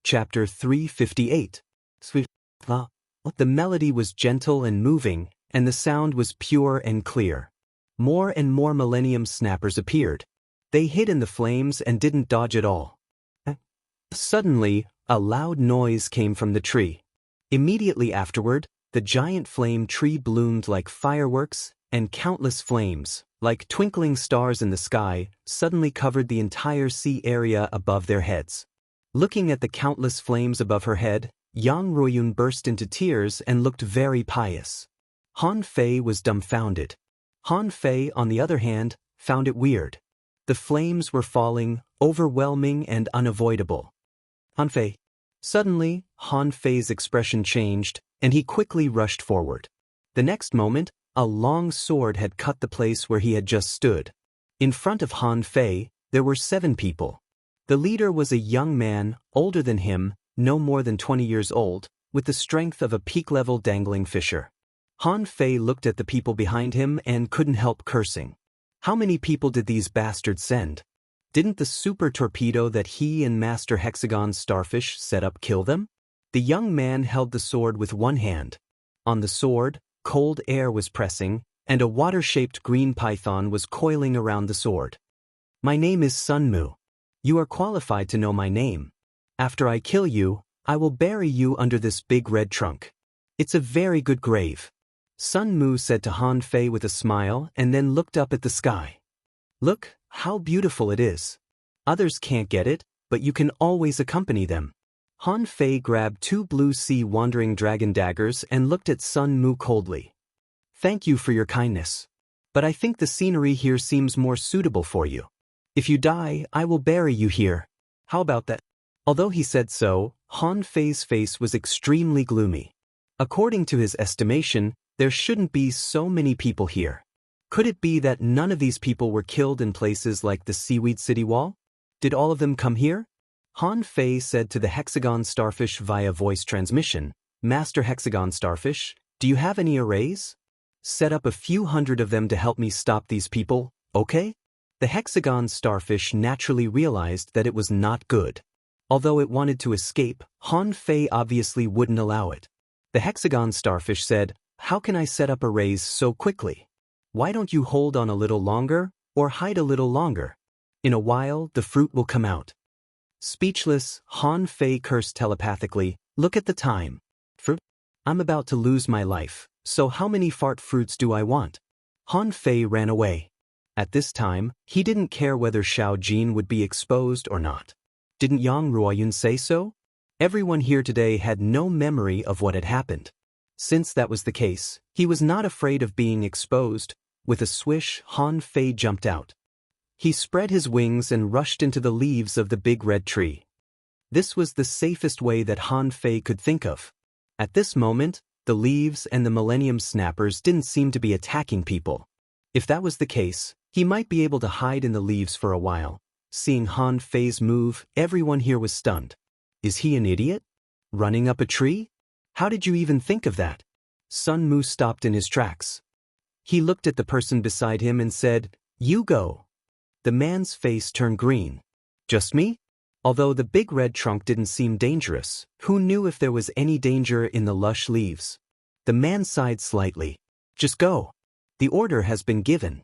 Chapter 358. The melody was gentle and moving, and the sound was pure and clear. More and more Millennium Snappers appeared. They hid in the flames and didn't dodge at all. Suddenly, a loud noise came from the tree. Immediately afterward, the giant flame tree bloomed like fireworks, and countless flames, like twinkling stars in the sky, suddenly covered the entire sea area above their heads. Looking at the countless flames above her head, Yang Ruoyun burst into tears and looked very pious. Han Fei was dumbfounded. Han Fei, on the other hand, found it weird. The flames were falling, overwhelming and unavoidable. Han Fei. Suddenly, Han Fei's expression changed, and he quickly rushed forward. The next moment, a long sword had cut the place where he had just stood. In front of Han Fei, there were 7 people. The leader was a young man, older than him, no more than 20 years old, with the strength of a peak-level dangling fisher. Han Fei looked at the people behind him and couldn't help cursing. How many people did these bastards send? Didn't the super torpedo that he and Master Hexagon Starfish set up kill them? The young man held the sword with one hand. On the sword, cold air was pressing, and a water-shaped green python was coiling around the sword. My name is Sun Mu. You are qualified to know my name. After I kill you, I will bury you under this big red trunk. It's a very good grave. Sun Mu said to Han Fei with a smile and then looked up at the sky. Look, how beautiful it is. Others can't get it, but you can always accompany them. Han Fei grabbed 2 blue sea wandering dragon daggers and looked at Sun Mu coldly. Thank you for your kindness. But I think the scenery here seems more suitable for you. If you die, I will bury you here. How about that? Although he said so, Han Fei's face was extremely gloomy. According to his estimation, there shouldn't be so many people here. Could it be that none of these people were killed in places like the Seaweed City Wall? Did all of them come here? Han Fei said to the Hexagon Starfish via voice transmission, Master Hexagon Starfish, do you have any arrays? Set up a few hundred of them to help me stop these people, okay? The Hexagon Starfish naturally realized that it was not good. Although it wanted to escape, Han Fei obviously wouldn't allow it. The Hexagon Starfish said, how can I set up arrays so quickly? Why don't you hold on a little longer, or hide a little longer? In a while, the fruit will come out. Speechless, Han Fei cursed telepathically, look at the time. Fruit? I'm about to lose my life, so how many fart fruits do I want? Han Fei ran away. At this time, he didn't care whether Xiao Jin would be exposed or not. Didn't Yang Ruoyun say so? Everyone here today had no memory of what had happened. Since that was the case, he was not afraid of being exposed. With a swish, Han Fei jumped out. He spread his wings and rushed into the leaves of the big red tree. This was the safest way that Han Fei could think of. At this moment, the leaves and the Millennium Snappers didn't seem to be attacking people. If that was the case, he might be able to hide in the leaves for a while. Seeing Han Fei's move, everyone here was stunned. Is he an idiot? Running up a tree? How did you even think of that? Sun Mu stopped in his tracks. He looked at the person beside him and said, you go. The man's face turned green. Just me? Although the big red trunk didn't seem dangerous, who knew if there was any danger in the lush leaves? The man sighed slightly. Just go. The order has been given.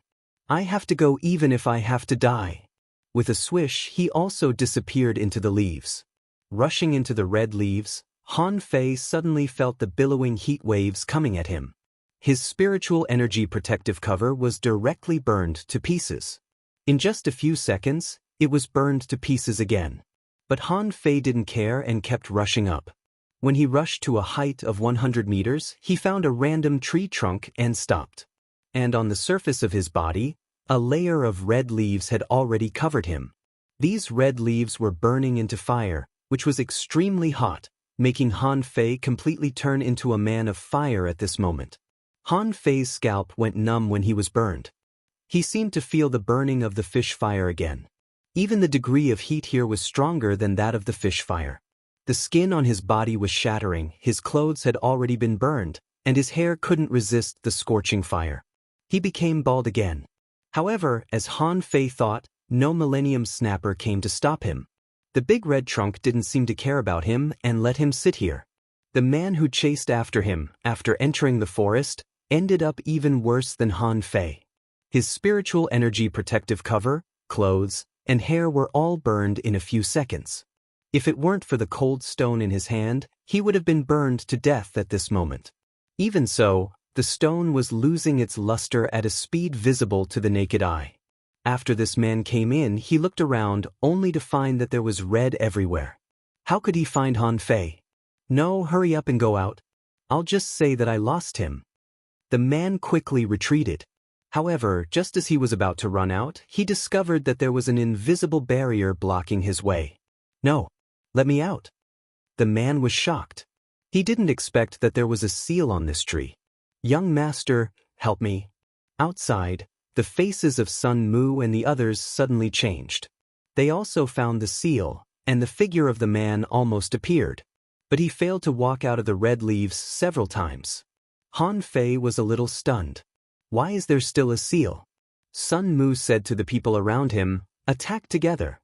I have to go even if I have to die. With a swish, he also disappeared into the leaves. Rushing into the red leaves, Han Fei suddenly felt the billowing heat waves coming at him. His spiritual energy protective cover was directly burned to pieces. In just a few seconds, it was burned to pieces again. But Han Fei didn't care and kept rushing up. When he rushed to a height of 100 meters, he found a random tree trunk and stopped. And on the surface of his body, a layer of red leaves had already covered him. These red leaves were burning into fire, which was extremely hot, making Han Fei completely turn into a man of fire at this moment. Han Fei's scalp went numb when he was burned. He seemed to feel the burning of the fish fire again. Even the degree of heat here was stronger than that of the fish fire. The skin on his body was shattering, his clothes had already been burned, and his hair couldn't resist the scorching fire. He became bald again. However, as Han Fei thought, no Millennium Snapper came to stop him. The big red trunk didn't seem to care about him and let him sit here. The man who chased after him, after entering the forest, ended up even worse than Han Fei. His spiritual energy protective cover, clothes, and hair were all burned in a few seconds. If it weren't for the cold stone in his hand, he would have been burned to death at this moment. Even so, the stone was losing its luster at a speed visible to the naked eye. After this man came in, he looked around only to find that there was red everywhere. How could he find Han Fei? No, hurry up and go out. I'll just say that I lost him. The man quickly retreated. However, just as he was about to run out, he discovered that there was an invisible barrier blocking his way. No, let me out. The man was shocked. He didn't expect that there was a seal on this tree. Young master, help me. Outside, the faces of Sun Mu and the others suddenly changed. They also found the seal, and the figure of the man almost appeared. But he failed to walk out of the red leaves several times. Han Fei was a little stunned. Why is there still a seal? Sun Mu said to the people around him, attack together.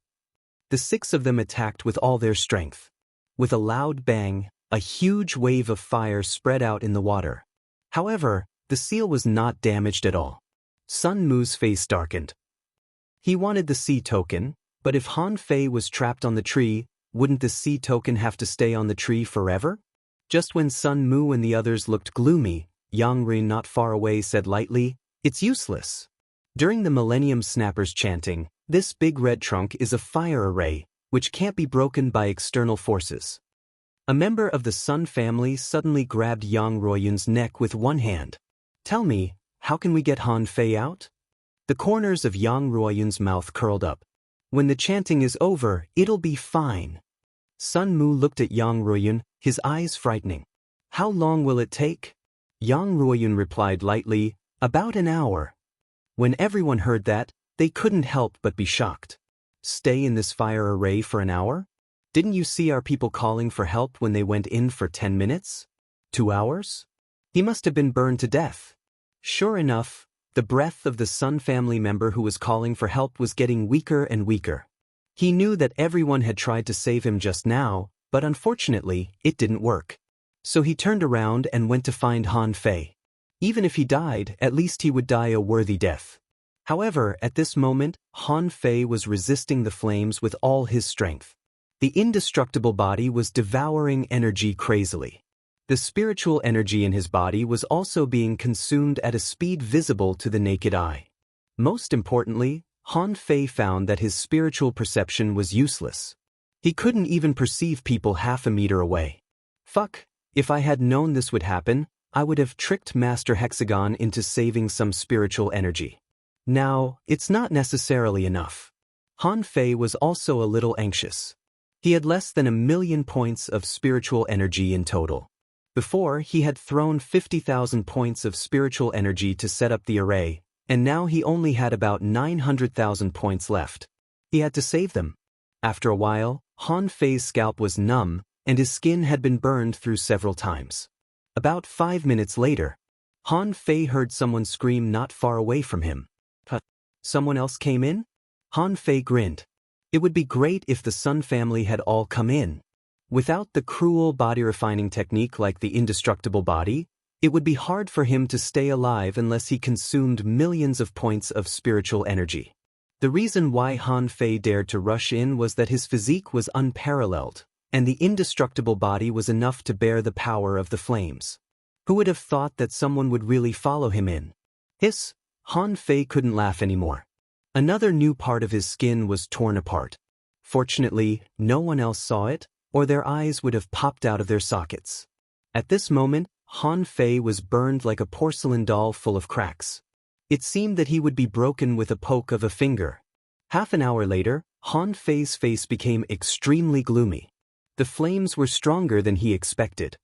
The 6 of them attacked with all their strength. With a loud bang, a huge wave of fire spread out in the water. However, the seal was not damaged at all. Sun Mu's face darkened. He wanted the sea token, but if Han Fei was trapped on the tree, wouldn't the sea token have to stay on the tree forever? Just when Sun Mu and the others looked gloomy, Yang Rin not far away said lightly, it's useless. During the Millennium Snappers chanting, this big red trunk is a fire array, which can't be broken by external forces. A member of the Sun family suddenly grabbed Yang Ruoyun's neck with one hand. Tell me, how can we get Han Fei out? The corners of Yang Ruoyun's mouth curled up. When the chanting is over, it'll be fine. Sun Mu looked at Yang Ruoyun, his eyes frightening. How long will it take? Yang Ruoyun replied lightly, about an hour. When everyone heard that, they couldn't help but be shocked. Stay in this fire array for an hour? Didn't you see our people calling for help when they went in for 10 minutes? 2 hours? He must have been burned to death. Sure enough, the breath of the Sun family member who was calling for help was getting weaker and weaker. He knew that everyone had tried to save him just now, but unfortunately, it didn't work. So he turned around and went to find Han Fei. Even if he died, at least he would die a worthy death. However, at this moment, Han Fei was resisting the flames with all his strength. The indestructible body was devouring energy crazily. The spiritual energy in his body was also being consumed at a speed visible to the naked eye. Most importantly, Han Fei found that his spiritual perception was useless. He couldn't even perceive people half a meter away. Fuck, if I had known this would happen, I would have tricked Master Hexagon into saving some spiritual energy. Now, it's not necessarily enough. Han Fei was also a little anxious. He had less than 1,000,000 points of spiritual energy in total. Before, he had thrown 50,000 points of spiritual energy to set up the array, and now he only had about 900,000 points left. He had to save them. After a while, Han Fei's scalp was numb, and his skin had been burned through several times. About 5 minutes later, Han Fei heard someone scream not far away from him. Someone else came in? Han Fei grinned. It would be great if the Sun family had all come in. Without the cruel body-refining technique like the indestructible body, it would be hard for him to stay alive unless he consumed millions of points of spiritual energy. The reason why Han Fei dared to rush in was that his physique was unparalleled, and the indestructible body was enough to bear the power of the flames. Who would have thought that someone would really follow him in? Hiss! Han Fei couldn't laugh anymore. Another new part of his skin was torn apart. Fortunately, no one else saw it, or their eyes would have popped out of their sockets. At this moment, Han Fei was burned like a porcelain doll full of cracks. It seemed that he would be broken with a poke of a finger. Half an hour later, Han Fei's face became extremely gloomy. The flames were stronger than he expected.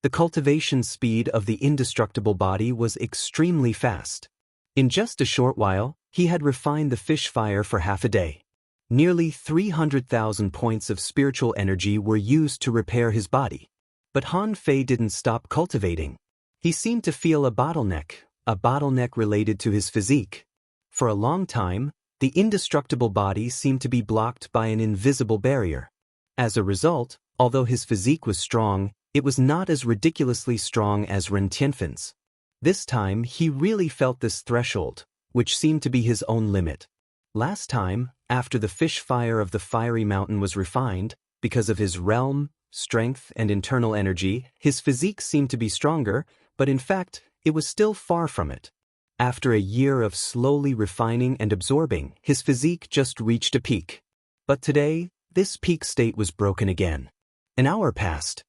The cultivation speed of the indestructible body was extremely fast. In just a short while, he had refined the fish fire for half a day. Nearly 300,000 points of spiritual energy were used to repair his body. But Han Fei didn't stop cultivating. He seemed to feel a bottleneck related to his physique. For a long time, The indestructible body seemed to be blocked by an invisible barrier. As a result, although his physique was strong, it was not as ridiculously strong as Ren Tianfen's. This time he really felt this threshold, which seemed to be his own limit. Last time, after the fish fire of the fiery mountain was refined, because of his realm, strength, and internal energy, his physique seemed to be stronger, but in fact, it was still far from it. After a year of slowly refining and absorbing, his physique just reached a peak. But today, this peak state was broken again. An hour passed.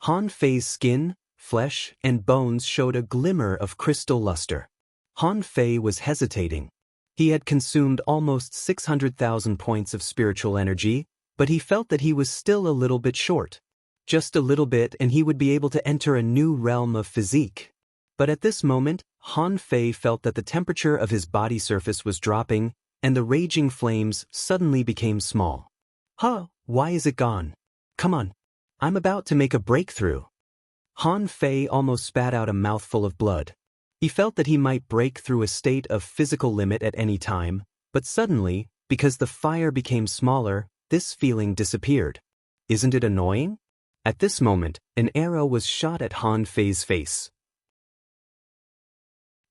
Han Fei's skin, flesh, and bones showed a glimmer of crystal luster. Han Fei was hesitating. He had consumed almost 600,000 points of spiritual energy, but he felt that he was still a little bit short. Just a little bit and he would be able to enter a new realm of physique. But at this moment, Han Fei felt that the temperature of his body surface was dropping, and the raging flames suddenly became small. Huh, why is it gone? Come on. I'm about to make a breakthrough. Han Fei almost spat out a mouthful of blood. He felt that he might break through a state of physical limit at any time, but suddenly, because the fire became smaller, this feeling disappeared. Isn't it annoying? At this moment, an arrow was shot at Han Fei's face.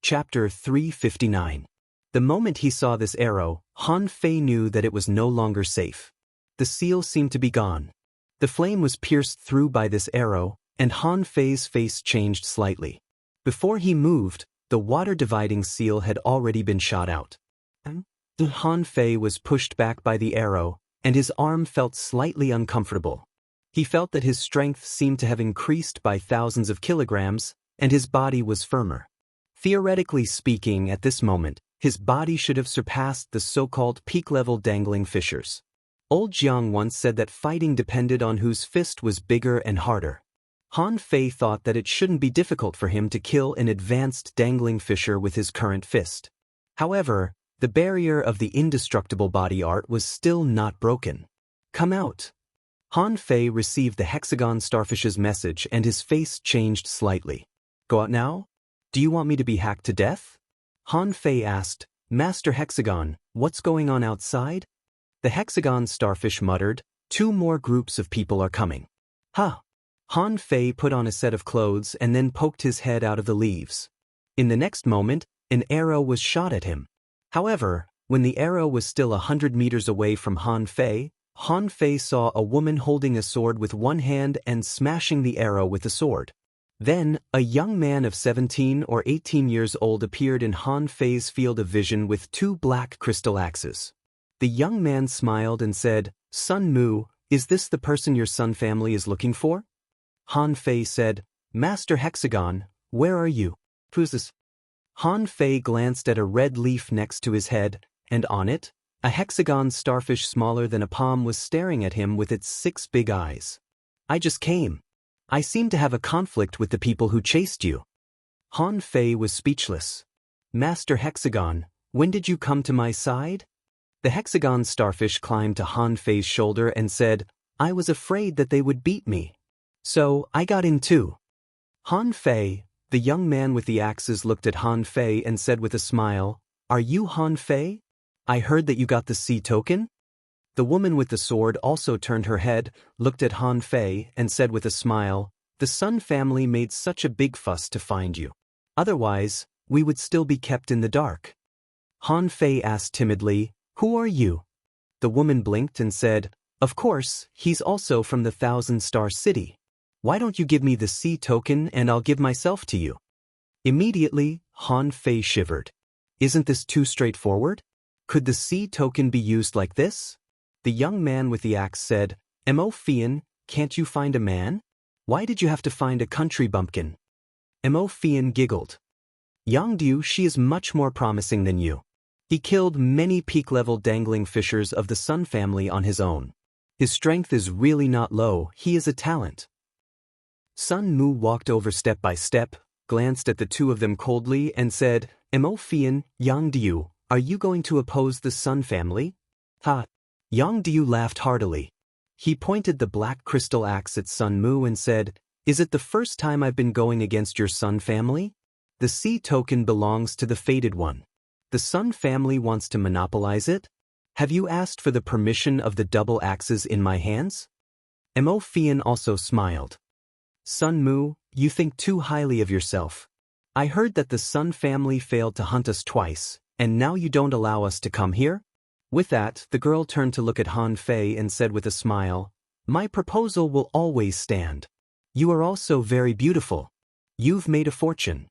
Chapter 359. The moment he saw this arrow, Han Fei knew that it was no longer safe. The seal seemed to be gone. The flame was pierced through by this arrow, and Han Fei's face changed slightly. Before he moved, the water-dividing seal had already been shot out. Han Fei was pushed back by the arrow, and his arm felt slightly uncomfortable. He felt that his strength seemed to have increased by thousands of kilograms, and his body was firmer. Theoretically speaking, at this moment, his body should have surpassed the so-called peak-level dangling fishers. Old Jiang once said that fighting depended on whose fist was bigger and harder. Han Fei thought that it shouldn't be difficult for him to kill an advanced dangling fisher with his current fist. However, the barrier of the indestructible body art was still not broken. Come out. Han Fei received the hexagon starfish's message and his face changed slightly. Go out now? Do you want me to be hacked to death? Han Fei asked, Master Hexagon, what's going on outside? The hexagon starfish muttered, 2 more groups of people are coming. Ha! Han Fei put on a set of clothes and then poked his head out of the leaves. In the next moment, an arrow was shot at him. However, when the arrow was still 100 meters away from Han Fei saw a woman holding a sword with one hand and smashing the arrow with the sword. Then, a young man of 17 or 18 years old appeared in Han Fei's field of vision with 2 black crystal axes. The young man smiled and said, Sun Mu, is this the person your Sun family is looking for? Han Fei said, Master Hexagon, where are you? Who's this? Han Fei glanced at a red leaf next to his head, and on it, a hexagon starfish smaller than a palm was staring at him with its 6 big eyes. I just came. I seem to have a conflict with the people who chased you. Han Fei was speechless. Master Hexagon, when did you come to my side? The hexagon starfish climbed to Han Fei's shoulder and said, I was afraid that they would beat me. So, I got in too. Han Fei, the young man with the axes looked at Han Fei and said with a smile, Are you Han Fei? I heard that you got the sea token? The woman with the sword also turned her head, looked at Han Fei, and said with a smile, The Sun family made such a big fuss to find you. Otherwise, we would still be kept in the dark. Han Fei asked timidly, Who are you? The woman blinked and said, Of course, he's also from the 1,000-star city. Why don't you give me the sea token and I'll give myself to you? Immediately, Han Fei shivered. Isn't this too straightforward? Could the sea token be used like this? The young man with the axe said, Mo Fian, can't you find a man? Why did you have to find a country bumpkin? Mo Fian giggled. Yangdu, she is much more promising than you. He killed many peak-level dangling fishers of the Sun family on his own. His strength is really not low, he is a talent. Sun Mu walked over step by step, glanced at the 2 of them coldly and said, Mo Fian, Yangdu, are you going to oppose the Sun family? Ha! Yangdu laughed heartily. He pointed the black crystal axe at Sun Mu and said, Is it the first time I've been going against your Sun family? The sea token belongs to the Fated One. The Sun family wants to monopolize it? Have you asked for the permission of the double axes in my hands? Mo Fian also smiled. Sun Mu, you think too highly of yourself. I heard that the Sun family failed to hunt us twice, and now you don't allow us to come here? With that, the girl turned to look at Han Fei and said with a smile, my proposal will always stand. You are also very beautiful. You've made a fortune.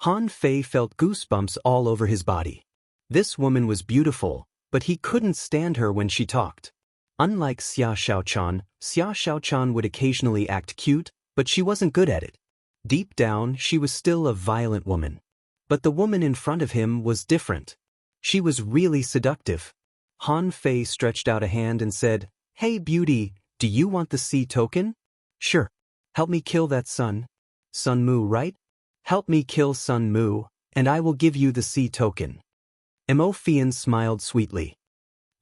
Han Fei felt goosebumps all over his body. This woman was beautiful, but he couldn't stand her when she talked. Unlike Xia Xiaochan would occasionally act cute, but she wasn't good at it. Deep down, she was still a violent woman. But the woman in front of him was different. She was really seductive. Han Fei stretched out a hand and said, Hey beauty, do you want the sea token? Sure. Help me kill that Sun Mu, right? Help me kill Sun Mu, and I will give you the sea token. Mo Fian smiled sweetly.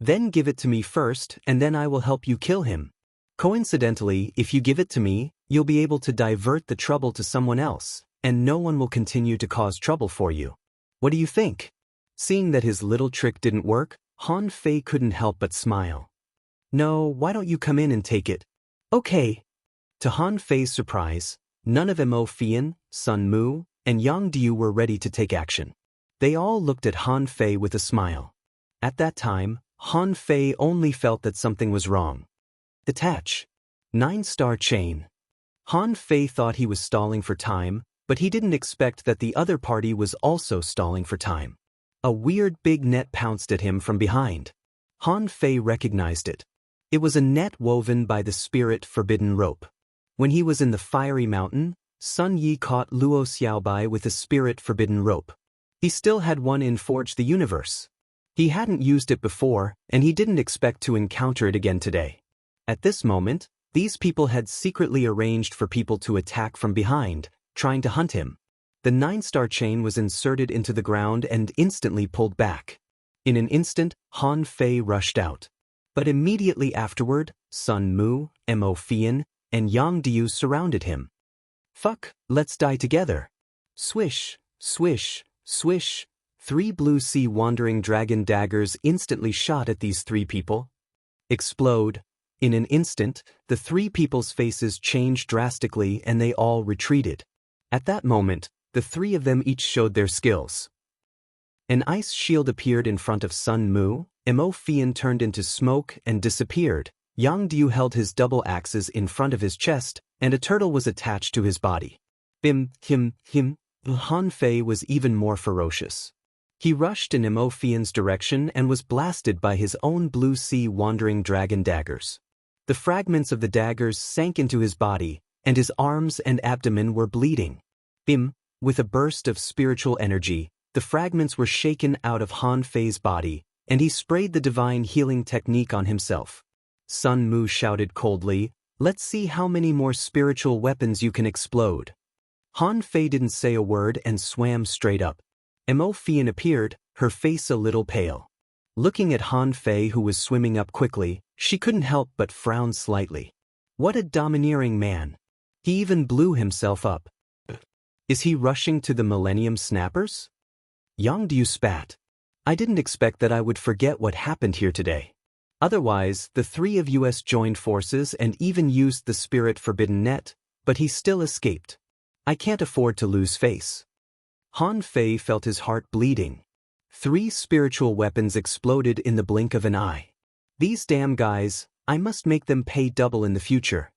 Then give it to me first, and then I will help you kill him. Coincidentally, if you give it to me, you'll be able to divert the trouble to someone else, and no one will continue to cause trouble for you. What do you think? Seeing that his little trick didn't work, Han Fei couldn't help but smile. No, why don't you come in and take it? Okay. To Han Fei's surprise, none of Mo Fian, Sun Mu, and Yang Diu were ready to take action. They all looked at Han Fei with a smile. At that time, Han Fei only felt that something was wrong. Detach. 9-star chain. Han Fei thought he was stalling for time, but he didn't expect that the other party was also stalling for time. A weird big net pounced at him from behind. Han Fei recognized it. It was a net woven by the spirit forbidden rope. When he was in the fiery mountain, Sun Yi caught Luo Xiaobai with the spirit forbidden rope. He still had one in Forge the Universe. He hadn't used it before, and he didn't expect to encounter it again today. At this moment, these people had secretly arranged for people to attack from behind, trying to hunt him. The 9-star chain was inserted into the ground and instantly pulled back. In an instant, Han Fei rushed out. But immediately afterward, Sun Mu, Mo Fian, and Yang Diu surrounded him. Fuck, let's die together. Swish, swish, swish. 3 blue sea wandering dragon daggers instantly shot at these 3 people. Explode. In an instant, the 3 people's faces changed drastically and they all retreated. At that moment, the 3 of them each showed their skills. An ice shield appeared in front of Sun Mu, Mo Fian turned into smoke and disappeared. Yang Diu held his double axes in front of his chest, and a turtle was attached to his body. Him. Han Fei was even more ferocious. He rushed in Mo Fian's direction and was blasted by his own blue sea wandering dragon daggers. The fragments of the daggers sank into his body, and his arms and abdomen were bleeding. With a burst of spiritual energy, the fragments were shaken out of Han Fei's body, and he sprayed the divine healing technique on himself. Sun Mu shouted coldly, let's see how many more spiritual weapons you can explode. Han Fei didn't say a word and swam straight up. Mo Fian appeared, her face a little pale. Looking at Han Fei who was swimming up quickly, she couldn't help but frown slightly. What a domineering man. He even blew himself up. Is he rushing to the Millennium Snappers? Yang Diu spat. I didn't expect that I would forget what happened here today. Otherwise, the 3 of us joined forces and even used the spirit forbidden net, but he still escaped. I can't afford to lose face. Han Fei felt his heart bleeding. 3 spiritual weapons exploded in the blink of an eye. These damn guys, I must make them pay double in the future.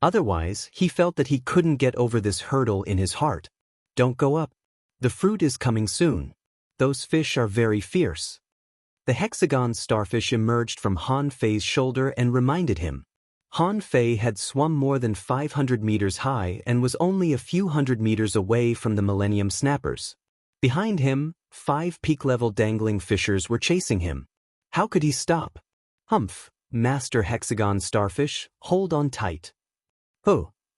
Otherwise, he felt that he couldn't get over this hurdle in his heart. Don't go up. The fruit is coming soon. Those fish are very fierce. The hexagon starfish emerged from Han Fei's shoulder and reminded him. Han Fei had swum more than 500 meters high and was only a few hundred meters away from the Millennium Snappers. Behind him, 5 peak-level dangling fishers were chasing him. How could he stop? Humph, Master Hexagon Starfish, hold on tight.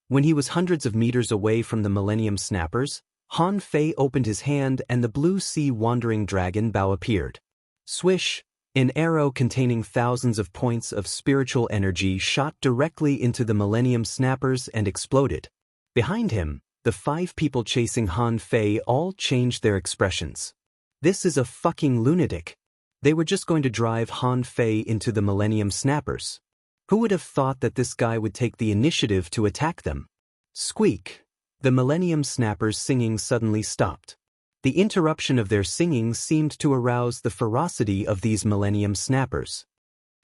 When he was hundreds of meters away from the Millennium Snappers, Han Fei opened his hand and the blue sea wandering dragon bow appeared. Swish! An arrow containing thousands of points of spiritual energy shot directly into the Millennium Snappers and exploded. Behind him, the 5 people chasing Han Fei all changed their expressions. This is a fucking lunatic. They were just going to drive Han Fei into the Millennium Snappers. Who would have thought that this guy would take the initiative to attack them? Squeak. The Millennium Snappers' singing suddenly stopped. The interruption of their singing seemed to arouse the ferocity of these Millennium Snappers.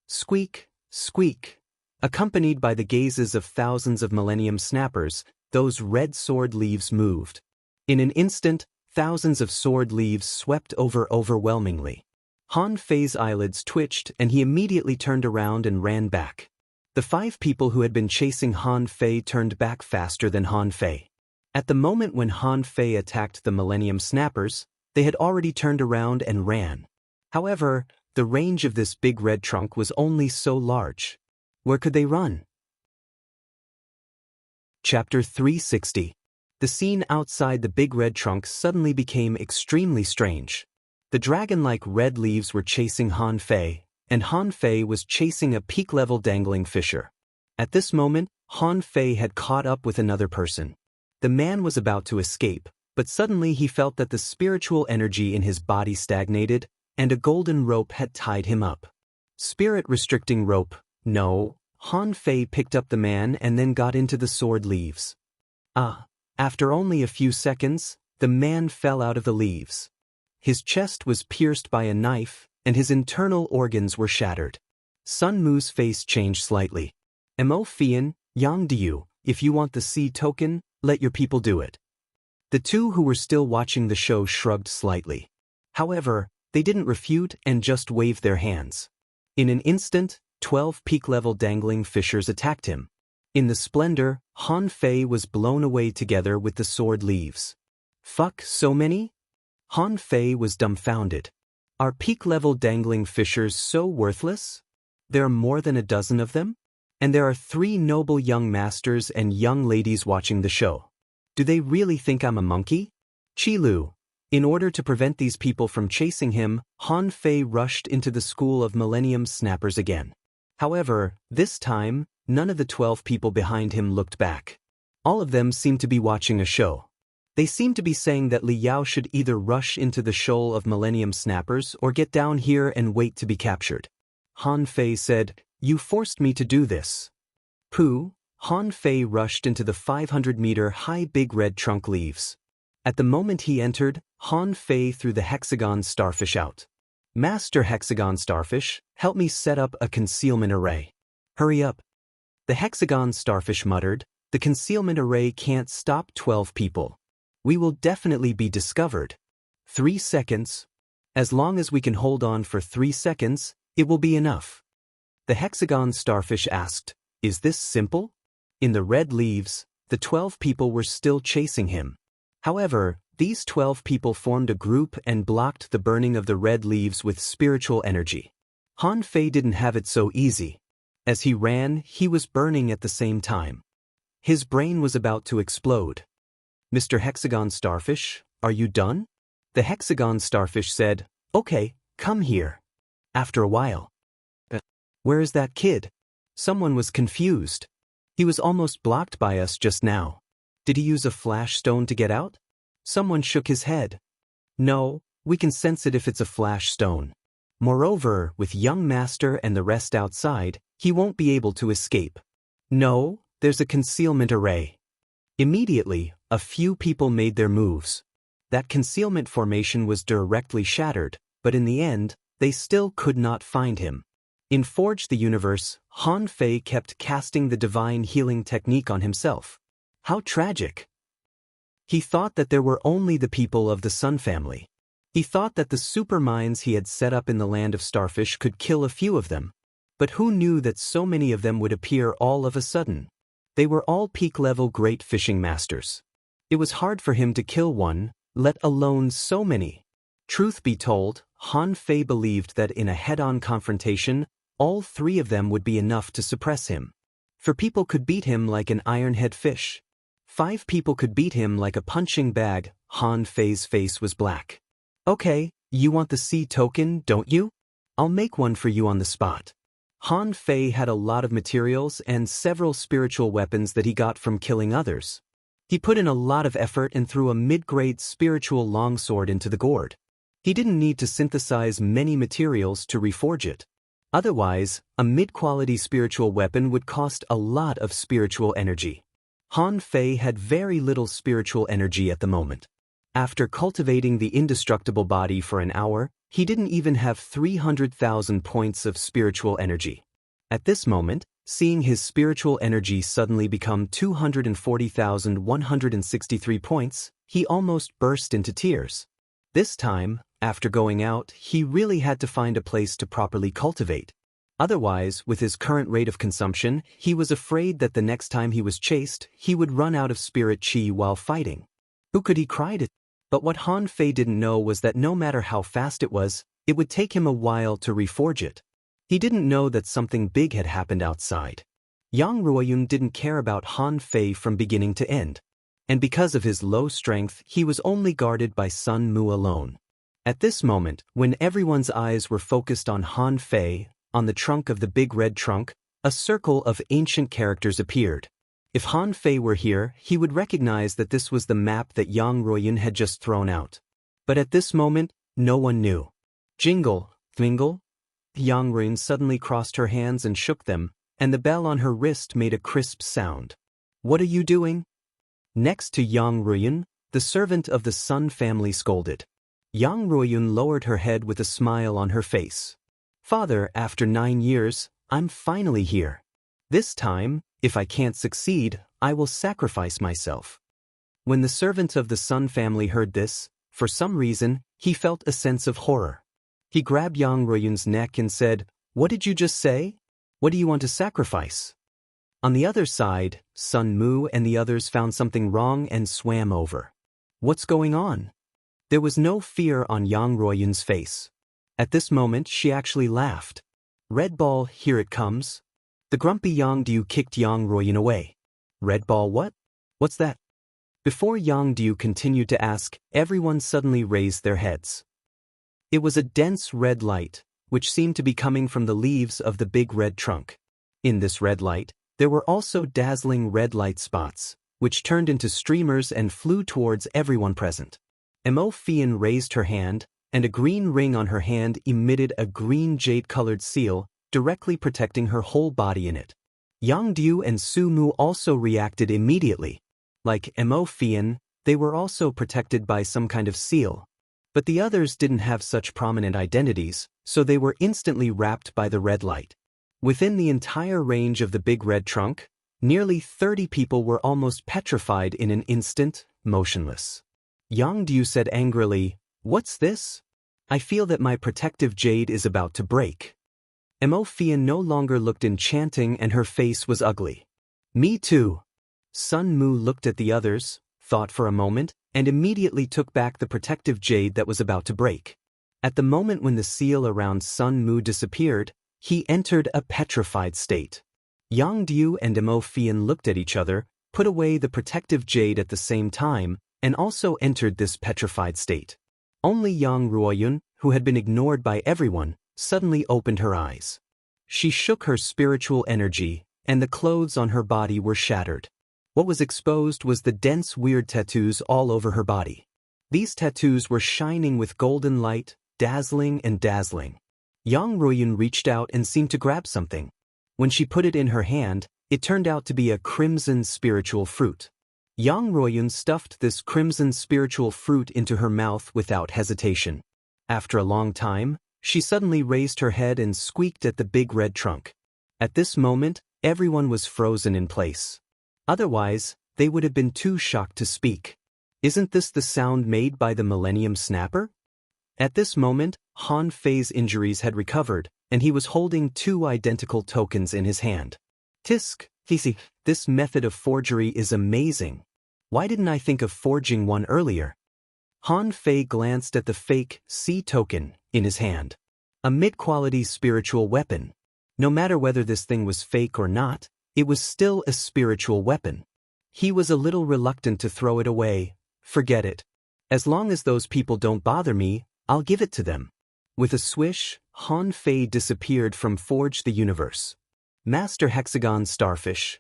Squeak, squeak. Accompanied by the gazes of thousands of Millennium Snappers, those red sword leaves moved. In an instant, thousands of sword leaves swept over overwhelmingly. Han Fei's eyelids twitched and he immediately turned around and ran back. The 5 people who had been chasing Han Fei turned back faster than Han Fei. At the moment when Han Fei attacked the Millennium Snappers, they had already turned around and ran. However, the range of this big red trunk was only so large. Where could they run? Chapter 360. The scene outside the big red trunk suddenly became extremely strange. The dragon-like red leaves were chasing Han Fei, and Han Fei was chasing a peak-level dangling fisher. At this moment, Han Fei had caught up with another person. The man was about to escape, but suddenly he felt that the spiritual energy in his body stagnated, and a golden rope had tied him up. Spirit-restricting rope, no. Han Fei picked up the man and then got into the sword leaves. After only a few seconds, the man fell out of the leaves. His chest was pierced by a knife, and his internal organs were shattered. Sun Mu's face changed slightly. Mo Fian, Yang Diu, if you want the C token, let your people do it. The 2 who were still watching the show shrugged slightly. However, they didn't refute and just waved their hands. In an instant, 12 peak-level dangling fishers attacked him. In the splendor, Han Fei was blown away together with the sword leaves. Fuck, so many? Han Fei was dumbfounded. Are peak-level dangling fishers so worthless? There are more than a dozen of them? And there are 3 noble young masters and young ladies watching the show. Do they really think I'm a monkey? Qilu. In order to prevent these people from chasing him, Han Fei rushed into the school of Millennium Snappers again. However, this time, none of the 12 people behind him looked back. All of them seemed to be watching a show. They seemed to be saying that Li Yao should either rush into the shoal of Millennium Snappers or get down here and wait to be captured. Han Fei said, "You forced me to do this." Pooh. Han Fei rushed into the 500-meter-high big red trunk leaves. At the moment he entered, Han Fei threw the hexagon starfish out. "Master Hexagon Starfish, help me set up a concealment array." "Hurry up." The hexagon starfish muttered, "The concealment array can't stop 12 people. We will definitely be discovered." 3 seconds. As long as we can hold on for 3 seconds, it will be enough. The hexagon starfish asked, "Is this simple?" In the red leaves, the 12 people were still chasing him. However, these 12 people formed a group and blocked the burning of the red leaves with spiritual energy. Han Fei didn't have it so easy. As he ran, he was burning at the same time. His brain was about to explode. "Mr. Hexagon Starfish, are you done?" The hexagon starfish said, "Okay, come here." After a while. "Where is that kid?" Someone was confused. "He was almost blocked by us just now. Did he use a flash stone to get out?" Someone shook his head. "No, we can sense it if it's a flash stone. Moreover, with young master and the rest outside, he won't be able to escape." "No, there's a concealment array." Immediately, a few people made their moves. That concealment formation was directly shattered, but in the end, they still could not find him. In Forge the Universe, Han Fei kept casting the divine healing technique on himself. How tragic. He thought that there were only the people of the Sun family. He thought that the super mines he had set up in the land of starfish could kill a few of them. But who knew that so many of them would appear all of a sudden? They were all peak-level great fishing masters. It was hard for him to kill one, let alone so many. Truth be told, Han Fei believed that in a head-on confrontation, all 3 of them would be enough to suppress him. 4 people could beat him like an ironhead fish. 5 people could beat him like a punching bag. Han Fei's face was black. "Okay, you want the C token, don't you? I'll make one for you on the spot." Han Fei had a lot of materials and several spiritual weapons that he got from killing others. He put in a lot of effort and threw a mid-grade spiritual longsword into the gourd. He didn't need to synthesize many materials to reforge it. Otherwise, a mid-quality spiritual weapon would cost a lot of spiritual energy. Han Fei had very little spiritual energy at the moment. After cultivating the indestructible body for an hour, he didn't even have 300,000 points of spiritual energy. At this moment, seeing his spiritual energy suddenly become 240,163 points, he almost burst into tears. This time, after going out, he really had to find a place to properly cultivate. Otherwise, with his current rate of consumption, he was afraid that the next time he was chased, he would run out of spirit chi while fighting. Who could he cry to? But what Han Fei didn't know was that no matter how fast it would take him a while to reforge it. He didn't know that something big had happened outside. Yang Ruoyun didn't care about Han Fei from beginning to end. And because of his low strength, he was only guarded by Sun Mu alone. At this moment, when everyone's eyes were focused on Han Fei, on the trunk of the big red trunk, a circle of ancient characters appeared. If Han Fei were here, he would recognize that this was the map that Yang Ruoyun had just thrown out. But at this moment, no one knew. Jingle, thmingle. Yang Ruoyun suddenly crossed her hands and shook them, and the bell on her wrist made a crisp sound. What are you doing? Next to Yang Ruoyun, the servant of the Sun family scolded. Yang Ruoyun lowered her head with a smile on her face. Father, after 9 years, I'm finally here. This time, if I can't succeed, I will sacrifice myself. When the servant of the Sun family heard this, for some reason, he felt a sense of horror. He grabbed Yang Ruoyun's neck and said, "What did you just say? What do you want to sacrifice?" On the other side, Sun Mu and the others found something wrong and swam over. What's going on? There was no fear on Yang Ruoyun's face. At this moment, she actually laughed. Red Ball, here it comes. The grumpy Yang Diu kicked Yang Ruoyun away. Red Ball what? What's that? Before Yang Diu continued to ask, everyone suddenly raised their heads. It was a dense red light, which seemed to be coming from the leaves of the big red trunk. In this red light, there were also dazzling red light spots, which turned into streamers and flew towards everyone present. Mo Fian raised her hand, and a green ring on her hand emitted a green jade-colored seal, directly protecting her whole body in it. Yang Diu and Su Mu also reacted immediately. Like Mo Fian, they were also protected by some kind of seal. But the others didn't have such prominent identities, so they were instantly wrapped by the red light. Within the entire range of the big red trunk, nearly 30 people were almost petrified in an instant, motionless. Yang Diu said angrily, "What's this? I feel that my protective jade is about to break." Mo Fian no longer looked enchanting and her face was ugly. Me too. Sun Mu looked at the others, thought for a moment, and immediately took back the protective jade that was about to break. At the moment when the seal around Sun Mu disappeared, he entered a petrified state. Yang Diu and Mo Fian looked at each other, put away the protective jade at the same time, and also entered this petrified state. Only Yang Ruoyun, who had been ignored by everyone, suddenly opened her eyes. She shook her spiritual energy, and the clothes on her body were shattered. What was exposed was the dense weird tattoos all over her body. These tattoos were shining with golden light, dazzling and dazzling. Yang Ruoyun reached out and seemed to grab something. When she put it in her hand, it turned out to be a crimson spiritual fruit. Yang Ruoyun stuffed this crimson spiritual fruit into her mouth without hesitation. After a long time, she suddenly raised her head and squeaked at the big red trunk. At this moment, everyone was frozen in place. Otherwise, they would have been too shocked to speak. Isn't this the sound made by the Millennium Snapper? At this moment, Han Fei's injuries had recovered, and he was holding 2 identical tokens in his hand. Tisk, Hisi, this method of forgery is amazing. Why didn't I think of forging one earlier? Han Fei glanced at the fake C token in his hand. A mid-quality spiritual weapon. No matter whether this thing was fake or not, it was still a spiritual weapon. He was a little reluctant to throw it away. Forget it. As long as those people don't bother me, I'll give it to them. With a swish, Han Fei disappeared from Forge the Universe. Master Hexagon Starfish,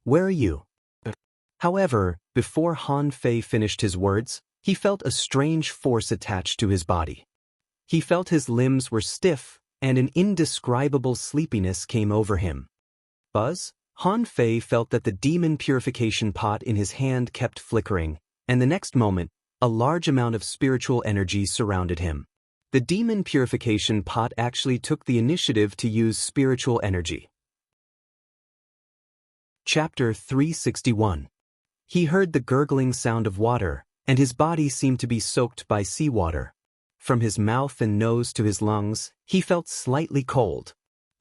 where are you? However, before Han Fei finished his words, He felt a strange force attached to his body. He felt his limbs were stiff, and an indescribable sleepiness came over him. Buzz, Han Fei felt that the demon purification pot in his hand kept flickering, and the next moment, a large amount of spiritual energy surrounded him. The demon purification pot actually took the initiative to use spiritual energy. Chapter 361. He heard the gurgling sound of water, and his body seemed to be soaked by seawater. From his mouth and nose to his lungs, he felt slightly cold.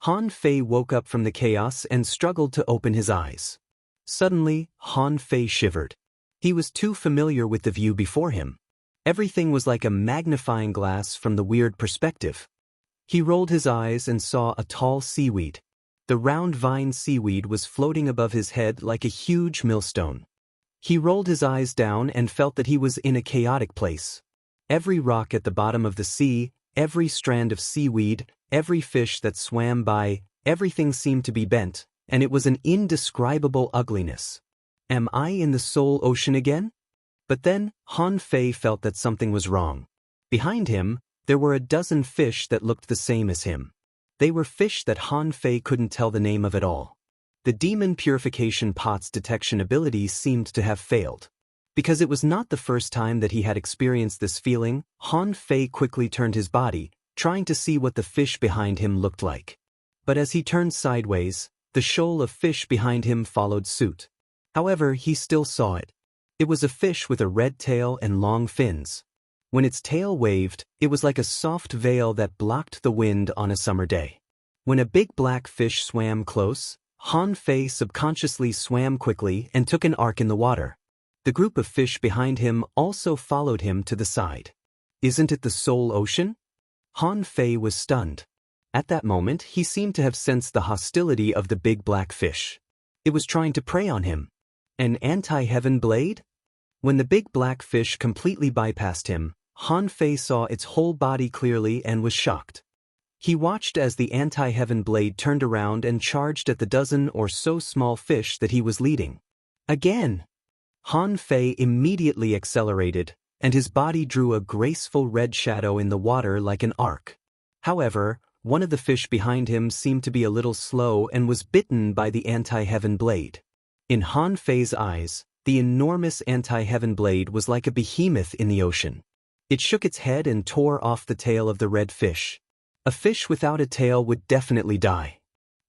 Han Fei woke up from the chaos and struggled to open his eyes. Suddenly, Han Fei shivered. He was too familiar with the view before him. Everything was like a magnifying glass from the weird perspective. He rolled his eyes and saw a tall seaweed. The round vine seaweed was floating above his head like a huge millstone. He rolled his eyes down and felt that he was in a chaotic place. Every rock at the bottom of the sea, every strand of seaweed, every fish that swam by, everything seemed to be bent, and it was an indescribable ugliness. Am I in the Soul Ocean again? But then, Han Fei felt that something was wrong. Behind him, there were a dozen fish that looked the same as him. They were fish that Han Fei couldn't tell the name of at all. The demon purification pot's detection ability seemed to have failed. Because it was not the first time that he had experienced this feeling, Han Fei quickly turned his body, trying to see what the fish behind him looked like. But as he turned sideways, the shoal of fish behind him followed suit. However, he still saw it. It was a fish with a red tail and long fins. When its tail waved, it was like a soft veil that blocked the wind on a summer day. When a big black fish swam close, Han Fei subconsciously swam quickly and took an arc in the water. The group of fish behind him also followed him to the side. Isn't it the Soul Ocean? Han Fei was stunned. At that moment, he seemed to have sensed the hostility of the big black fish. It was trying to prey on him. An anti-heaven blade? When the big black fish completely bypassed him, Han Fei saw its whole body clearly and was shocked. He watched as the anti-heaven blade turned around and charged at the dozen or so small fish that he was leading. Again! Han Fei immediately accelerated, and his body drew a graceful red shadow in the water like an arc. However, one of the fish behind him seemed to be a little slow and was bitten by the anti-heaven blade. In Han Fei's eyes, the enormous anti-heaven blade was like a behemoth in the ocean. It shook its head and tore off the tail of the red fish. A fish without a tail would definitely die.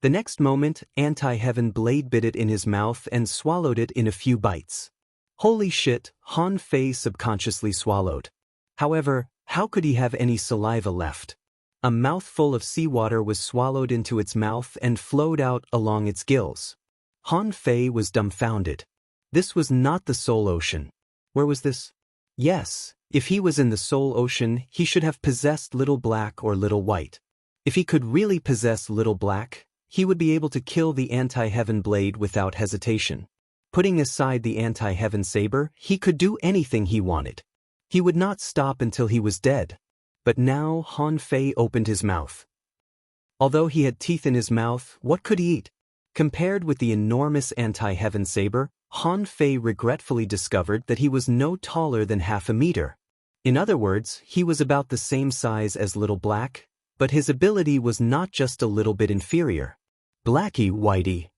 The next moment, anti-heaven blade bit it in his mouth and swallowed it in a few bites. Holy shit, Han Fei subconsciously swallowed. However, how could he have any saliva left? A mouthful of seawater was swallowed into its mouth and flowed out along its gills. Han Fei was dumbfounded. This was not the Soul Ocean. Where was this? Yes, if he was in the Soul Ocean, he should have possessed Little Black or Little White. If he could really possess Little Black, he would be able to kill the anti-heaven blade without hesitation. Putting aside the anti-heaven saber, he could do anything he wanted. He would not stop until he was dead. But now Han Fei opened his mouth. Although he had teeth in his mouth, what could he eat? Compared with the enormous anti-heaven saber, Han Fei regretfully discovered that he was no taller than half a meter. In other words, he was about the same size as Little Black, but his ability was not just a little bit inferior. Blacky Whitey.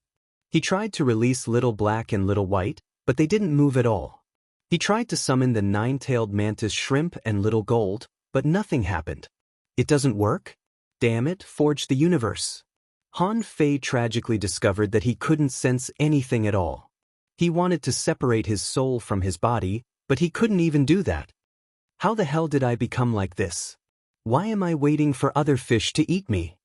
He tried to release Little Black and Little White, but they didn't move at all. He tried to summon the nine-tailed mantis shrimp and Little Gold, but nothing happened. It doesn't work? Damn it, forge the universe. Han Fei tragically discovered that he couldn't sense anything at all. He wanted to separate his soul from his body, but he couldn't even do that. How the hell did I become like this? Why am I waiting for other fish to eat me?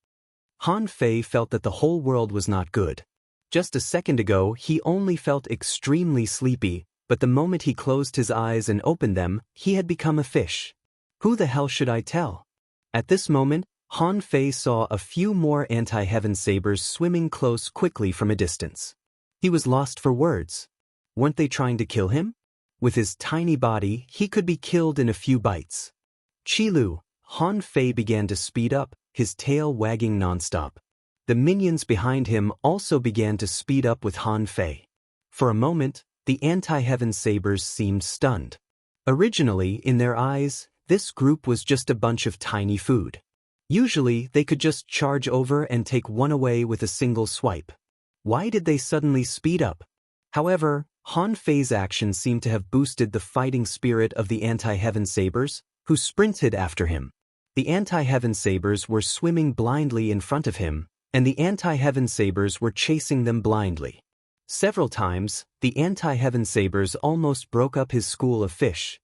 Han Fei felt that the whole world was not good. Just a second ago, he only felt extremely sleepy, but the moment he closed his eyes and opened them, he had become a fish. Who the hell should I tell? At this moment, Han Fei saw a few more anti-heaven sabers swimming close quickly from a distance. He was lost for words. Weren't they trying to kill him? With his tiny body, he could be killed in a few bites. Chilu, Han Fei began to speed up, his tail wagging nonstop. The minions behind him also began to speed up with Han Fei. For a moment, the anti-heaven sabers seemed stunned. Originally, in their eyes, this group was just a bunch of tiny food. Usually, they could just charge over and take one away with a single swipe. Why did they suddenly speed up? However, Han Fei's actions seemed to have boosted the fighting spirit of the anti-heaven sabers, who sprinted after him. The anti-heaven sabers were swimming blindly in front of him, and the anti-heaven sabers were chasing them blindly. Several times, the anti-heaven sabers almost broke up his school of fish.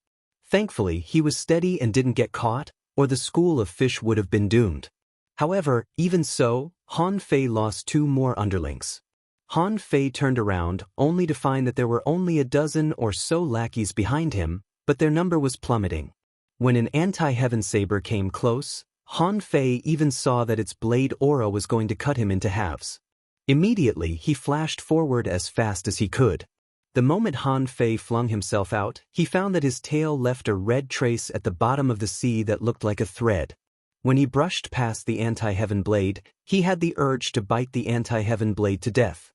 Thankfully, he was steady and didn't get caught, or the school of fish would have been doomed. However, even so, Han Fei lost 2 more underlings. Han Fei turned around only to find that there were only a dozen or so lackeys behind him, but their number was plummeting. When an anti-heaven saber came close, Han Fei even saw that its blade aura was going to cut him into halves. Immediately, he flashed forward as fast as he could. The moment Han Fei flung himself out, he found that his tail left a red trace at the bottom of the sea that looked like a thread. When he brushed past the anti-heaven blade, he had the urge to bite the anti-heaven blade to death.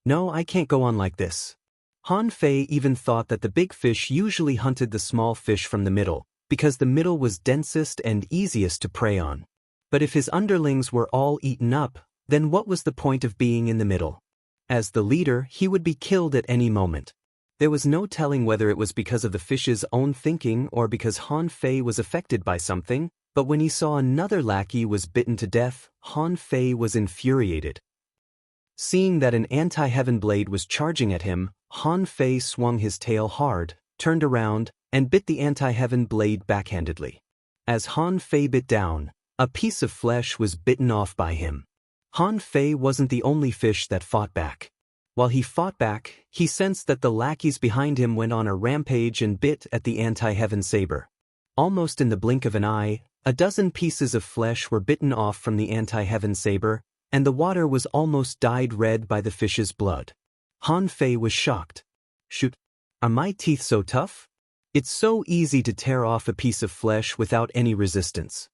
No, I can't go on like this. Han Fei even thought that the big fish usually hunted the small fish from the middle, because the middle was densest and easiest to prey on. But if his underlings were all eaten up, then what was the point of being in the middle? As the leader, he would be killed at any moment. There was no telling whether it was because of the fish's own thinking or because Han Fei was affected by something, but when he saw another lackey was bitten to death, Han Fei was infuriated. Seeing that an anti-heaven blade was charging at him, Han Fei swung his tail hard, turned around, and bit the anti-heaven blade backhandedly. As Han Fei bit down, a piece of flesh was bitten off by him. Han Fei wasn't the only fish that fought back. While he fought back, he sensed that the lackeys behind him went on a rampage and bit at the anti-heaven saber. Almost in the blink of an eye, a dozen pieces of flesh were bitten off from the anti-heaven saber, and the water was almost dyed red by the fish's blood. Han Fei was shocked. Shoot, are my teeth so tough? It's so easy to tear off a piece of flesh without any resistance.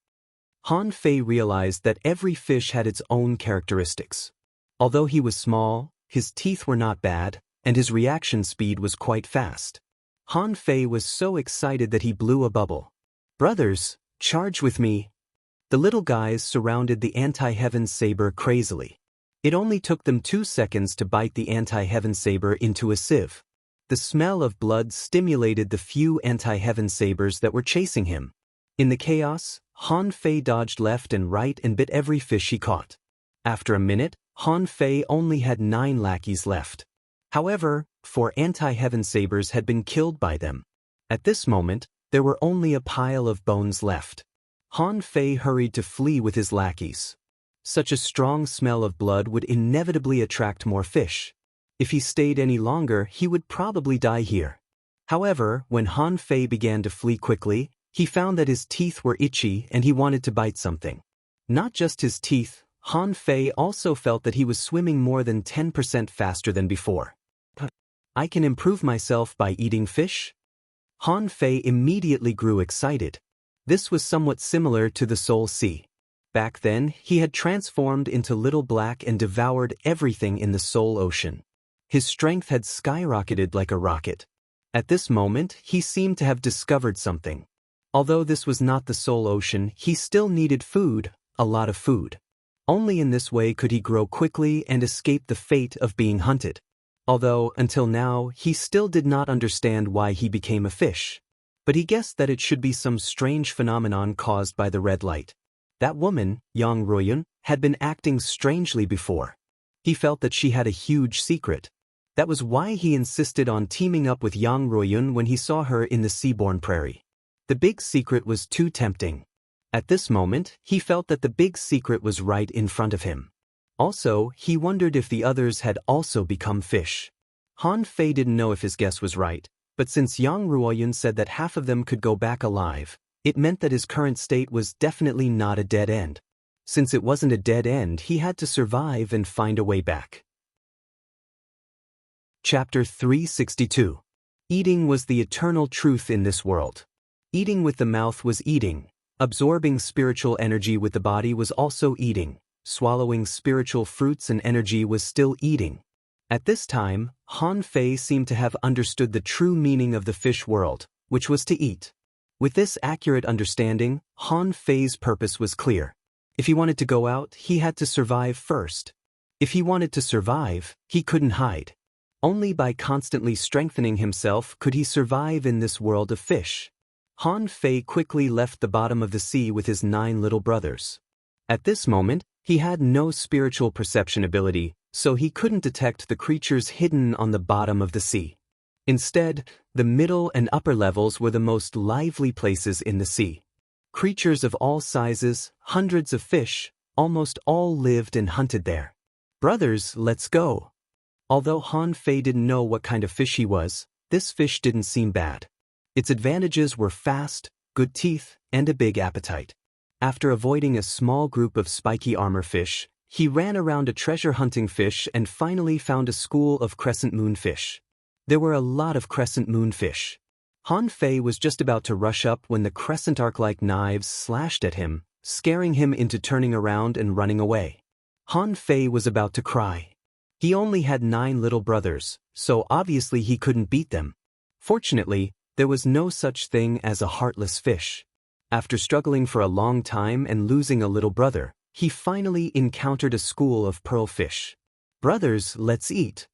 Han Fei realized that every fish had its own characteristics. Although he was small, his teeth were not bad, and his reaction speed was quite fast. Han Fei was so excited that he blew a bubble. Brothers, charge with me. The little guys surrounded the anti-heaven saber crazily. It only took them 2 seconds to bite the anti-heaven saber into a sieve. The smell of blood stimulated the few anti-heaven sabers that were chasing him. In the chaos, Han Fei dodged left and right and bit every fish he caught. After a minute, Han Fei only had 9 lackeys left. However, 4 anti-heaven sabers had been killed by them. At this moment, there were only a pile of bones left. Han Fei hurried to flee with his lackeys. Such a strong smell of blood would inevitably attract more fish. If he stayed any longer, he would probably die here. However, when Han Fei began to flee quickly, he found that his teeth were itchy and he wanted to bite something. Not just his teeth, Han Fei also felt that he was swimming more than 10% faster than before. I can improve myself by eating fish? Han Fei immediately grew excited. This was somewhat similar to the Soul Sea. Back then, he had transformed into Little Black and devoured everything in the Soul Ocean. His strength had skyrocketed like a rocket. At this moment, he seemed to have discovered something. Although this was not the Soul Ocean, he still needed food, a lot of food. Only in this way could he grow quickly and escape the fate of being hunted. Although, until now, he still did not understand why he became a fish. But he guessed that it should be some strange phenomenon caused by the red light. That woman, Yang Ruoyun, had been acting strangely before. He felt that she had a huge secret. That was why he insisted on teaming up with Yang Ruoyun when he saw her in the Seaborn Prairie. The big secret was too tempting. At this moment, he felt that the big secret was right in front of him. Also, he wondered if the others had also become fish. Han Fei didn't know if his guess was right, but since Yang Ruoyun said that half of them could go back alive, it meant that his current state was definitely not a dead end. Since it wasn't a dead end, he had to survive and find a way back. Chapter 362. Eating was the eternal truth in this world. Eating with the mouth was eating. Absorbing spiritual energy with the body was also eating. Swallowing spiritual fruits and energy was still eating. At this time, Han Fei seemed to have understood the true meaning of the fish world, which was to eat. With this accurate understanding, Han Fei's purpose was clear. If he wanted to go out, he had to survive first. If he wanted to survive, he couldn't hide. Only by constantly strengthening himself could he survive in this world of fish. Han Fei quickly left the bottom of the sea with his 9 little brothers. At this moment, he had no spiritual perception ability, so he couldn't detect the creatures hidden on the bottom of the sea. Instead, the middle and upper levels were the most lively places in the sea. Creatures of all sizes, hundreds of fish, almost all lived and hunted there. "Brothers, let's go." Although Han Fei didn't know what kind of fish he was, this fish didn't seem bad. Its advantages were fast, good teeth, and a big appetite. After avoiding a small group of spiky armor fish, he ran around a treasure-hunting fish and finally found a school of crescent moon fish. There were a lot of crescent moon fish. Han Fei was just about to rush up when the crescent arc-like knives slashed at him, scaring him into turning around and running away. Han Fei was about to cry. He only had 9 little brothers, so obviously he couldn't beat them. Fortunately, there was no such thing as a heartless fish. After struggling for a long time and losing a little brother, he finally encountered a school of pearl fish. "Brothers, let's eat."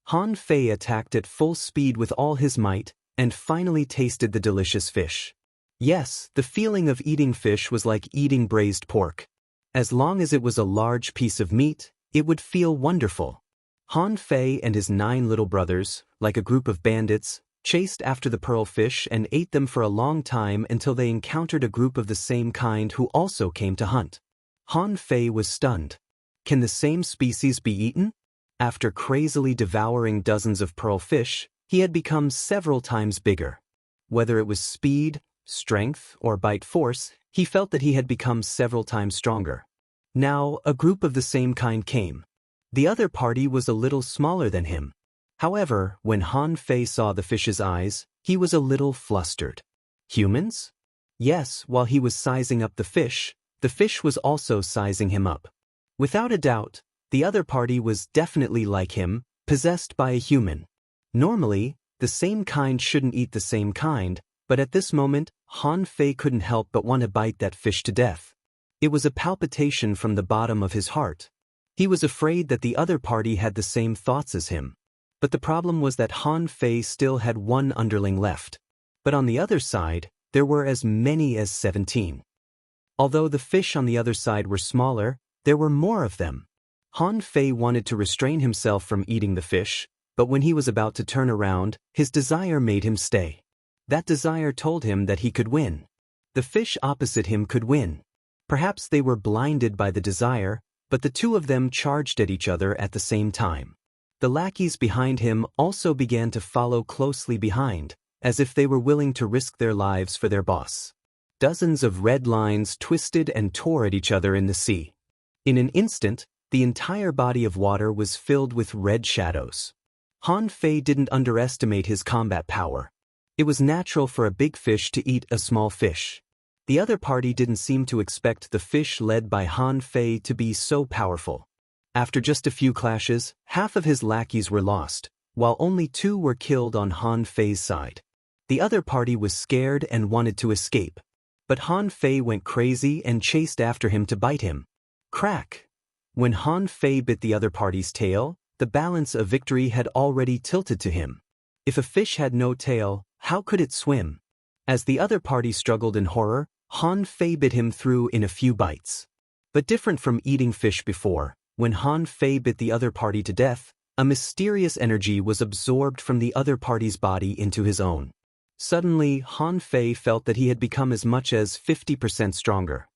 Han Fei attacked at full speed with all his might, and finally tasted the delicious fish. Yes, the feeling of eating fish was like eating braised pork. As long as it was a large piece of meat, it would feel wonderful. Han Fei and his 9 little brothers, like a group of bandits, chased after the pearl fish and ate them for a long time until they encountered a group of the same kind who also came to hunt. Han Fei was stunned. Can the same species be eaten? After crazily devouring dozens of pearl fish, he had become several times bigger. Whether it was speed, strength, or bite force, he felt that he had become several times stronger. Now, a group of the same kind came. The other party was a little smaller than him. However, when Han Fei saw the fish's eyes, he was a little flustered. Humans? Yes, while he was sizing up the fish was also sizing him up. Without a doubt, the other party was definitely like him, possessed by a human. Normally, the same kind shouldn't eat the same kind, but at this moment, Han Fei couldn't help but want to bite that fish to death. It was a palpitation from the bottom of his heart. He was afraid that the other party had the same thoughts as him. But the problem was that Han Fei still had 1 underling left. But on the other side, there were as many as 17. Although the fish on the other side were smaller, there were more of them. Han Fei wanted to restrain himself from eating the fish, but when he was about to turn around, his desire made him stay. That desire told him that he could win. The fish opposite him could win. Perhaps they were blinded by the desire, but the 2 of them charged at each other at the same time. The lackeys behind him also began to follow closely behind, as if they were willing to risk their lives for their boss. Dozens of red lines twisted and tore at each other in the sea. In an instant, the entire body of water was filled with red shadows. Han Fei didn't underestimate his combat power. It was natural for a big fish to eat a small fish. The other party didn't seem to expect the fish led by Han Fei to be so powerful. After just a few clashes, half of his lackeys were lost, while only 2 were killed on Han Fei's side. The other party was scared and wanted to escape. But Han Fei went crazy and chased after him to bite him. Crack! When Han Fei bit the other party's tail, the balance of victory had already tilted to him. If a fish had no tail, how could it swim? As the other party struggled in horror, Han Fei bit him through in a few bites. But different from eating fish before, when Han Fei bit the other party to death, a mysterious energy was absorbed from the other party's body into his own. Suddenly, Han Fei felt that he had become as much as 50% stronger.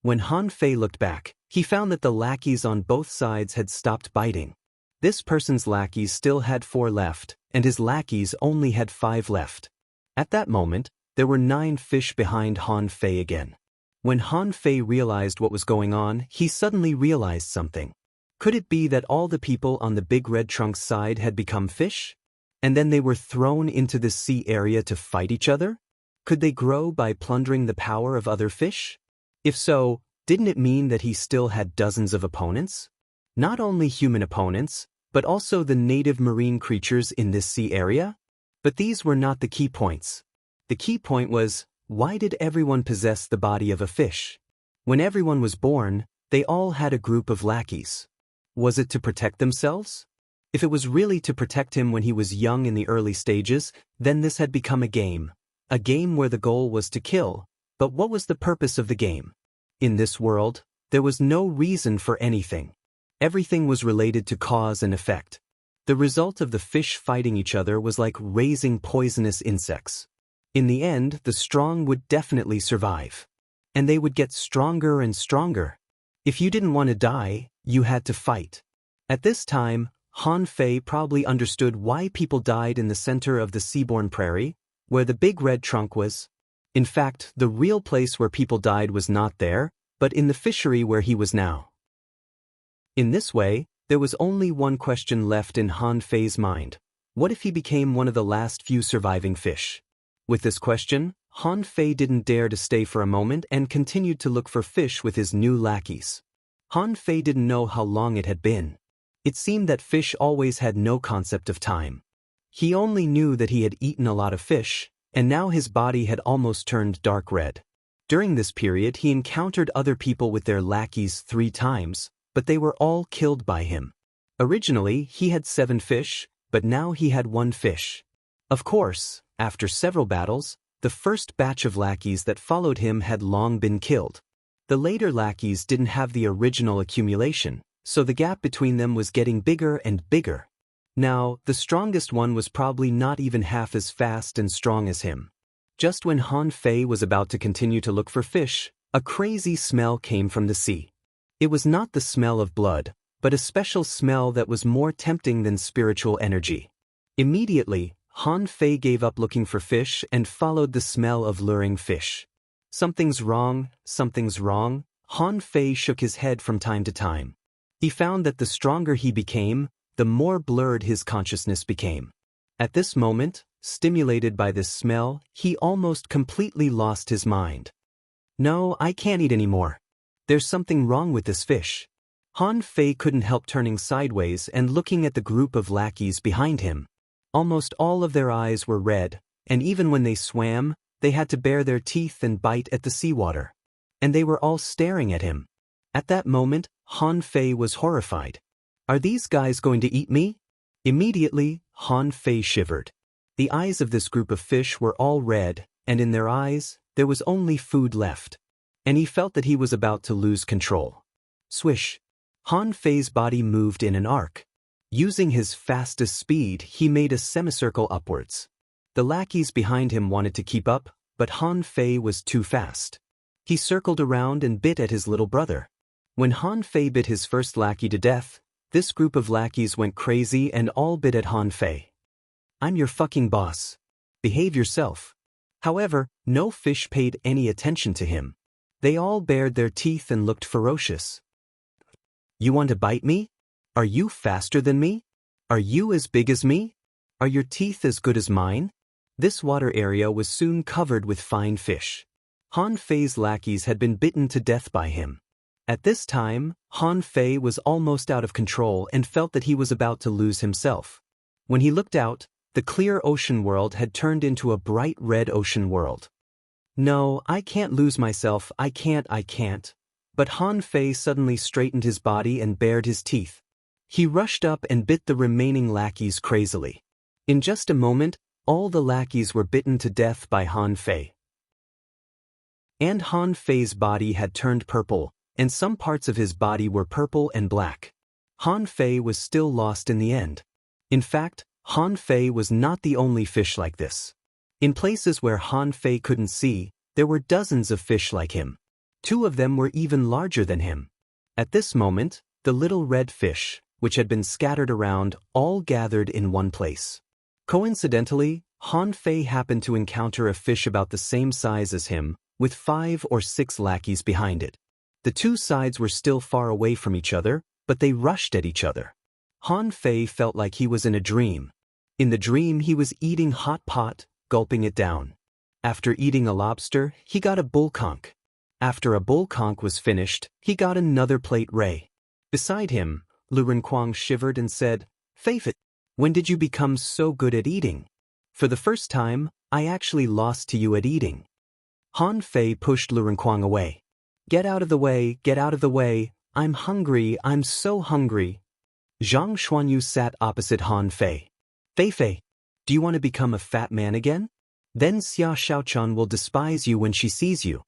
When Han Fei looked back, he found that the lackeys on both sides had stopped biting. This person's lackeys still had 4 left, and his lackeys only had 5 left. At that moment, there were 9 fish behind Han Fei again. When Han Fei realized what was going on, he suddenly realized something. Could it be that all the people on the big red trunk's side had become fish? And then they were thrown into this sea area to fight each other? Could they grow by plundering the power of other fish? If so, didn't it mean that he still had dozens of opponents? Not only human opponents, but also the native marine creatures in this sea area? But these were not the key points. The key point was, why did everyone possess the body of a fish? When everyone was born, they all had a group of lackeys. Was it to protect themselves? If it was really to protect him when he was young in the early stages, then this had become a game where the goal was to kill. But what was the purpose of the game? In this world, there was no reason for anything. Everything was related to cause and effect. The result of the fish fighting each other was like raising poisonous insects. In the end, the strong would definitely survive. And they would get stronger and stronger. If you didn't want to die, you had to fight. At this time, Han Fei probably understood why people died in the center of the seaborne prairie, where the big red trunk was. In fact, the real place where people died was not there, but in the fishery where he was now. In this way, there was only one question left in Han Fei's mind. What if he became one of the last few surviving fish? With this question, Han Fei didn't dare to stay for a moment and continued to look for fish with his new lackeys. Han Fei didn't know how long it had been. It seemed that fish always had no concept of time. He only knew that he had eaten a lot of fish, and now his body had almost turned dark red. During this period he encountered other people with their lackeys 3 times, but they were all killed by him. Originally, he had 7 fish, but now he had 1 fish. Of course, after several battles, the first batch of lackeys that followed him had long been killed. The later lackeys didn't have the original accumulation, so the gap between them was getting bigger and bigger. Now, the strongest one was probably not even half as fast and strong as him. Just when Han Fei was about to continue to look for fish, a crazy smell came from the sea. It was not the smell of blood, but a special smell that was more tempting than spiritual energy. Immediately, Han Fei gave up looking for fish and followed the smell of luring fish. Something's wrong, something's wrong. Han Fei shook his head from time to time. He found that the stronger he became, the more blurred his consciousness became. At this moment, stimulated by this smell, he almost completely lost his mind. No, I can't eat anymore. There's something wrong with this fish. Han Fei couldn't help turning sideways and looking at the group of lackeys behind him. Almost all of their eyes were red, and even when they swam, they had to bare their teeth and bite at the seawater. And they were all staring at him. At that moment, Han Fei was horrified. Are these guys going to eat me? Immediately, Han Fei shivered. The eyes of this group of fish were all red, and in their eyes, there was only food left. And he felt that he was about to lose control. Swish! Han Fei's body moved in an arc. Using his fastest speed, he made a semicircle upwards. The lackeys behind him wanted to keep up, but Han Fei was too fast. He circled around and bit at his little brother. When Han Fei bit his first lackey to death, this group of lackeys went crazy and all bit at Han Fei. I'm your fucking boss. Behave yourself. However, no fish paid any attention to him. They all bared their teeth and looked ferocious. You want to bite me? Are you faster than me? Are you as big as me? Are your teeth as good as mine? This water area was soon covered with fine fish. Han Fei's lackeys had been bitten to death by him. At this time, Han Fei was almost out of control and felt that he was about to lose himself. When he looked out, the clear ocean world had turned into a bright red ocean world. No, I can't lose myself, I can't. But Han Fei suddenly straightened his body and bared his teeth. He rushed up and bit the remaining lackeys crazily. In just a moment, all the lackeys were bitten to death by Han Fei. And Han Fei's body had turned purple, and some parts of his body were purple and black. Han Fei was still lost in the end. In fact, Han Fei was not the only fish like this. In places where Han Fei couldn't see, there were dozens of fish like him. 2 of them were even larger than him. At this moment, the little red fish, which had been scattered around, all gathered in one place. Coincidentally, Han Fei happened to encounter a fish about the same size as him, with 5 or 6 lackeys behind it. The 2 sides were still far away from each other, but they rushed at each other. Han Fei felt like he was in a dream. In the dream he was eating hot pot, gulping it down. After eating a lobster, he got a bull conch. After a bull conch was finished, he got another plate ray. Beside him, Lu Renquang shivered and said, Fei Fit, when did you become so good at eating? For the first time, I actually lost to you at eating. Han Fei pushed Lu Renkuang away. Get out of the way, get out of the way, I'm hungry, I'm so hungry. Zhang Xuanyu sat opposite Han Fei. Fei Fei, do you want to become a fat man again? Then Xia Xiaochan will despise you when she sees you.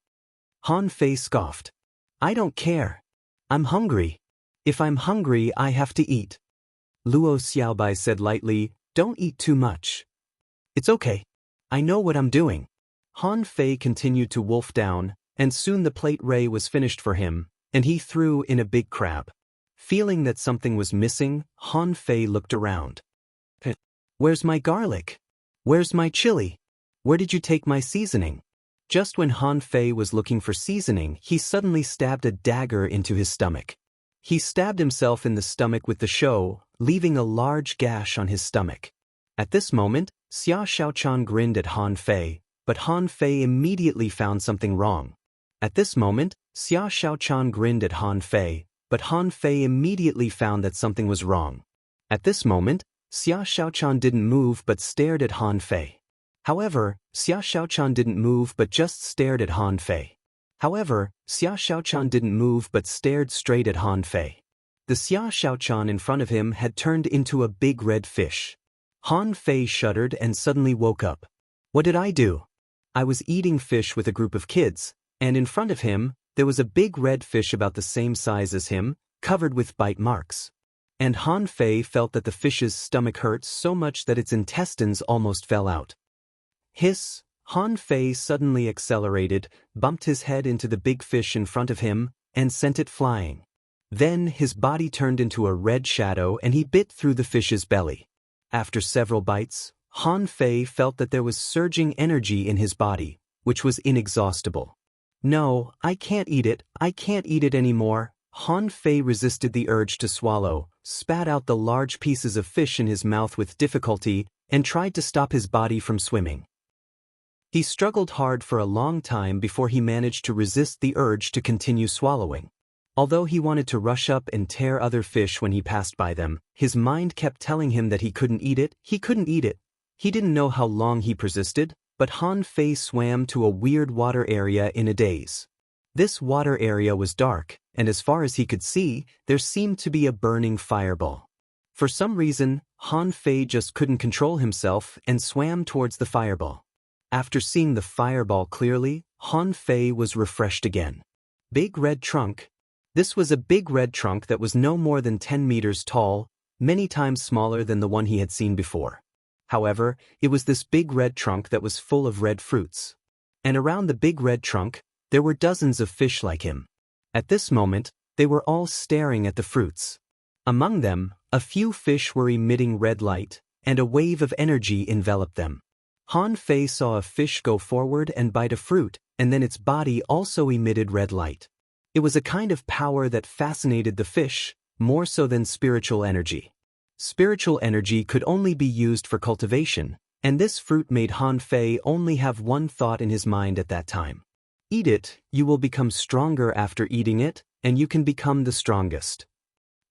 Han Fei scoffed. I don't care. I'm hungry. If I'm hungry, I have to eat. Luo Xiaobai said lightly, don't eat too much. It's okay. I know what I'm doing. Han Fei continued to wolf down, and soon the plate ray was finished for him, and he threw in a big crab. Feeling that something was missing, Han Fei looked around. Where's my garlic? Where's my chili? Where did you take my seasoning? Just when Han Fei was looking for seasoning, he suddenly stabbed a dagger into his stomach. He stabbed himself in the stomach with the shou, leaving a large gash on his stomach. At this moment, Xia Xiaochan grinned at Han Fei, but Han Fei immediately found something wrong. At this moment, Xia Xiaochan grinned at Han Fei, but Han Fei immediately found that something was wrong. At this moment, Xia Xiaochan didn't move but stared at Han Fei. However, Xia Xiaochan didn't move but just stared at Han Fei. However, Xia Xiaochan didn't move but stared straight at Han Fei. The Xia Xiaochan in front of him had turned into a big red fish. Han Fei shuddered and suddenly woke up. What did I do? I was eating fish with a group of kids, and in front of him, there was a big red fish about the same size as him, covered with bite marks. And Han Fei felt that the fish's stomach hurt so much that its intestines almost fell out. Hiss! Han Fei suddenly accelerated, bumped his head into the big fish in front of him, and sent it flying. Then his body turned into a red shadow and he bit through the fish's belly. After several bites, Han Fei felt that there was surging energy in his body, which was inexhaustible. No, I can't eat it anymore. Han Fei resisted the urge to swallow, spat out the large pieces of fish in his mouth with difficulty, and tried to stop his body from swimming. He struggled hard for a long time before he managed to resist the urge to continue swallowing. Although he wanted to rush up and tear other fish when he passed by them, his mind kept telling him that he couldn't eat it. He didn't know how long he persisted, but Han Fei swam to a weird water area in a daze. This water area was dark, and as far as he could see, there seemed to be a burning fireball. For some reason, Han Fei just couldn't control himself and swam towards the fireball. After seeing the fireball clearly, Han Fei was refreshed again. Big red trunk. This was a big red trunk that was no more than 10 meters tall, many times smaller than the one he had seen before. However, it was this big red trunk that was full of red fruits. And around the big red trunk, there were dozens of fish like him. At this moment, they were all staring at the fruits. Among them, a few fish were emitting red light, and a wave of energy enveloped them. Han Fei saw a fish go forward and bite a fruit, and then its body also emitted red light. It was a kind of power that fascinated the fish, more so than spiritual energy. Spiritual energy could only be used for cultivation, and this fruit made Han Fei only have one thought in his mind at that time. Eat it, you will become stronger after eating it, and you can become the strongest.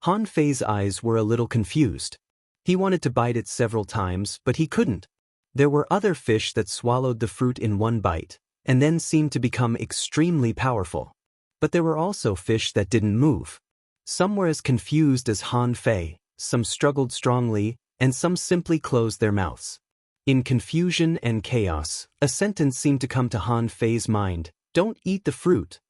Han Fei's eyes were a little confused. He wanted to bite it several times, but he couldn't. There were other fish that swallowed the fruit in one bite, and then seemed to become extremely powerful. But there were also fish that didn't move. Some were as confused as Han Fei, some struggled strongly, and some simply closed their mouths. In confusion and chaos, a sentence seemed to come to Han Fei's mind, "Don't eat the fruit."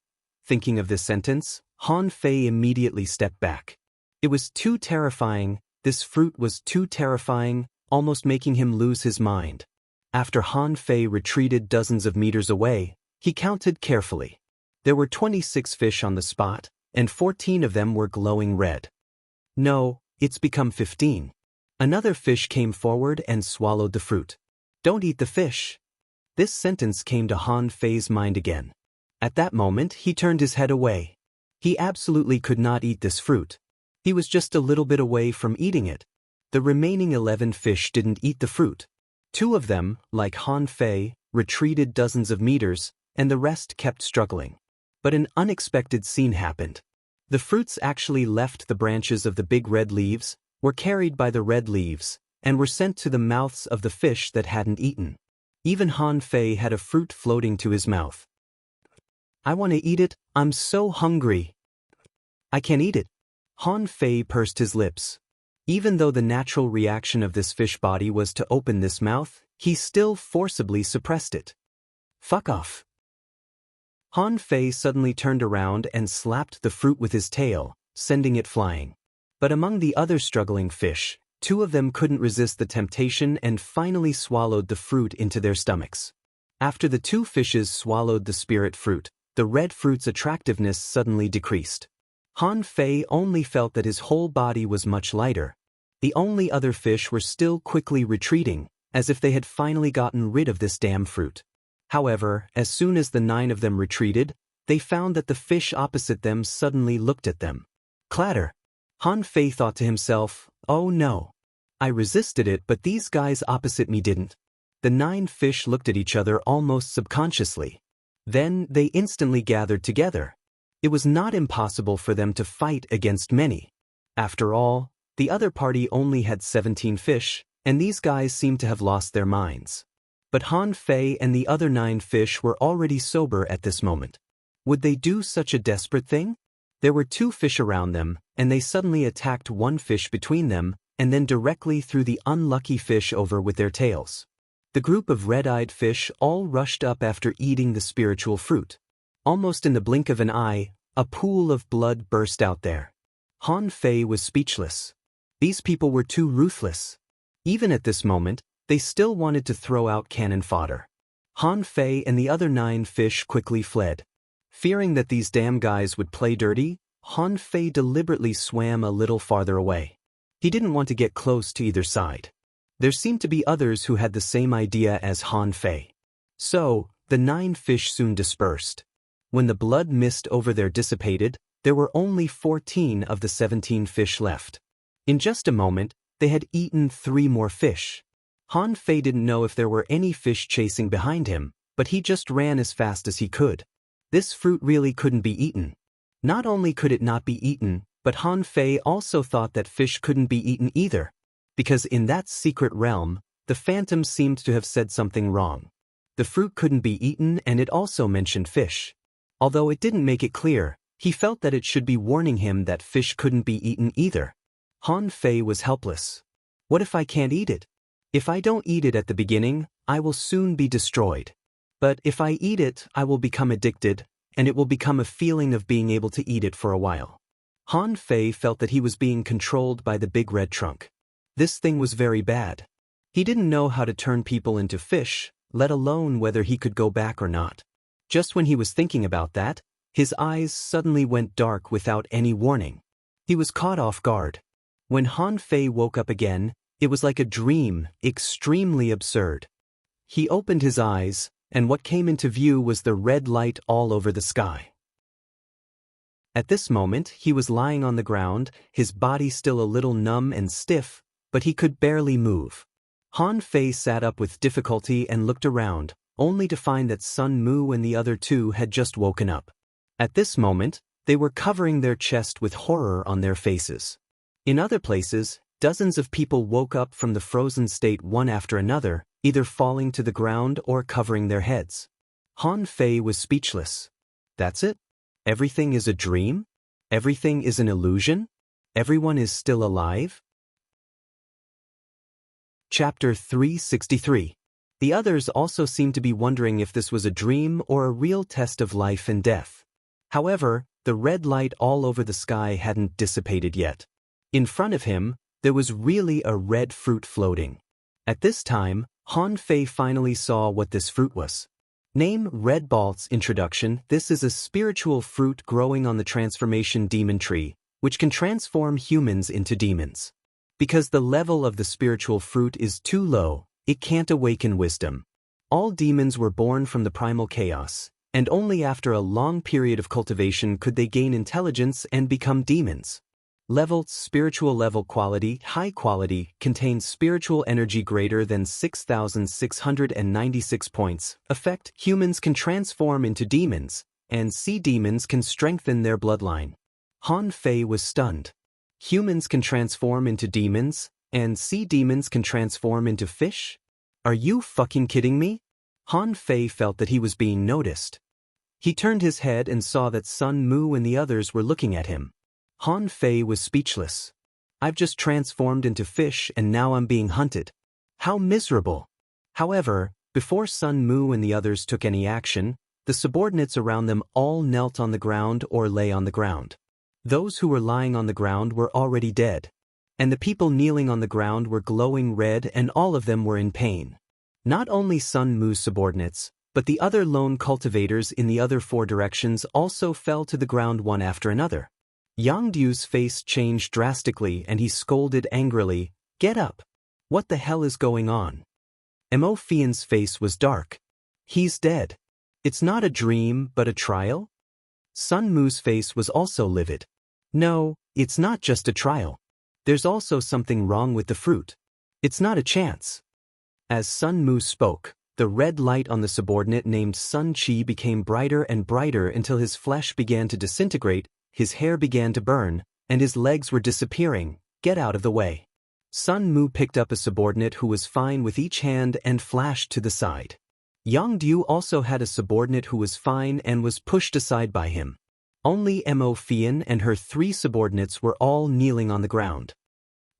Thinking of this sentence, Han Fei immediately stepped back. It was too terrifying, this fruit was too terrifying, almost making him lose his mind. After Han Fei retreated dozens of meters away, he counted carefully. There were 26 fish on the spot, and 14 of them were glowing red. No, it's become 15. Another fish came forward and swallowed the fruit. Don't eat the fish. This sentence came to Han Fei's mind again. At that moment, he turned his head away. He absolutely could not eat this fruit. He was just a little bit away from eating it. The remaining 11 fish didn't eat the fruit. 2 of them, like Han Fei, retreated dozens of meters, and the rest kept struggling. But an unexpected scene happened. The fruits actually left the branches of the big red leaves, were carried by the red leaves, and were sent to the mouths of the fish that hadn't eaten. Even Han Fei had a fruit floating to his mouth. I want to eat it, I'm so hungry. I can't eat it. Han Fei pursed his lips. Even though the natural reaction of this fish body was to open this mouth, he still forcibly suppressed it. Fuck off. Han Fei suddenly turned around and slapped the fruit with his tail, sending it flying. But among the other struggling fish, 2 of them couldn't resist the temptation and finally swallowed the fruit into their stomachs. After the 2 fishes swallowed the spirit fruit, the red fruit's attractiveness suddenly decreased. Han Fei only felt that his whole body was much lighter. The only other fish were still quickly retreating, as if they had finally gotten rid of this damn fruit. However, as soon as the 9 of them retreated, they found that the fish opposite them suddenly looked at them. Clatter! Han Fei thought to himself, oh no. I resisted it, but these guys opposite me didn't. The 9 fish looked at each other almost subconsciously. Then they instantly gathered together. It was not impossible for them to fight against many. After all, the other party only had 17 fish, and these guys seemed to have lost their minds. But Han Fei and the other 9 fish were already sober at this moment. Would they do such a desperate thing? There were 2 fish around them, and they suddenly attacked 1 fish between them, and then directly threw the unlucky fish over with their tails. The group of red-eyed fish all rushed up after eating the spiritual fruit. Almost in the blink of an eye, a pool of blood burst out there. Han Fei was speechless. These people were too ruthless. Even at this moment, they still wanted to throw out cannon fodder. Han Fei and the other 9 fish quickly fled. Fearing that these damn guys would play dirty, Han Fei deliberately swam a little farther away. He didn't want to get close to either side. There seemed to be others who had the same idea as Han Fei. So, the 9 fish soon dispersed. When the blood mist over there dissipated, there were only 14 of the 17 fish left. In just a moment, they had eaten 3 more fish. Han Fei didn't know if there were any fish chasing behind him, but he just ran as fast as he could. This fruit really couldn't be eaten. Not only could it not be eaten, but Han Fei also thought that fish couldn't be eaten either. Because in that secret realm, the phantom seemed to have said something wrong. The fruit couldn't be eaten and it also mentioned fish. Although it didn't make it clear, he felt that it should be warning him that fish couldn't be eaten either. Han Fei was helpless. What if I can't eat it? If I don't eat it at the beginning, I will soon be destroyed. But if I eat it, I will become addicted, and it will become a feeling of being able to eat it for a while. Han Fei felt that he was being controlled by the big red trunk. This thing was very bad. He didn't know how to turn people into fish, let alone whether he could go back or not. Just when he was thinking about that, his eyes suddenly went dark without any warning. He was caught off guard. When Han Fei woke up again, it was like a dream, extremely absurd. He opened his eyes, and what came into view was the red light all over the sky. At this moment, he was lying on the ground, his body still a little numb and stiff, but he could barely move. Han Fei sat up with difficulty and looked around, only to find that Sun Mu and the other 2 had just woken up. At this moment, they were covering their chest with horror on their faces. In other places, dozens of people woke up from the frozen state one after another, either falling to the ground or covering their heads. Han Fei was speechless. That's it? Everything is a dream? Everything is an illusion? Everyone is still alive? Chapter 363. The others also seemed to be wondering if this was a dream or a real test of life and death. However, the red light all over the sky hadn't dissipated yet. In front of him, there was really a red fruit floating. At this time, Han Fei finally saw what this fruit was. Name Red Balt's introduction. This is a spiritual fruit growing on the transformation demon tree, which can transform humans into demons. Because the level of the spiritual fruit is too low, it can't awaken wisdom. All demons were born from the primal chaos, and only after a long period of cultivation could they gain intelligence and become demons. Level, spiritual level quality, high quality, contains spiritual energy greater than 6,696 points. Effect, humans can transform into demons, and sea demons can strengthen their bloodline. Han Fei was stunned. Humans can transform into demons, and sea demons can transform into fish? Are you fucking kidding me? Han Fei felt that he was being noticed. He turned his head and saw that Sun Mu and the others were looking at him. Han Fei was speechless. I've just transformed into fish and now I'm being hunted. How miserable! However, before Sun Mu and the others took any action, the subordinates around them all knelt on the ground or lay on the ground. Those who were lying on the ground were already dead. And the people kneeling on the ground were glowing red and all of them were in pain. Not only Sun Mu's subordinates, but the other lone cultivators in the other 4 directions also fell to the ground one after another. Yang Du's face changed drastically and he scolded angrily, "Get up! What the hell is going on?" Mo Fian's face was dark. He's dead. It's not a dream but a trial? Sun Mu's face was also livid. No, it's not just a trial. There's also something wrong with the fruit. It's not a chance. As Sun Mu spoke, the red light on the subordinate named Sun Chi became brighter and brighter until his flesh began to disintegrate, his hair began to burn, and his legs were disappearing. Get out of the way. Sun Mu picked up a subordinate who was fine with each hand and flashed to the side. Yang Du also had a subordinate who was fine and was pushed aside by him. Only Mo Fian and her 3 subordinates were all kneeling on the ground.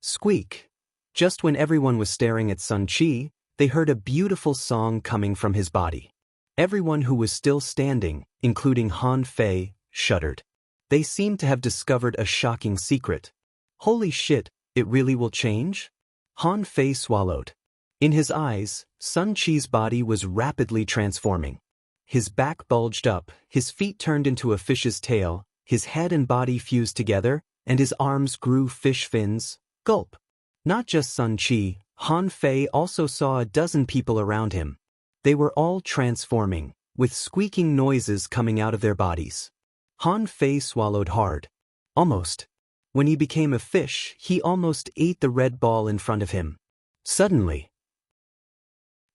Squeak! Just when everyone was staring at Sun Chi, they heard a beautiful song coming from his body. Everyone who was still standing, including Han Fei, shuddered. They seemed to have discovered a shocking secret. Holy shit, it really will change? Han Fei swallowed. In his eyes, Sun Chi's body was rapidly transforming. His back bulged up, his feet turned into a fish's tail, his head and body fused together, and his arms grew fish fins. Gulp. Not just Sun Chi, Han Fei also saw a dozen people around him. They were all transforming, with squeaking noises coming out of their bodies. Han Fei swallowed hard. Almost. When he became a fish, he almost ate the red ball in front of him. Suddenly,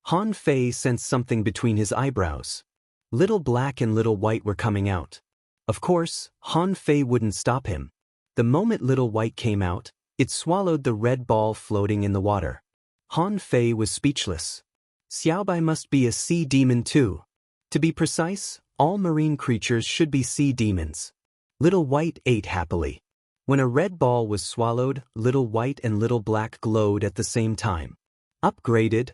Han Fei sensed something between his eyebrows. Little black and little white were coming out. Of course, Han Fei wouldn't stop him. The moment little white came out, it swallowed the red ball floating in the water. Han Fei was speechless. Xiaobai must be a sea demon too. To be precise, all marine creatures should be sea demons. Little White ate happily. When a red ball was swallowed, Little White and Little Black glowed at the same time. Upgraded.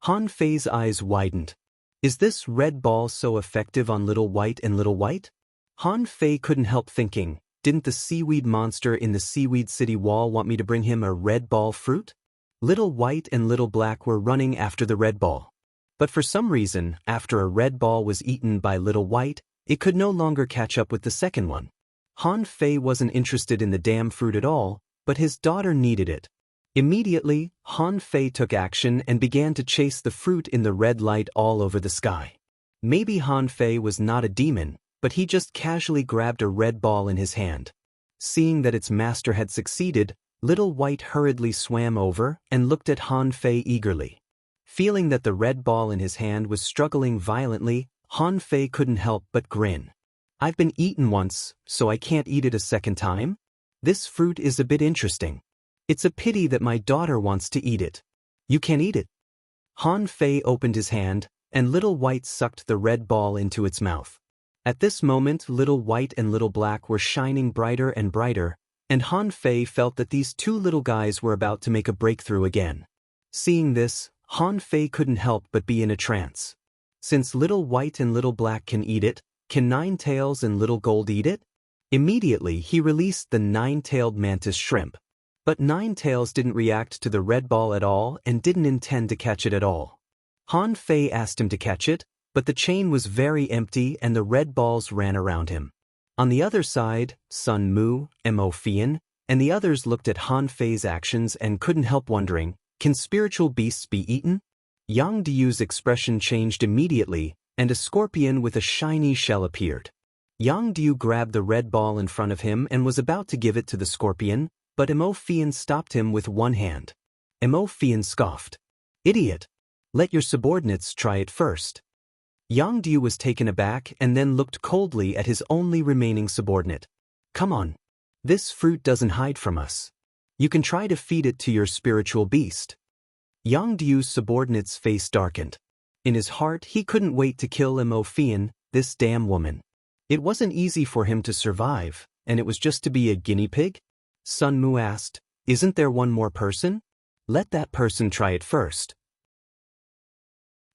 Han Fei's eyes widened. Is this red ball so effective on Little White and Little White? Han Fei couldn't help thinking, didn't the seaweed monster in the Seaweed City wall want me to bring him a red ball fruit? Little White and Little Black were running after the red ball. But for some reason, after a red ball was eaten by Little White, it could no longer catch up with the second one. Han Fei wasn't interested in the damn fruit at all, but his daughter needed it. Immediately, Han Fei took action and began to chase the fruit in the red light all over the sky. Maybe Han Fei was not a demon, but he just casually grabbed a red ball in his hand. Seeing that its master had succeeded, Little White hurriedly swam over and looked at Han Fei eagerly. Feeling that the red ball in his hand was struggling violently, Han Fei couldn't help but grin. I've been eaten once, so I can't eat it a second time? This fruit is a bit interesting. It's a pity that my daughter wants to eat it. You can't eat it. Han Fei opened his hand, and Little White sucked the red ball into its mouth. At this moment, Little White and Little Black were shining brighter and brighter, and Han Fei felt that these 2 little guys were about to make a breakthrough again. Seeing this, Han Fei couldn't help but be in a trance. Since Little White and Little Black can eat it, can Nine Tails and Little Gold eat it? Immediately he released the 9-tailed mantis shrimp. But Nine Tails didn't react to the red ball at all and didn't intend to catch it at all. Han Fei asked him to catch it, but the chain was very empty and the red balls ran around him. On the other side, Sun Mu, Mo Fian, and the others looked at Han Fei's actions and couldn't help wondering, can spiritual beasts be eaten? Yang Diu's expression changed immediately, and a scorpion with a shiny shell appeared. Yang Diu grabbed the red ball in front of him and was about to give it to the scorpion, but Mo Fian stopped him with one hand. Mo Fian scoffed. Idiot! Let your subordinates try it first. Yang Diu was taken aback and then looked coldly at his only remaining subordinate. Come on. This fruit doesn't hide from us. You can try to feed it to your spiritual beast. Yang Diu's subordinate's face darkened. In his heart, he couldn't wait to kill Emofian, this damn woman. It wasn't easy for him to survive, and it was just to be a guinea pig? Sun Mu asked, "Isn't there one more person? Let that person try it first."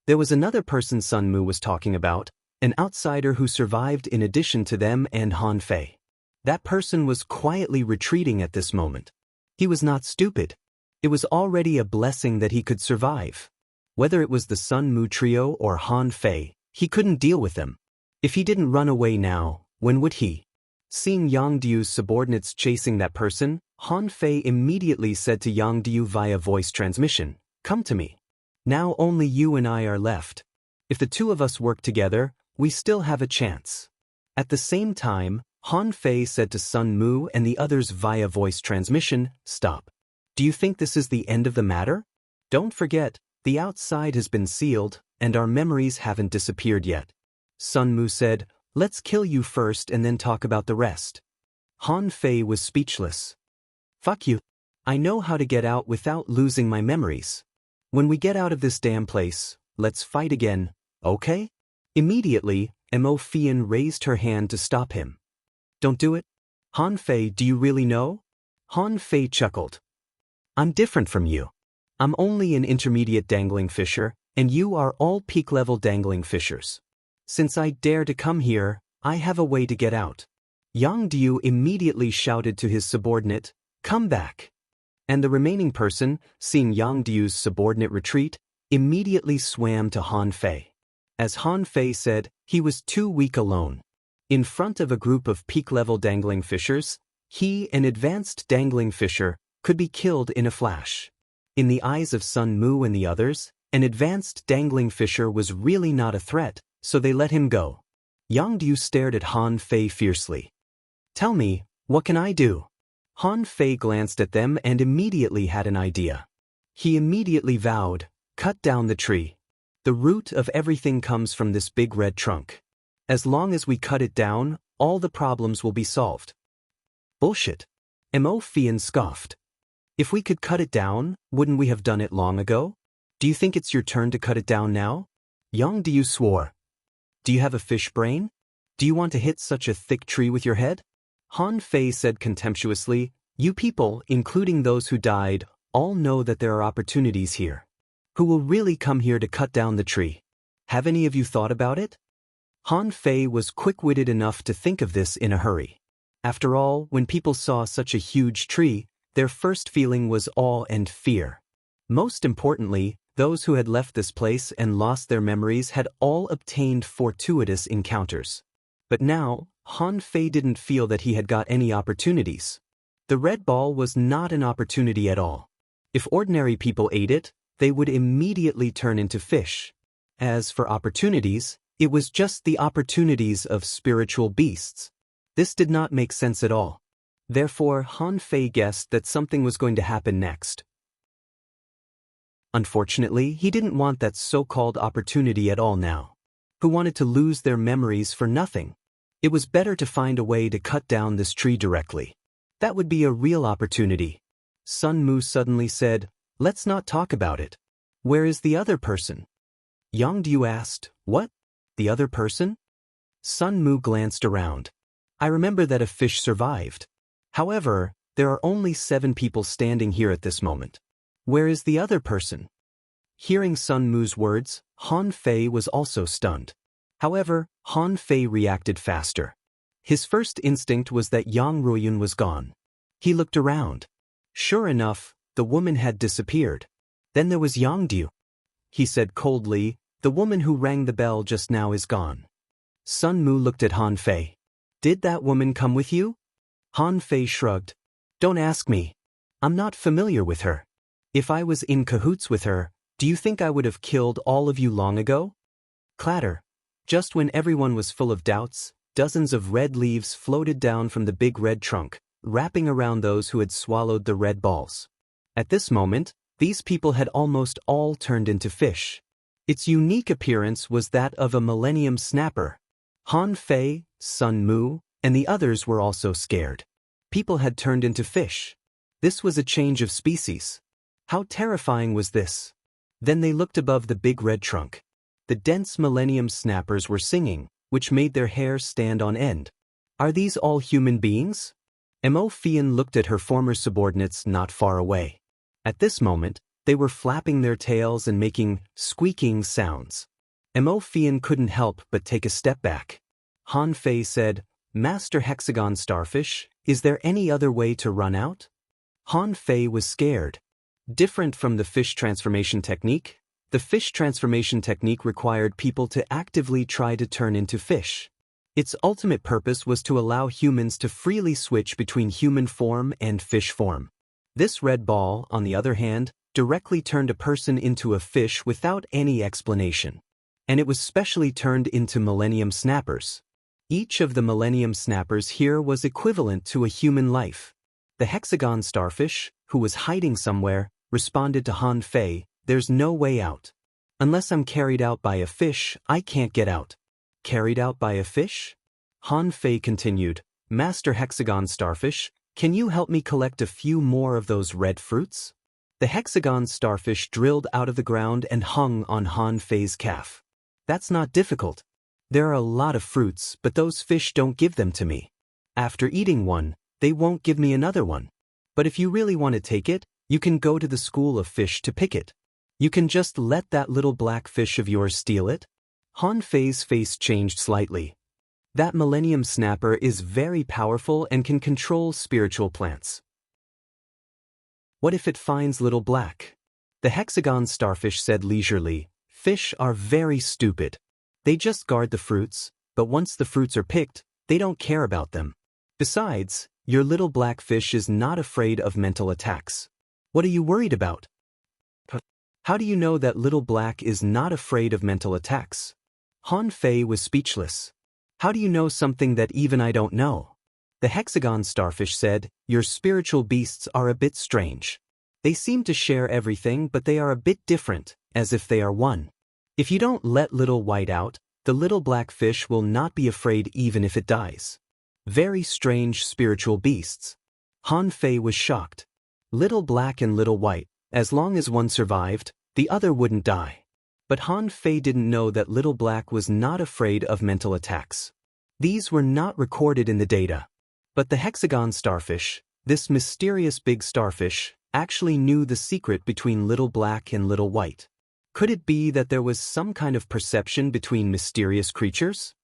There was another person Sun Mu was talking about, an outsider who survived in addition to them and Han Fei. That person was quietly retreating at this moment. He was not stupid. It was already a blessing that he could survive. Whether it was the Sun Mu trio or Han Fei, he couldn't deal with them. If he didn't run away now, when would he? Seeing Yang Diu's subordinates chasing that person, Han Fei immediately said to Yang Diu via voice transmission, "Come to me. Now only you and I are left. If the two of us work together, we still have a chance." At the same time, Han Fei said to Sun Mu and the others via voice transmission, "Stop. Do you think this is the end of the matter? Don't forget, the outside has been sealed, and our memories haven't disappeared yet." Sun Mu said, "Let's kill you first and then talk about the rest." Han Fei was speechless. "Fuck you. I know how to get out without losing my memories. When we get out of this damn place, let's fight again, okay?" Immediately, Emofian raised her hand to stop him. "Don't do it. Han Fei, do you really know?" Han Fei chuckled. "I'm different from you. I'm only an intermediate dangling fisher, and you are all peak-level dangling fishers. Since I dare to come here, I have a way to get out." Yang Diu immediately shouted to his subordinate, "Come back." And the remaining person, seeing Yang Diu's subordinate retreat, immediately swam to Han Fei. As Han Fei said, he was too weak alone. In front of a group of peak-level dangling fishers, he, an advanced dangling fisher, could be killed in a flash. In the eyes of Sun Mu and the others, an advanced dangling fisher was really not a threat, so they let him go. Yang Diu stared at Han Fei fiercely. "Tell me, what can I do?" Han Fei glanced at them and immediately had an idea. He immediately vowed, "Cut down the tree. The root of everything comes from this big red trunk. As long as we cut it down, all the problems will be solved." "Bullshit." Emofian scoffed. "If we could cut it down, wouldn't we have done it long ago? Do you think it's your turn to cut it down now?" Yang Diu swore. "Do you have a fish brain? Do you want to hit such a thick tree with your head?" Han Fei said contemptuously, "You people, including those who died, all know that there are opportunities here. Who will really come here to cut down the tree? Have any of you thought about it?" Han Fei was quick-witted enough to think of this in a hurry. After all, when people saw such a huge tree, their first feeling was awe and fear. Most importantly, those who had left this place and lost their memories had all obtained fortuitous encounters. But now, Han Fei didn't feel that he had got any opportunities. The red ball was not an opportunity at all. If ordinary people ate it, they would immediately turn into fish. As for opportunities, it was just the opportunities of spiritual beasts. This did not make sense at all. Therefore, Han Fei guessed that something was going to happen next. Unfortunately, he didn't want that so-called opportunity at all now. Who wanted to lose their memories for nothing? It was better to find a way to cut down this tree directly. That would be a real opportunity. Sun Mu suddenly said, "Let's not talk about it. Where is the other person?" Yang Diu asked, "What? The other person?" Sun Mu glanced around. "I remember that a fish survived. However, there are only 7 people standing here at this moment. Where is the other person?" Hearing Sun Mu's words, Han Fei was also stunned. However, Han Fei reacted faster. His first instinct was that Yang Ruiyun was gone. He looked around. Sure enough, the woman had disappeared. Then there was Yang Diu. He said coldly, "The woman who rang the bell just now is gone." Sun Mu looked at Han Fei. "Did that woman come with you?" Han Fei shrugged. "Don't ask me. I'm not familiar with her. If I was in cahoots with her, do you think I would have killed all of you long ago?" Clatter. Just when everyone was full of doubts, dozens of red leaves floated down from the big red trunk, wrapping around those who had swallowed the red balls. At this moment, these people had almost all turned into fish. Its unique appearance was that of a millennium snapper. Han Fei, Sun Mu, and the others were also scared. People had turned into fish. This was a change of species. How terrifying was this? Then they looked above the big red trunk. The dense millennium snappers were singing, which made their hair stand on end. Are these all human beings? Emofian looked at her former subordinates not far away. At this moment, they were flapping their tails and making squeaking sounds. Emofian couldn't help but take a step back. Han Fei said, "Master Hexagon Starfish, is there any other way to run out?" Han Fei was scared. Different from the fish transformation technique, the fish transformation technique required people to actively try to turn into fish. Its ultimate purpose was to allow humans to freely switch between human form and fish form. This red ball, on the other hand, directly turned a person into a fish without any explanation. And it was specially turned into millennium snappers. Each of the millennium snappers here was equivalent to a human life. The hexagon starfish, who was hiding somewhere, responded to Han Fei, "There's no way out. Unless I'm carried out by a fish, I can't get out." Carried out by a fish? Han Fei continued, "Master Hexagon Starfish, can you help me collect a few more of those red fruits?" The hexagon starfish drilled out of the ground and hung on Han Fei's calf. "That's not difficult. There are a lot of fruits, but those fish don't give them to me. After eating one, they won't give me another one. But if you really want to take it, you can go to the school of fish to pick it. You can just let that little black fish of yours steal it." Han Fei's face changed slightly. That millennium snapper is very powerful and can control spiritual plants. What if it finds little black? The hexagon starfish said leisurely, "Fish are very stupid. They just guard the fruits, but once the fruits are picked, they don't care about them. Besides, your little black fish is not afraid of mental attacks. What are you worried about?" "How do you know that little black is not afraid of mental attacks?" Han Fei was speechless. "How do you know something that even I don't know?" The hexagon starfish said, "Your spiritual beasts are a bit strange. They seem to share everything, but they are a bit different, as if they are one. If you don't let little white out, the little black fish will not be afraid even if it dies. Very strange spiritual beasts." Han Fei was shocked. Little black and little white, as long as one survived, the other wouldn't die. But Han Fei didn't know that little black was not afraid of mental attacks. These were not recorded in the data. But the hexagon starfish, this mysterious big starfish, actually knew the secret between little black and little white. Could it be that there was some kind of perception between mysterious creatures?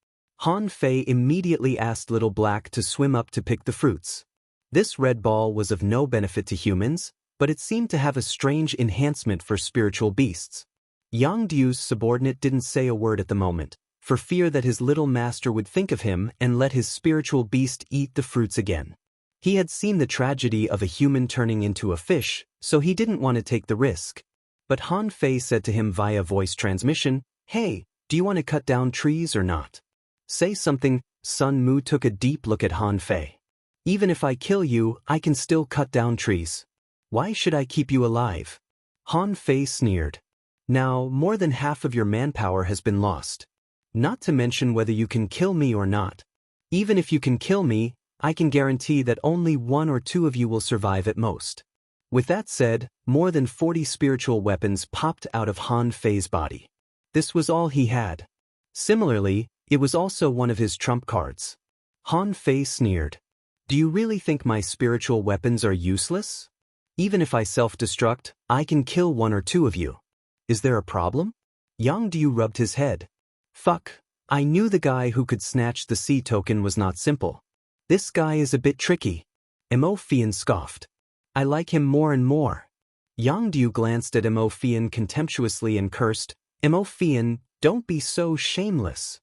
Han Fei immediately asked little black to swim up to pick the fruits. This red ball was of no benefit to humans, but it seemed to have a strange enhancement for spiritual beasts. Yang Du's subordinate didn't say a word at the moment, for fear that his little master would think of him and let his spiritual beast eat the fruits again. He had seen the tragedy of a human turning into a fish, so he didn't want to take the risk. But Han Fei said to him via voice transmission, "Hey, do you want to cut down trees or not? Say something." Sun Mu took a deep look at Han Fei. "Even if I kill you, I can still cut down trees. Why should I keep you alive?" Han Fei sneered. "Now, more than half of your manpower has been lost. Not to mention whether you can kill me or not. Even if you can kill me, I can guarantee that only 1 or 2 of you will survive at most." With that said, more than 40 spiritual weapons popped out of Han Fei's body. This was all he had. Similarly, it was also one of his trump cards. Han Fei sneered. "Do you really think my spiritual weapons are useless? Even if I self-destruct, I can kill 1 or 2 of you. Is there a problem?" Yang Du rubbed his head. "Fuck, I knew the guy who could snatch the C token was not simple. This guy is a bit tricky." Emofian scoffed. "I like him more and more." Yang Du glanced at Emofian contemptuously and cursed, "Emofian, don't be so shameless."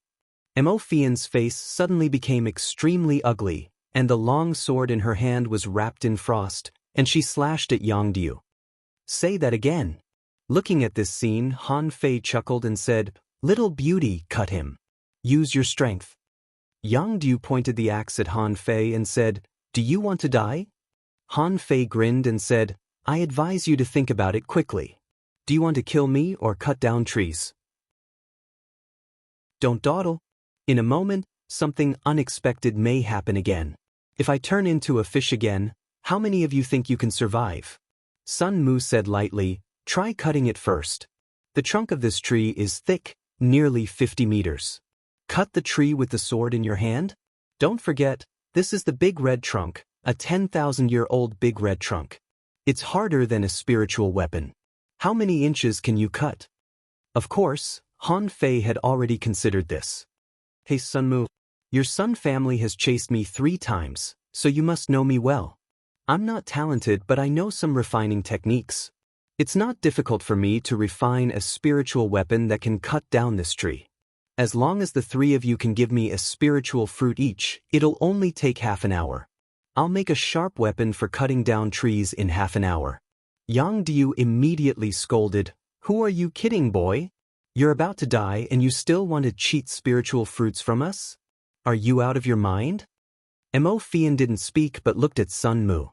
Emofian's face suddenly became extremely ugly, and the long sword in her hand was wrapped in frost, and she slashed at Yang Du. "Say that again." Looking at this scene, Han Fei chuckled and said, "Little beauty, cut him. Use your strength." Yang Du pointed the axe at Han Fei and said, "Do you want to die?" Han Fei grinned and said, "I advise you to think about it quickly. Do you want to kill me or cut down trees? Don't dawdle. In a moment, something unexpected may happen again. If I turn into a fish again, how many of you think you can survive?" Sun Mu said lightly, "Try cutting it first. The trunk of this tree is thick, nearly 50 meters. Cut the tree with the sword in your hand? Don't forget, this is the big red trunk, a 10,000-year-old big red trunk. It's harder than a spiritual weapon. How many inches can you cut? Of course, Han Fei had already considered this. Hey Sun Mu, your Sun family has chased me 3 times, so you must know me well. I'm not talented, but I know some refining techniques. It's not difficult for me to refine a spiritual weapon that can cut down this tree. As long as the 3 of you can give me a spiritual fruit each, it'll only take half an hour. I'll make a sharp weapon for cutting down trees in half an hour. Yang Diu immediately scolded, "Who are you kidding, boy? You're about to die and you still want to cheat spiritual fruits from us? Are you out of your mind?" Mo Fian didn't speak but looked at Sun Mu.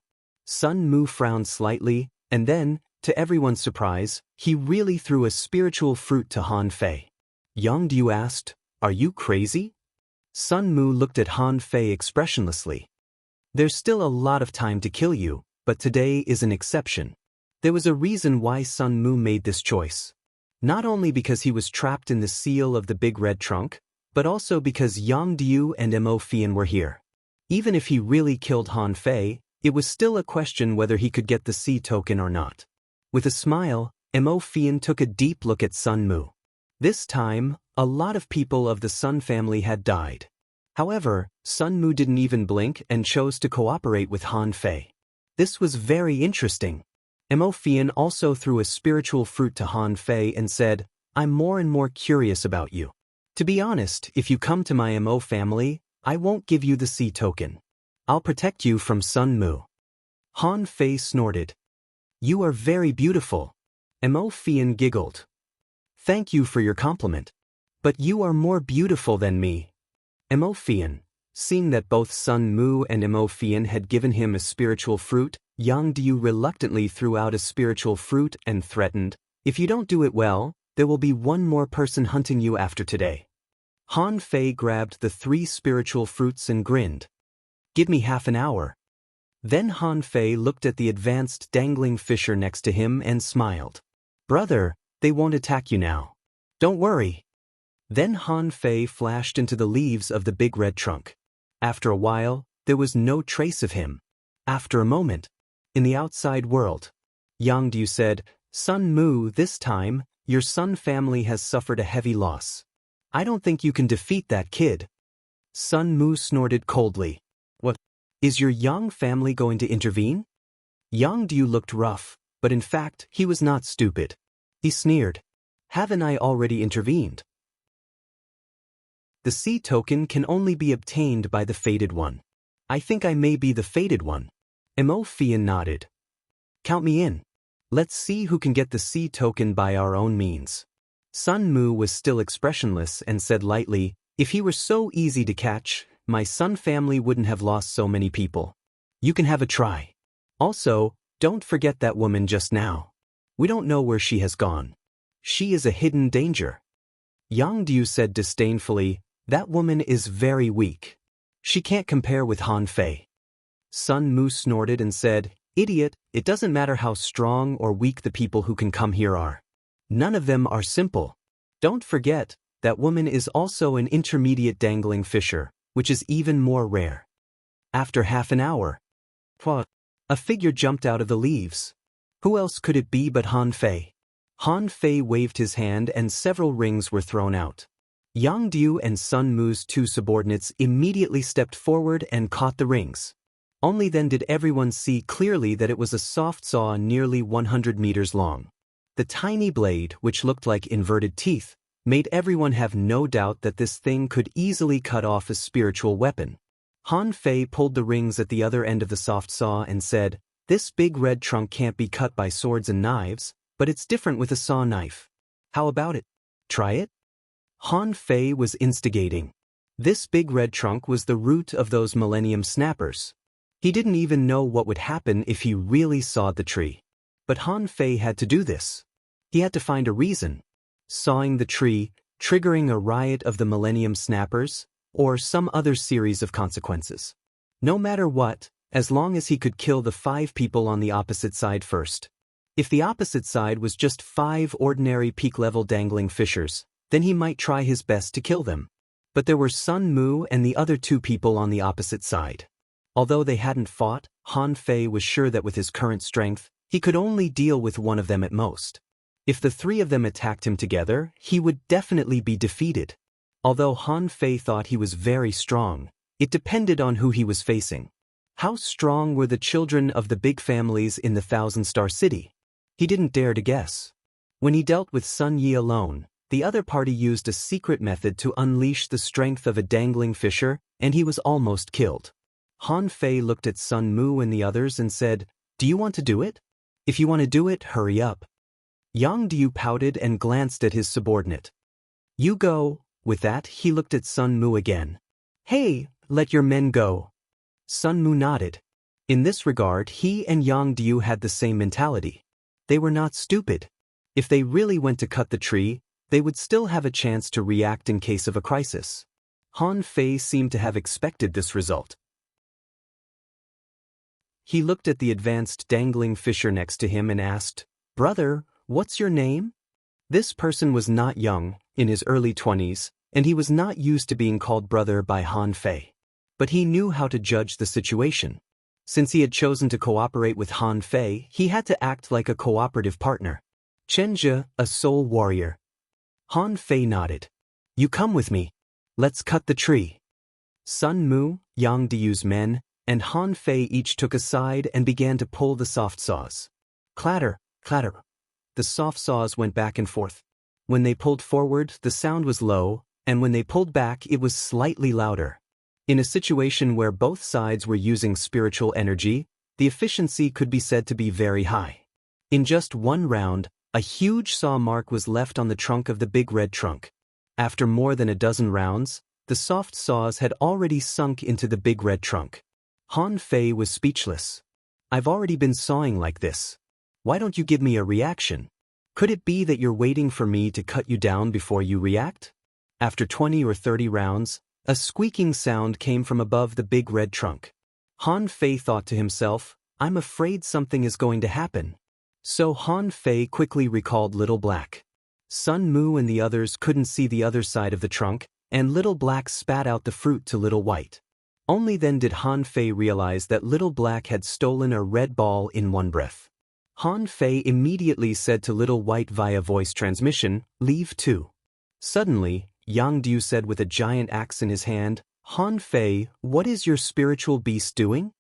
Sun Mu frowned slightly, and then, to everyone's surprise, he really threw a spiritual fruit to Han Fei. Yang Diu asked, "Are you crazy?" Sun Mu looked at Han Fei expressionlessly. "There's still a lot of time to kill you, but today is an exception." There was a reason why Sun Mu made this choice. Not only because he was trapped in the seal of the big red trunk, but also because Yang Diu and Mo Fian were here. Even if he really killed Han Fei, it was still a question whether he could get the sea token or not. With a smile, Mo Fian took a deep look at Sun Mu. This time, a lot of people of the Sun family had died. However, Sun Mu didn't even blink and chose to cooperate with Han Fei. This was very interesting. Mo Fian also threw a spiritual fruit to Han Fei and said, "I'm more and more curious about you. To be honest, if you come to my Mo family, I won't give you the sea token. I'll protect you from Sun Mu." Han Fei snorted. "You are very beautiful." Mo Fian giggled. "Thank you for your compliment. But you are more beautiful than me." Mo Fian, seeing that both Sun Mu and Mo Fian had given him a spiritual fruit, Yang Diu reluctantly threw out a spiritual fruit and threatened, "If you don't do it well, there will be one more person hunting you after today." Han Fei grabbed the 3 spiritual fruits and grinned. "Give me half an hour." Then Han Fei looked at the advanced dangling fisher next to him and smiled. "Brother, they won't attack you now. Don't worry." Then Han Fei flashed into the leaves of the big red trunk. After a while, there was no trace of him. After a moment, in the outside world, Yang Diu said, "Sun Mu, this time, your Sun family has suffered a heavy loss. I don't think you can defeat that kid." Sun Mu snorted coldly. "What? Is your Yang family going to intervene?" Yang Diu looked rough, but in fact, he was not stupid. He sneered. "Haven't I already intervened? The sea token can only be obtained by the Fated One. I think I may be the Fated One." Mo Fian nodded. "Count me in. Let's see who can get the sea token by our own means." Sun Mu was still expressionless and said lightly, "If he were so easy to catch, my Sun family wouldn't have lost so many people. You can have a try. Also, don't forget that woman just now. We don't know where she has gone. She is a hidden danger." Yang Diu said disdainfully, "That woman is very weak. She can't compare with Han Fei." Sun Mu snorted and said, "Idiot, it doesn't matter how strong or weak the people who can come here are. None of them are simple. Don't forget, that woman is also an intermediate dangling fisher, which is even more rare." After half an hour, a figure jumped out of the leaves. Who else could it be but Han Fei? Han Fei waved his hand and several rings were thrown out. Yang Diu and Sun Mu's 2 subordinates immediately stepped forward and caught the rings. Only then did everyone see clearly that it was a soft saw nearly 100 meters long. The tiny blade, which looked like inverted teeth, made everyone have no doubt that this thing could easily cut off a spiritual weapon. Han Fei pulled the rings at the other end of the soft saw and said, "This big red trunk can't be cut by swords and knives, but it's different with a saw knife. How about it? Try it?" Han Fei was instigating. This big red trunk was the root of those Millennium Snappers. He didn't even know what would happen if he really sawed the tree. But Han Fei had to do this. He had to find a reason. Sawing the tree, triggering a riot of the Millennium Snappers, or some other series of consequences. No matter what, as long as he could kill the 5 people on the opposite side first. If the opposite side was just 5 ordinary peak-level dangling fishers, Then he might try his best to kill them. But there were Sun Mu and the other two people on the opposite side. Although they hadn't fought, Han Fei was sure that with his current strength, he could only deal with one of them at most. If the three of them attacked him together, he would definitely be defeated. Although Han Fei thought he was very strong, it depended on who he was facing. How strong were the children of the big families in the Thousand-Star City? He didn't dare to guess. When he dealt with Sun Yi alone, the other party used a secret method to unleash the strength of a dangling fisher, and he was almost killed. Han Fei looked at Sun Mu and the others and said, "Do you want to do it? If you want to do it, hurry up." Yang Diu pouted and glanced at his subordinate. "You go." With that, he looked at Sun Mu again. "Hey, let your men go." Sun Mu nodded. In this regard, he and Yang Diu had the same mentality. They were not stupid. If they really went to cut the tree, they would still have a chance to react in case of a crisis. Han Fei seemed to have expected this result. He looked at the advanced dangling fisher next to him and asked, "Brother, what's your name?" This person was not young, in his early 20s, and he was not used to being called brother by Han Fei. But he knew how to judge the situation. Since he had chosen to cooperate with Han Fei, he had to act like a cooperative partner. Chen Zhe, a soul warrior. Han Fei nodded. "You come with me. Let's cut the tree." Sun Mu, Yang Diu's men, and Han Fei each took a side and began to pull the soft saws. Clatter, clatter. The soft saws went back and forth. When they pulled forward, the sound was low, and when they pulled back, it was slightly louder. In a situation where both sides were using spiritual energy, the efficiency could be said to be very high. In just one round, a huge saw mark was left on the trunk of the big red trunk. After more than a dozen rounds, the soft saws had already sunk into the big red trunk. Han Fei was speechless. "I've already been sawing like this. Why don't you give me a reaction? Could it be that you're waiting for me to cut you down before you react?" After 20 or 30 rounds, a squeaking sound came from above the big red trunk. Han Fei thought to himself, "I'm afraid something is going to happen." So Han Fei quickly recalled Little Black. Sun Mu and the others couldn't see the other side of the trunk, and Little Black spat out the fruit to Little White. Only then did Han Fei realize that Little Black had stolen a red ball in one breath. Han Fei immediately said to Little White via voice transmission, "Leave too." Suddenly, Yang Diu said with a giant axe in his hand, "Han Fei, what is your spiritual beast doing?"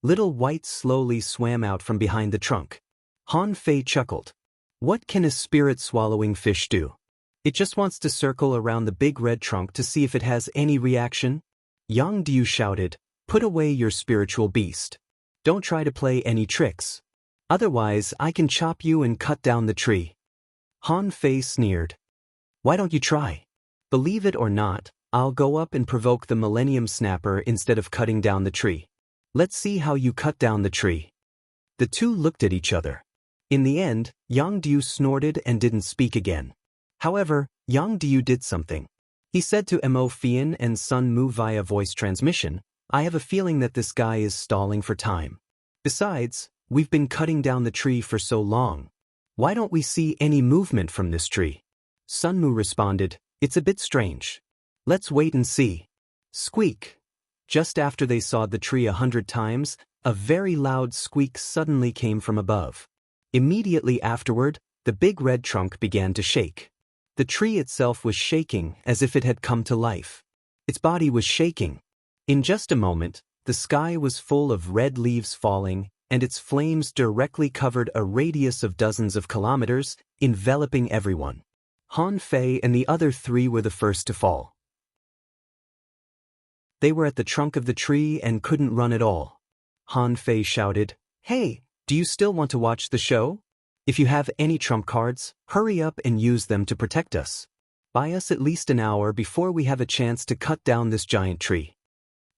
Little White slowly swam out from behind the trunk. Han Fei chuckled. "What can a spirit-swallowing fish do? It just wants to circle around the big red trunk to see if it has any reaction." Yang Diu shouted, "Put away your spiritual beast. Don't try to play any tricks. Otherwise, I can chop you and cut down the tree." Han Fei sneered. "Why don't you try? Believe it or not, I'll go up and provoke the Millennium Snapper instead of cutting down the tree. Let's see how you cut down the tree." The two looked at each other. In the end, Yang Diu snorted and didn't speak again. However, Yang Diu did something. He said to Mo Fian and Sun Mu via voice transmission, "I have a feeling that this guy is stalling for time. Besides, we've been cutting down the tree for so long. Why don't we see any movement from this tree?" Sun Mu responded, "It's a bit strange. Let's wait and see." Squeak. Just after they sawed the tree 100 times, a very loud squeak suddenly came from above. Immediately afterward, the big red trunk began to shake. The tree itself was shaking as if it had come to life. Its body was shaking. In just a moment, the sky was full of red leaves falling, and its flames directly covered a radius of dozens of kilometers, enveloping everyone. Han Fei and the other three were the first to fall. They were at the trunk of the tree and couldn't run at all. Han Fei shouted, "Hey, do you still want to watch the show? If you have any trump cards, hurry up and use them to protect us. Buy us at least an hour before we have a chance to cut down this giant tree."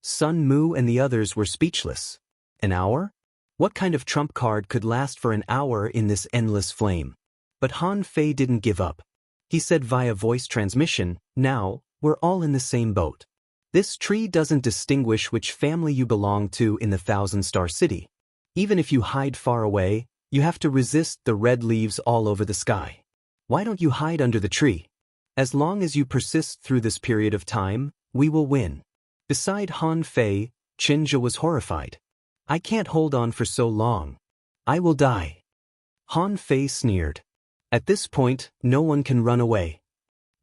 Sun Mu and the others were speechless. An hour? What kind of trump card could last for an hour in this endless flame? But Han Fei didn't give up. He said via voice transmission, "Now, we're all in the same boat. This tree doesn't distinguish which family you belong to in the Thousand-Star City. Even if you hide far away, you have to resist the red leaves all over the sky. Why don't you hide under the tree? As long as you persist through this period of time, we will win. Beside Han Fei, Qinzhe was horrified. I can't hold on for so long. I will die. Han Fei sneered. At this point, no one can run away.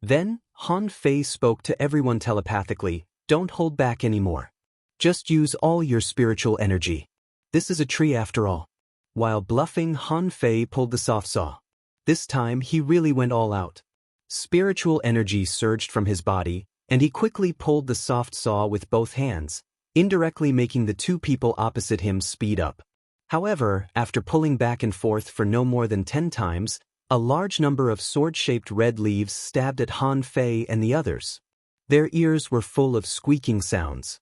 Then, Han Fei spoke to everyone telepathically, don't hold back anymore. Just use all your spiritual energy. This is a tree after all. While bluffing, Han Fei pulled the soft saw. This time he really went all out. Spiritual energy surged from his body, and he quickly pulled the soft saw with both hands, indirectly making the two people opposite him speed up. However, after pulling back and forth for no more than 10 times, a large number of sword-shaped red leaves stabbed at Han Fei and the others. Their ears were full of squeaking sounds.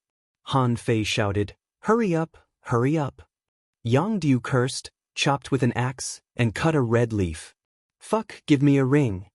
Han Fei shouted, "Hurry up, hurry up." Yang Diu cursed, chopped with an axe, and cut a red leaf. "Fuck, give me a ring."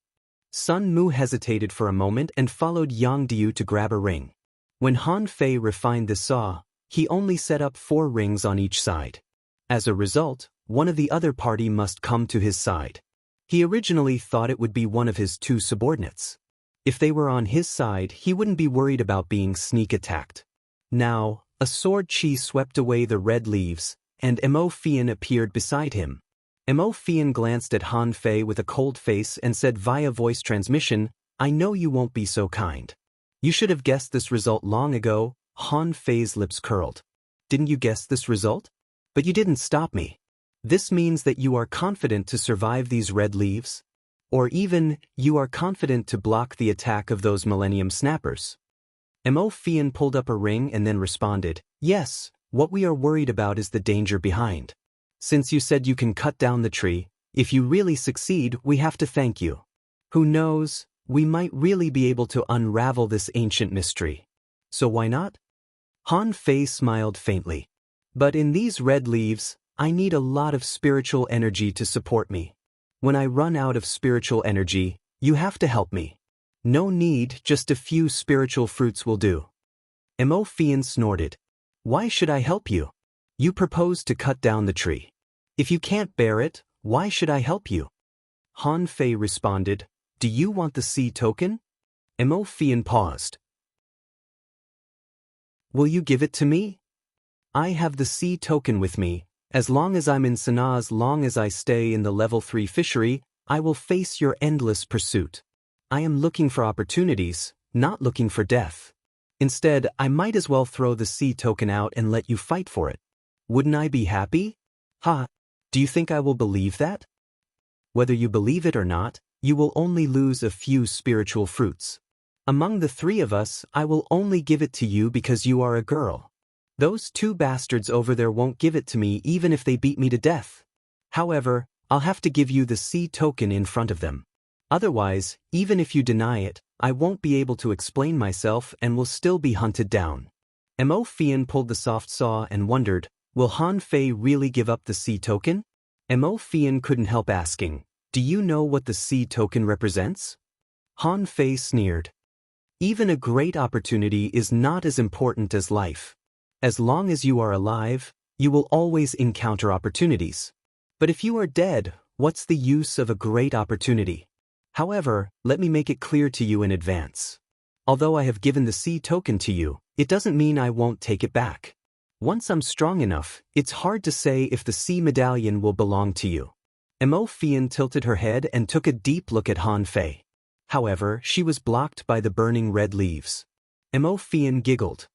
Sun Mu hesitated for a moment and followed Yang Diu to grab a ring. When Han Fei refined the saw, he only set up 4 rings on each side. As a result, one of the other party must come to his side. He originally thought it would be one of his 2 subordinates. If they were on his side, he wouldn't be worried about being sneak attacked. Now, a sword chi swept away the red leaves, and Mo Fian appeared beside him. Mo Fian glanced at Han Fei with a cold face and said via voice transmission, "I know you won't be so kind." "You should have guessed this result long ago." Han Fei's lips curled. "Didn't you guess this result? But you didn't stop me. This means that you are confident to survive these red leaves? Or even, you are confident to block the attack of those Millennium Snappers?" Mo Fian pulled up a ring and then responded, "Yes, what we are worried about is the danger behind. Since you said you can cut down the tree, if you really succeed, we have to thank you. Who knows, we might really be able to unravel this ancient mystery. So why not?" Han Fei smiled faintly. "But in these red leaves, I need a lot of spiritual energy to support me. When I run out of spiritual energy, you have to help me." "No need, just a few spiritual fruits will do." Mo Fian snorted. "Why should I help you? You proposed to cut down the tree. If you can't bear it, why should I help you?" Han Fei responded, "Do you want the sea token?" Mo Fian paused. "Will you give it to me?" "I have the sea token with me. As long as I'm in Sanaa, as long as I stay in the level 3 fishery, I will face your endless pursuit. I am looking for opportunities, not looking for death. Instead, I might as well throw the sea token out and let you fight for it. Wouldn't I be happy? Ha! Do you think I will believe that?" "Whether you believe it or not, you will only lose a few spiritual fruits. Among the 3 of us, I will only give it to you because you are a girl. Those 2 bastards over there won't give it to me even if they beat me to death. However, I'll have to give you the sea token in front of them. Otherwise, even if you deny it, I won't be able to explain myself and will still be hunted down." Mo Fian pulled the soft saw and wondered, will Han Fei really give up the sea token? Mo Fian couldn't help asking, "Do you know what the sea token represents?" Han Fei sneered. "Even a great opportunity is not as important as life. As long as you are alive, you will always encounter opportunities. But if you are dead, what's the use of a great opportunity? However, let me make it clear to you in advance. Although I have given the sea token to you, it doesn't mean I won't take it back. Once I'm strong enough, it's hard to say if the sea medallion will belong to you." Mo Fian tilted her head and took a deep look at Han Fei. However, she was blocked by the burning red leaves. Mo Fian giggled.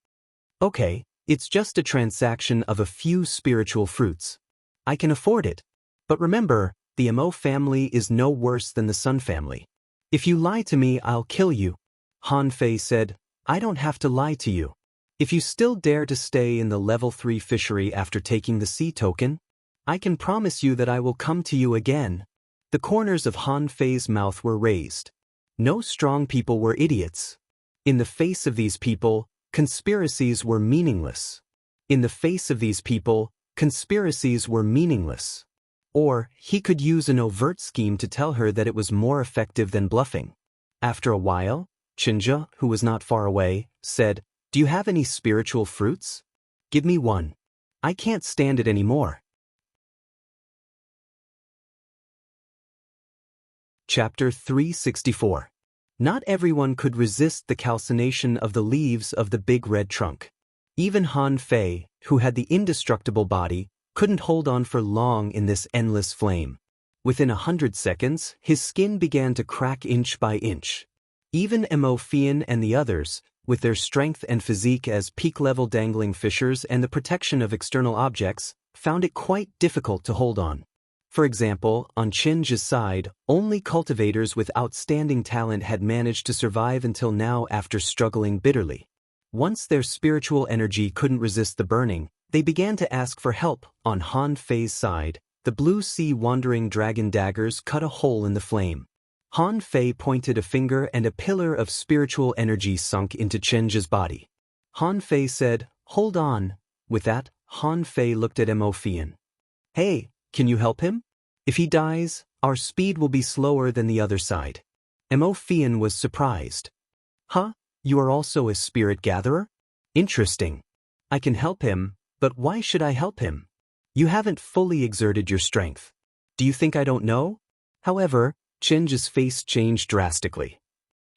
"Okay, it's just a transaction of a few spiritual fruits. I can afford it. But remember, the Mo family is no worse than the Sun family. If you lie to me, I'll kill you." Han Fei said, "I don't have to lie to you. If you still dare to stay in the level 3 fishery after taking the sea token, I can promise you that I will come to you again." The corners of Han Fei's mouth were raised. No strong people were idiots. In the face of these people, conspiracies were meaningless. In the face of these people, conspiracies were meaningless. Or, he could use an overt scheme to tell her that it was more effective than bluffing. After a while, Qinzhe, who was not far away, said, "Do you have any spiritual fruits? Give me one. I can't stand it anymore." Chapter 364. Not everyone could resist the calcination of the leaves of the big red trunk. Even Han Fei, who had the indestructible body, couldn't hold on for long in this endless flame. Within 100 seconds, his skin began to crack inch by inch. Even Mo Fian and the others, with their strength and physique as peak-level dangling fishers and the protection of external objects, found it quite difficult to hold on. For example, on Chen's side, only cultivators with outstanding talent had managed to survive until now after struggling bitterly. Once their spiritual energy couldn't resist the burning, they began to ask for help. On Han Fei's side, the blue sea wandering dragon daggers cut a hole in the flame. Han Fei pointed a finger and a pillar of spiritual energy sunk into Chen's body. Han Fei said, "Hold on." With that, Han Fei looked at Mo Fian. "Hey, can you help him? If he dies, our speed will be slower than the other side." Mo Fian was surprised. "Huh? You are also a spirit gatherer? Interesting. I can help him, but why should I help him? You haven't fully exerted your strength. Do you think I don't know?" However, Chen's face changed drastically.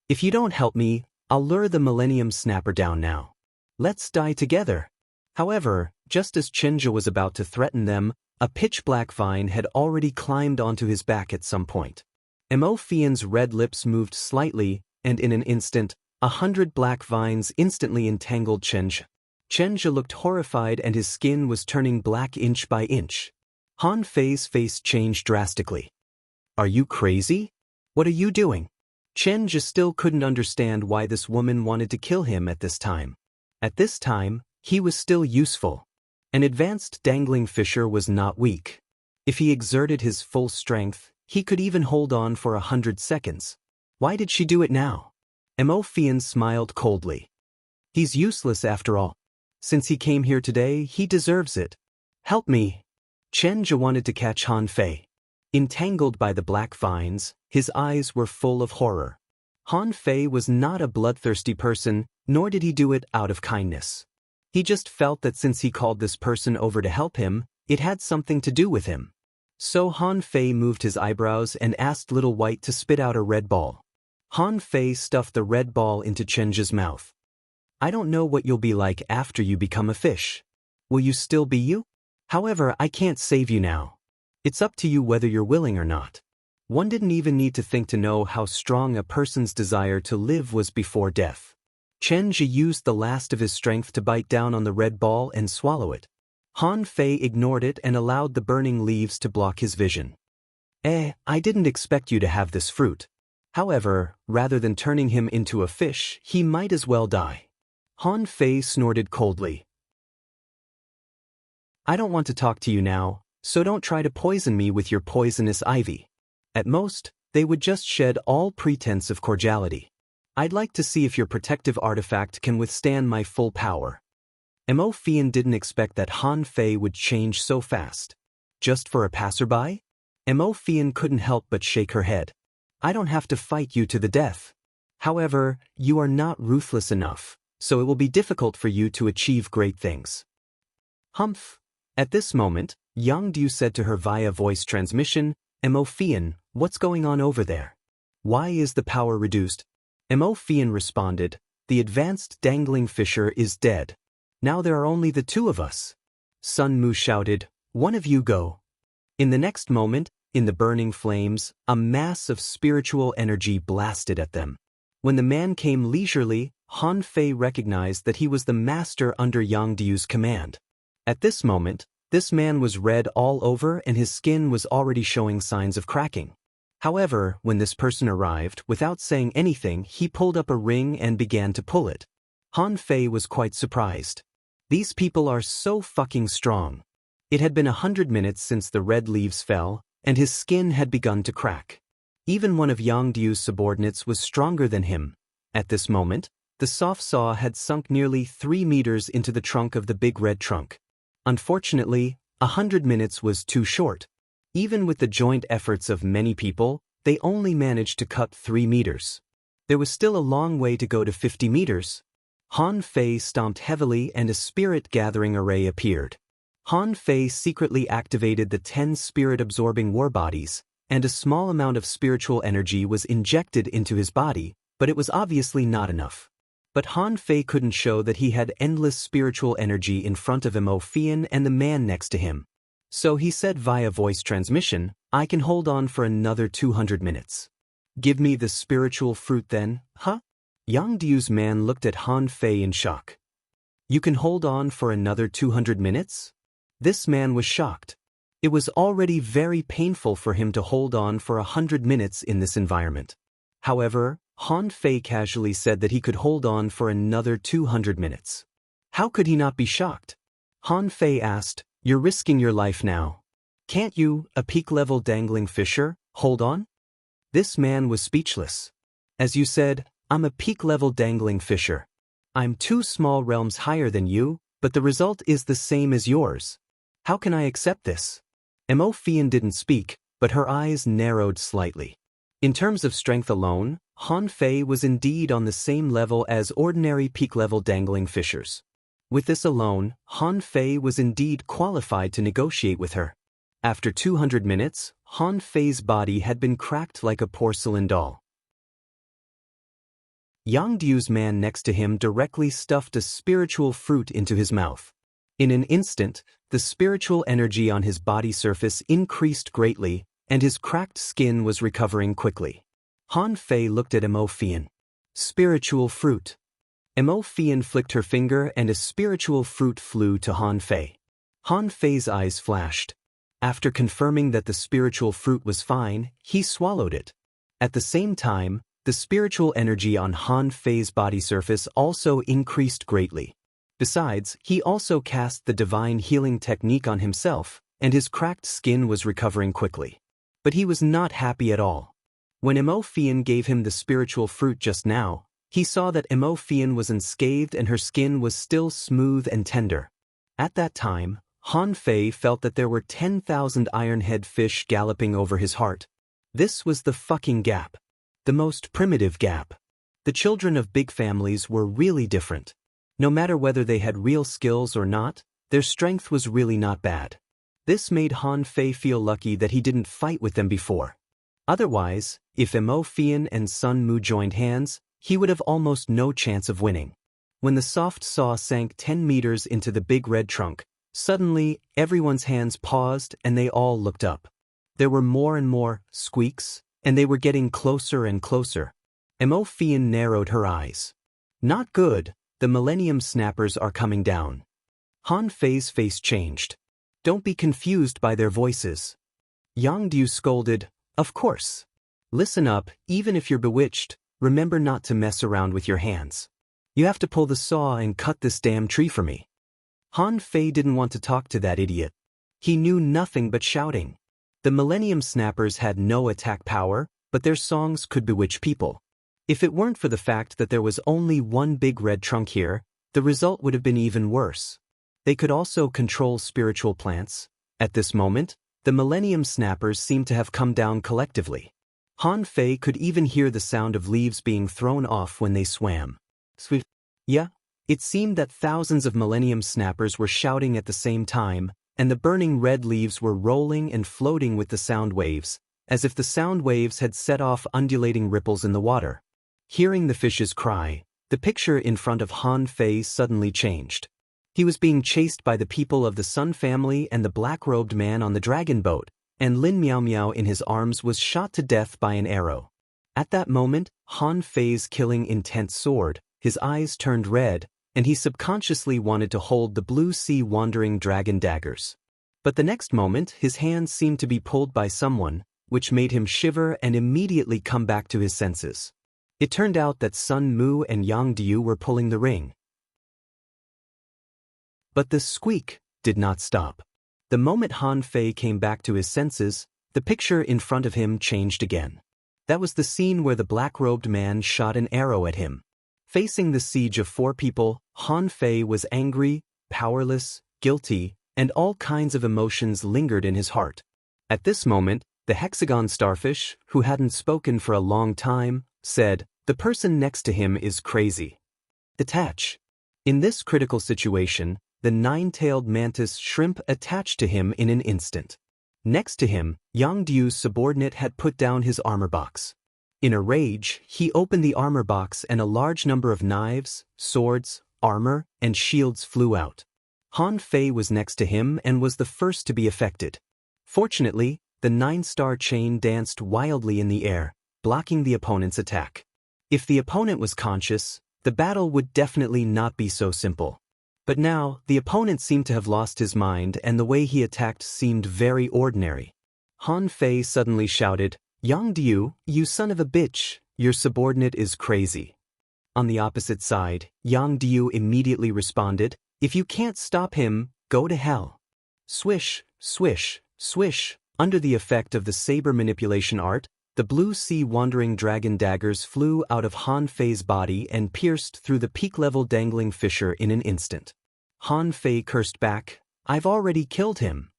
"If you don't help me, I'll lure the Millennium Snapper down now. Let's die together." However, just as Chenja was about to threaten them, a pitch-black vine had already climbed onto his back at some point. Mo Fian's red lips moved slightly, and in an instant, 100 black vines instantly entangled Chenja. Chenja looked horrified and his skin was turning black inch by inch. Han Fei's face changed drastically. "Are you crazy? What are you doing?" Chenja still couldn't understand why this woman wanted to kill him at this time. At this time, he was still useful. An advanced dangling fisher was not weak. If he exerted his full strength, he could even hold on for 100 seconds. Why did she do it now? Mo Fian smiled coldly. "He's useless after all. Since he came here today, he deserves it. Help me." Chenja wanted to catch Han Fei. Entangled by the black vines, his eyes were full of horror. Han Fei was not a bloodthirsty person, nor did he do it out of kindness. He just felt that since he called this person over to help him, it had something to do with him. So Han Fei moved his eyebrows and asked Little White to spit out a red ball. Han Fei stuffed the red ball into Chenja's mouth. "I don't know what you'll be like after you become a fish. Will you still be you? However, I can't save you now. It's up to you whether you're willing or not." One didn't even need to think to know how strong a person's desire to live was before death. Chenja used the last of his strength to bite down on the red ball and swallow it. Han Fei ignored it and allowed the burning leaves to block his vision. I didn't expect you to have this fruit. However, rather than turning him into a fish, he might as well die." Han Fei snorted coldly. "I don't want to talk to you now, so don't try to poison me with your poisonous ivy." At most, they would just shed all pretense of cordiality. "I'd like to see if your protective artifact can withstand my full power." Mo Fian didn't expect that Han Fei would change so fast. Just for a passerby? Mo Fian couldn't help but shake her head. "I don't have to fight you to the death. However, you are not ruthless enough, so it will be difficult for you to achieve great things." Humph. At this moment, Yang Du said to her via voice transmission, "Mo Fian, what's going on over there? Why is the power reduced?" Mo Fian responded, "The advanced dangling fisher is dead. Now there are only the two of us." Sun Mu shouted, "One of you go." In the next moment, in the burning flames, a mass of spiritual energy blasted at them. When the man came leisurely, Han Fei recognized that he was the master under Yang Du's command. At this moment, this man was red all over and his skin was already showing signs of cracking. However, when this person arrived, without saying anything, he pulled up a ring and began to pull it. Han Fei was quite surprised. These people are so fucking strong. It had been 100 minutes since the red leaves fell, and his skin had begun to crack. Even one of Yang Du's subordinates was stronger than him. At this moment, the soft saw had sunk nearly 3 meters into the trunk of the big red trunk. Unfortunately, 100 minutes was too short. Even with the joint efforts of many people, they only managed to cut 3 meters. There was still a long way to go to 50 meters. Han Fei stomped heavily and a spirit-gathering array appeared. Han Fei secretly activated the 10 spirit-absorbing war bodies, and a small amount of spiritual energy was injected into his body, but it was obviously not enough. But Han Fei couldn't show that he had endless spiritual energy in front of Mo Fian and the man next to him. So he said via voice transmission, "I can hold on for another 200 minutes. Give me the spiritual fruit then, huh?" Yang Diu's man looked at Han Fei in shock. "You can hold on for another 200 minutes? This man was shocked. It was already very painful for him to hold on for 100 minutes in this environment. However, Han Fei casually said that he could hold on for another 200 minutes. How could he not be shocked? Han Fei asked, "You're risking your life now. Can't you, a peak-level dangling fisher, hold on?" This man was speechless. "As you said, I'm a peak-level dangling fisher. I'm 2 small realms higher than you, but the result is the same as yours. How can I accept this?" Mo Fian didn't speak, but her eyes narrowed slightly. In terms of strength alone, Han Fei was indeed on the same level as ordinary peak-level dangling fishers. With this alone, Han Fei was indeed qualified to negotiate with her. After 200 minutes, Han Fei's body had been cracked like a porcelain doll. Yang Diu's man next to him directly stuffed a spiritual fruit into his mouth. In an instant, the spiritual energy on his body surface increased greatly, and his cracked skin was recovering quickly. Han Fei looked at Mo Fian. Spiritual fruit. Mo Fian flicked her finger and a spiritual fruit flew to Han Fei. Han Fei's eyes flashed. After confirming that the spiritual fruit was fine, he swallowed it. At the same time, the spiritual energy on Han Fei's body surface also increased greatly. Besides, he also cast the divine healing technique on himself, and his cracked skin was recovering quickly. But he was not happy at all. When Mo Fian gave him the spiritual fruit just now, he saw that Mo Fian was unscathed and her skin was still smooth and tender. At that time, Han Fei felt that there were 10,000 iron-head fish galloping over his heart. This was the fucking gap. The most primitive gap. The children of big families were really different. No matter whether they had real skills or not, their strength was really not bad. This made Han Fei feel lucky that he didn't fight with them before. Otherwise, if Mo Fian and Sun Mu joined hands, he would have almost no chance of winning. When the soft saw sank 10 meters into the big red trunk, suddenly everyone's hands paused and they all looked up. There were more and more squeaks, and they were getting closer and closer. Mo Fian narrowed her eyes. Not good, the Millennium Snappers are coming down. Han Fei's face changed. Don't be confused by their voices. Yang Diu scolded, "Of course. Listen up, even if you're bewitched, remember not to mess around with your hands. You have to pull the saw and cut this damn tree for me." Han Fei didn't want to talk to that idiot. He knew nothing but shouting. The Millennium Snappers had no attack power, but their songs could bewitch people. If it weren't for the fact that there was only one big red trunk here, the result would have been even worse. They could also control spiritual plants. At this moment, the Millennium Snappers seemed to have come down collectively. Han Fei could even hear the sound of leaves being thrown off when they swam. Swift. Yeah, it seemed that thousands of Millennium Snappers were shouting at the same time, and the burning red leaves were rolling and floating with the sound waves, as if the sound waves had set off undulating ripples in the water. Hearing the fishes cry, the picture in front of Han Fei suddenly changed. He was being chased by the people of the Sun family and the black-robed man on the dragon boat, and Lin Miao Miao in his arms was shot to death by an arrow. At that moment, Han Fei's killing intent soared, his eyes turned red, and he subconsciously wanted to hold the blue sea wandering dragon daggers. But the next moment, his hands seemed to be pulled by someone, which made him shiver and immediately come back to his senses. It turned out that Sun Mu and Yang Diu were pulling the ring. But the squeak did not stop. The moment Han Fei came back to his senses, the picture in front of him changed again. That was the scene where the black-robed man shot an arrow at him. Facing the siege of 4 people, Han Fei was angry, powerless, guilty, and all kinds of emotions lingered in his heart. At this moment, the hexagon starfish, who hadn't spoken for a long time, said, "The person next to him is crazy. Detach." In this critical situation, the 9-tailed mantis shrimp attached to him in an instant. Next to him, Yang Diu's subordinate had put down his armor box. In a rage, he opened the armor box and a large number of knives, swords, armor, and shields flew out. Han Fei was next to him and was the first to be affected. Fortunately, the 9-star chain danced wildly in the air, blocking the opponent's attack. If the opponent was conscious, the battle would definitely not be so simple. But now, the opponent seemed to have lost his mind and the way he attacked seemed very ordinary. Han Fei suddenly shouted, "Yang Diu, you son of a bitch, your subordinate is crazy." On the opposite side, Yang Diu immediately responded, "If you can't stop him, go to hell." Swish, swish, swish. Under the effect of the saber manipulation art, the blue sea wandering dragon daggers flew out of Han Fei's body and pierced through the peak-level dangling fissure in an instant. Han Fei cursed back, "I've already killed him."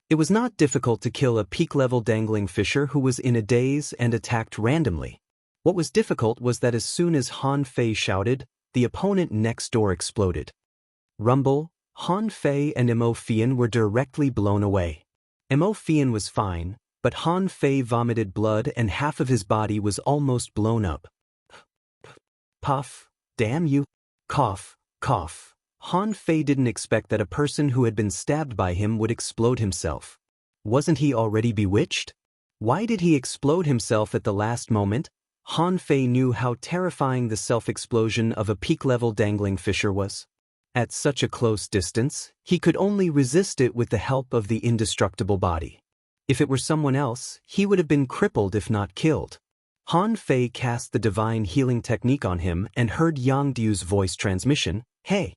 It was not difficult to kill a peak-level dangling fisher who was in a daze and attacked randomly. What was difficult was that as soon as Han Fei shouted, the opponent next door exploded. Rumble, Han Fei and Mo Fian were directly blown away. Mo Fian was fine, but Han Fei vomited blood and half of his body was almost blown up. Puff, damn you. Cough, cough. Han Fei didn't expect that a person who had been stabbed by him would explode himself. Wasn't he already bewitched? Why did he explode himself at the last moment? Han Fei knew how terrifying the self-explosion of a peak-level dangling fisher was. At such a close distance, he could only resist it with the help of the indestructible body. If it were someone else, he would have been crippled if not killed. Han Fei cast the divine healing technique on him and heard Yang Diu's voice transmission, "Hey!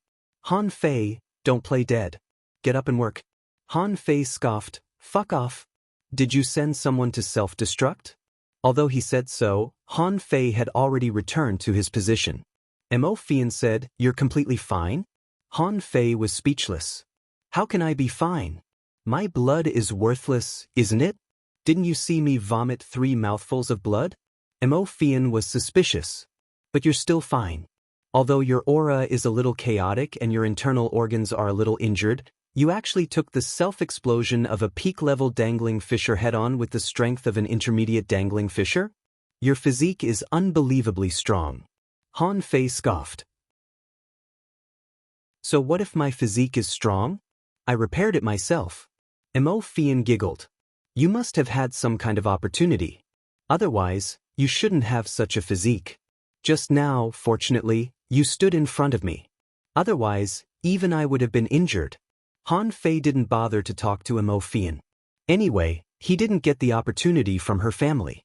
Han Fei, don't play dead. Get up and work." Han Fei scoffed, "Fuck off. Did you send someone to self-destruct?" Although he said so, Han Fei had already returned to his position. Mo Fian said, "You're completely fine?" Han Fei was speechless. "How can I be fine? My blood is worthless, isn't it? Didn't you see me vomit 3 mouthfuls of blood?" Mo Fian was suspicious. "But you're still fine. Although your aura is a little chaotic and your internal organs are a little injured, you actually took the self-explosion of a peak-level dangling fisher head-on with the strength of an intermediate dangling fisher? Your physique is unbelievably strong." Han Fei scoffed. "So what if my physique is strong? I repaired it myself." Mo Fian giggled. "You must have had some kind of opportunity. Otherwise, you shouldn't have such a physique. Just now, fortunately, you stood in front of me. Otherwise, even I would have been injured." Han Fei didn't bother to talk to Mo Fian. Anyway, he didn't get the opportunity from her family.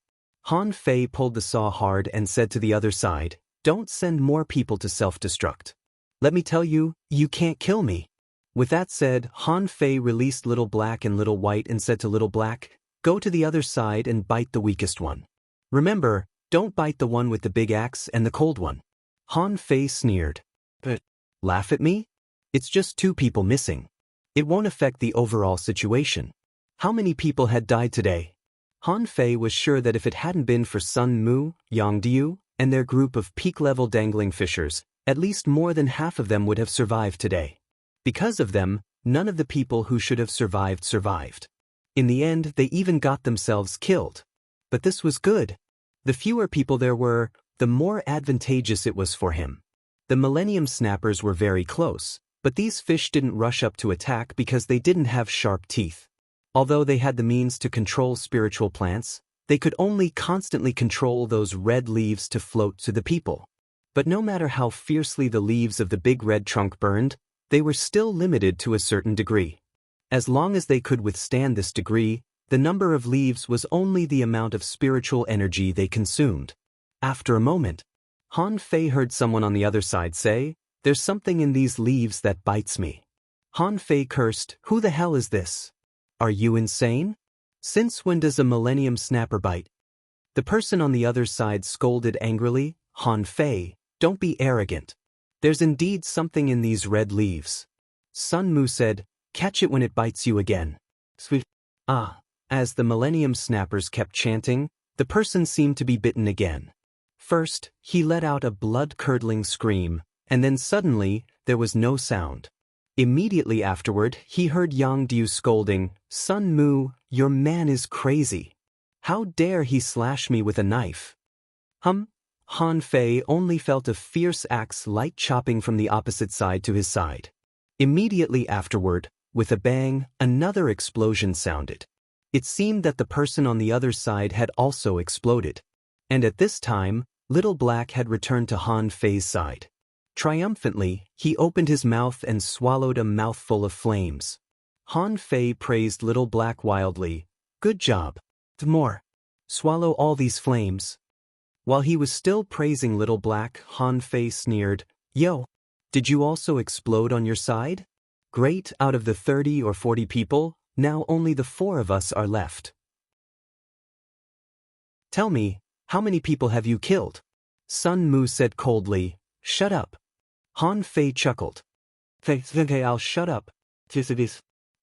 Han Fei pulled the saw hard and said to the other side, "Don't send more people to self-destruct. Let me tell you, you can't kill me." With that said, Han Fei released Little Black and Little White and said to Little Black, "Go to the other side and bite the weakest one. Remember, don't bite the one with the big axe and the cold one." Han Fei sneered. "But, laugh at me? It's just 2 people missing. It won't affect the overall situation. How many people had died today?" Han Fei was sure that if it hadn't been for Sun Mu, Yang Diu, and their group of peak-level dangling fishers, at least more than half of them would have survived today. Because of them, none of the people who should have survived survived. In the end, they even got themselves killed. But this was good. The fewer people there were, the more advantageous it was for him. The Millennium Snappers were very close, but these fish didn't rush up to attack because they didn't have sharp teeth. Although they had the means to control spiritual plants, they could only constantly control those red leaves to float to the people. But no matter how fiercely the leaves of the big red trunk burned, they were still limited to a certain degree. As long as they could withstand this degree, the number of leaves was only the amount of spiritual energy they consumed. After a moment, Han Fei heard someone on the other side say, "There's something in these leaves that bites me." Han Fei cursed, "Who the hell is this? Are you insane? Since when does a Millennium Snapper bite?" The person on the other side scolded angrily, "Han Fei, don't be arrogant. There's indeed something in these red leaves." Sun Mu said, "Catch it when it bites you again." Sweet. As the Millennium Snappers kept chanting, the person seemed to be bitten again. First, he let out a blood-curdling scream, and then suddenly, there was no sound. Immediately afterward, he heard Yang Diu scolding, "Sun Mu, your man is crazy. How dare he slash me with a knife?" Han Fei only felt a fierce axe light chopping from the opposite side to his side. Immediately afterward, with a bang, another explosion sounded. It seemed that the person on the other side had also exploded. And at this time, Little Black had returned to Han Fei's side. Triumphantly, he opened his mouth and swallowed a mouthful of flames. Han Fei praised Little Black wildly. "Good job. More. Swallow all these flames." While he was still praising Little Black, Han Fei sneered, "Yo, did you also explode on your side? Great, out of the 30 or 40 people, now only the 4 of us are left. Tell me, how many people have you killed?" Sun Mu said coldly. "Shut up." Han Fei chuckled. "Okay, I'll shut up.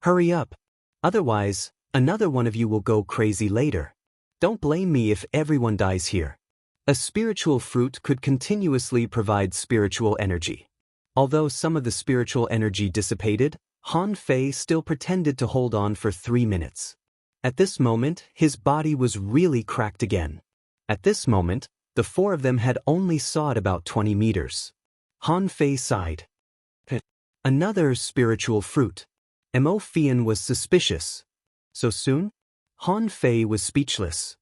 Hurry up. Otherwise, another one of you will go crazy later. Don't blame me if everyone dies here." A spiritual fruit could continuously provide spiritual energy. Although some of the spiritual energy dissipated, Han Fei still pretended to hold on for 3 minutes. At this moment, his body was really cracked again. At this moment, the 4 of them had only sawed about 20 meters. Han Fei sighed. Another spiritual fruit. Mo Fian was suspicious. So soon? Han Fei was speechless.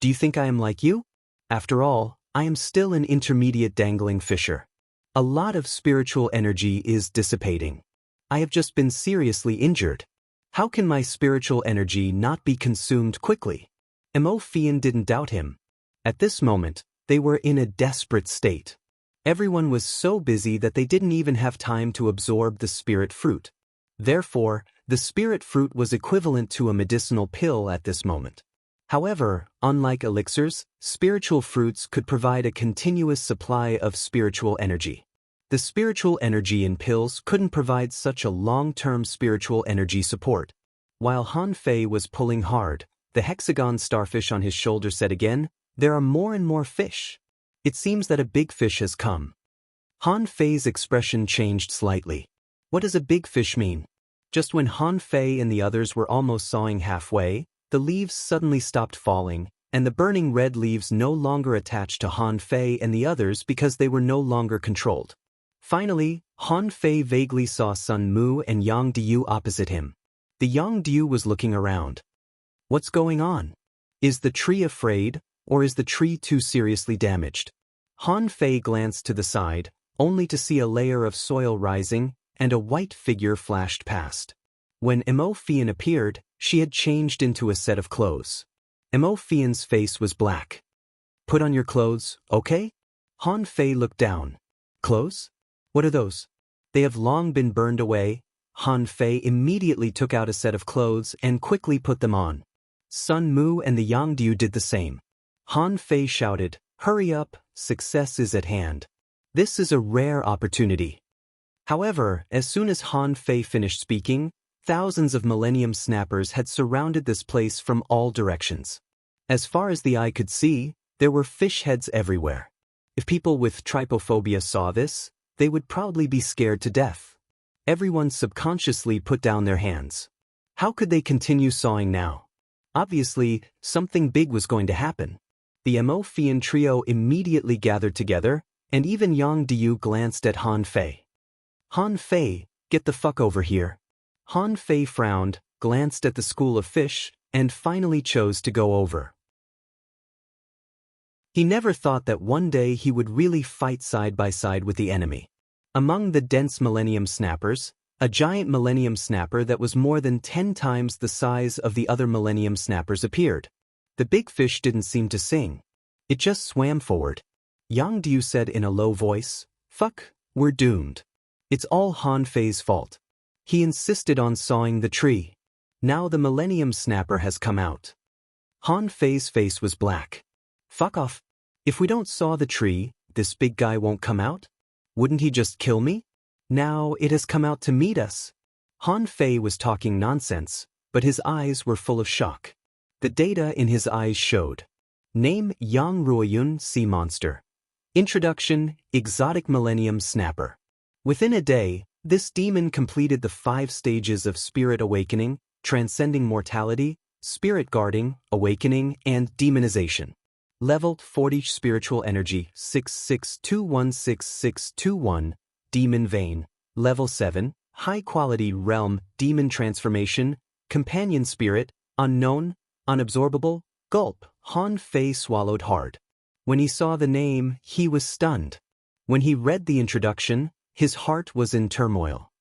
"Do you think I am like you? After all, I am still an intermediate dangling fisher. A lot of spiritual energy is dissipating. I have just been seriously injured. How can my spiritual energy not be consumed quickly?" Mo Fian didn't doubt him. At this moment, they were in a desperate state. Everyone was so busy that they didn't even have time to absorb the spirit fruit. Therefore, the spirit fruit was equivalent to a medicinal pill at this moment. However, unlike elixirs, spiritual fruits could provide a continuous supply of spiritual energy. The spiritual energy in pills couldn't provide such a long-term spiritual energy support. While Han Fei was pulling hard, the hexagon starfish on his shoulder said again, "There are more and more fish. It seems that a big fish has come." Han Fei's expression changed slightly. What does a big fish mean? Just when Han Fei and the others were almost sawing halfway, the leaves suddenly stopped falling, and the burning red leaves no longer attached to Han Fei and the others because they were no longer controlled. Finally, Han Fei vaguely saw Sun Mu and Yang Diu opposite him. The Yang Diu was looking around. What's going on? Is the tree afraid, or is the tree too seriously damaged? Han Fei glanced to the side, only to see a layer of soil rising, and a white figure flashed past. When Mo Fian appeared, she had changed into a set of clothes. Mo Fian's face was black. "Put on your clothes, okay?" Han Fei looked down. "Clothes? What are those?" "They have long been burned away." Han Fei immediately took out a set of clothes and quickly put them on. Sun Mu and the Yangdiu did the same. Han Fei shouted, "Hurry up, success is at hand. This is a rare opportunity." However, as soon as Han Fei finished speaking, thousands of Millennium Snappers had surrounded this place from all directions. As far as the eye could see, there were fish heads everywhere. If people with trypophobia saw this, they would probably be scared to death. Everyone subconsciously put down their hands. How could they continue sawing now? Obviously, something big was going to happen. The Mo Fian trio immediately gathered together, and even Yang Diu glanced at Han Fei. "Han Fei, get the fuck over here." Han Fei frowned, glanced at the school of fish, and finally chose to go over. He never thought that one day he would really fight side by side with the enemy. Among the dense Millennium Snappers, a giant Millennium Snapper that was more than 10 times the size of the other Millennium Snappers appeared. The big fish didn't seem to sing. It just swam forward. Yang Diu said in a low voice, "Fuck, we're doomed. It's all Han Fei's fault. He insisted on sawing the tree. Now the Millennium Snapper has come out." Han Fei's face was black. "Fuck off. If we don't saw the tree, this big guy won't come out? Wouldn't he just kill me? Now it has come out to meet us." Han Fei was talking nonsense, but his eyes were full of shock. The data in his eyes showed. Name Yang Ruoyun Sea Monster. Introduction, Exotic Millennium Snapper. Within a day, this demon completed the 5 stages of spirit awakening, transcending mortality, spirit guarding, awakening, and demonization. Level 40 Spiritual Energy 66216621, Demon Vein. Level 7, High Quality Realm, Demon Transformation, Companion Spirit, Unknown, Unabsorbable, Gulp. Han Fei swallowed hard. When he saw the name, he was stunned. When he read the introduction, his heart was in turmoil.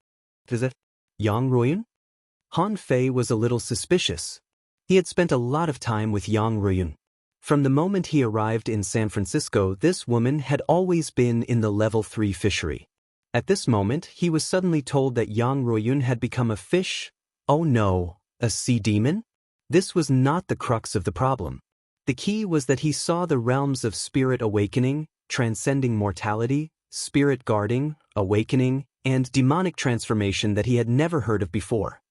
Is it Yang Ruoyun? Han Fei was a little suspicious. He had spent a lot of time with Yang Ruoyun. From the moment he arrived in San Francisco, this woman had always been in the level 3 fishery. At this moment, he was suddenly told that Yang Ruoyun had become a fish. Oh no, a sea demon? This was not the crux of the problem. The key was that he saw the realms of spirit awakening, transcending mortality, spirit guarding, awakening, and demonic transformation that he had never heard of before.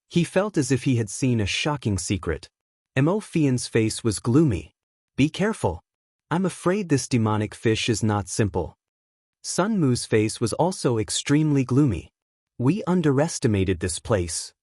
He felt as if he had seen a shocking secret. Mo Fian's face was gloomy. Be careful. I'm afraid this demonic fish is not simple. Sun Mu's face was also extremely gloomy. We underestimated this place.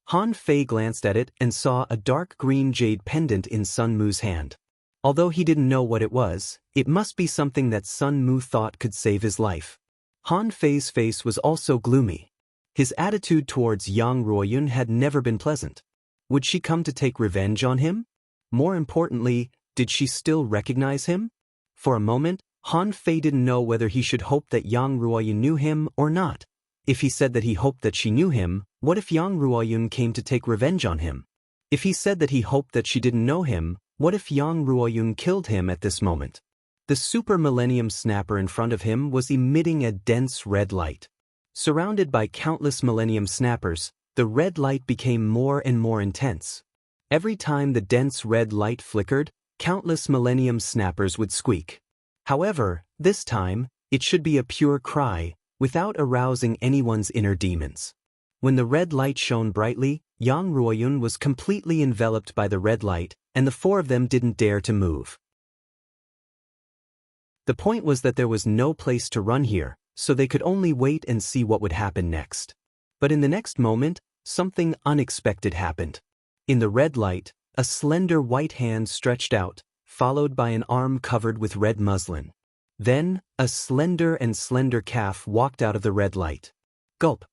Han Fei glanced at it and saw a dark green jade pendant in Sun Mu's hand. Although he didn't know what it was, it must be something that Sun Mu thought could save his life. Han Fei's face was also gloomy. His attitude towards Yang Ruoyun had never been pleasant. Would she come to take revenge on him? More importantly, did she still recognize him? For a moment, Han Fei didn't know whether he should hope that Yang Ruoyun knew him or not. If he said that he hoped that she knew him, what if Yang Ruoyun came to take revenge on him? If he said that he hoped that she didn't know him, what if Yang Ruoyun killed him at this moment? The super millennium snapper in front of him was emitting a dense red light. Surrounded by countless millennium snappers, the red light became more and more intense. Every time the dense red light flickered, countless millennium snappers would squeak. However, this time, it should be a pure cry, without arousing anyone's inner demons. When the red light shone brightly, Yang Ruoyun was completely enveloped by the red light, and the four of them didn't dare to move. The point was that there was no place to run here, so they could only wait and see what would happen next. But in the next moment, something unexpected happened. In the red light, a slender white hand stretched out, followed by an arm covered with red muslin. Then, a slender calf walked out of the red light. Gulp.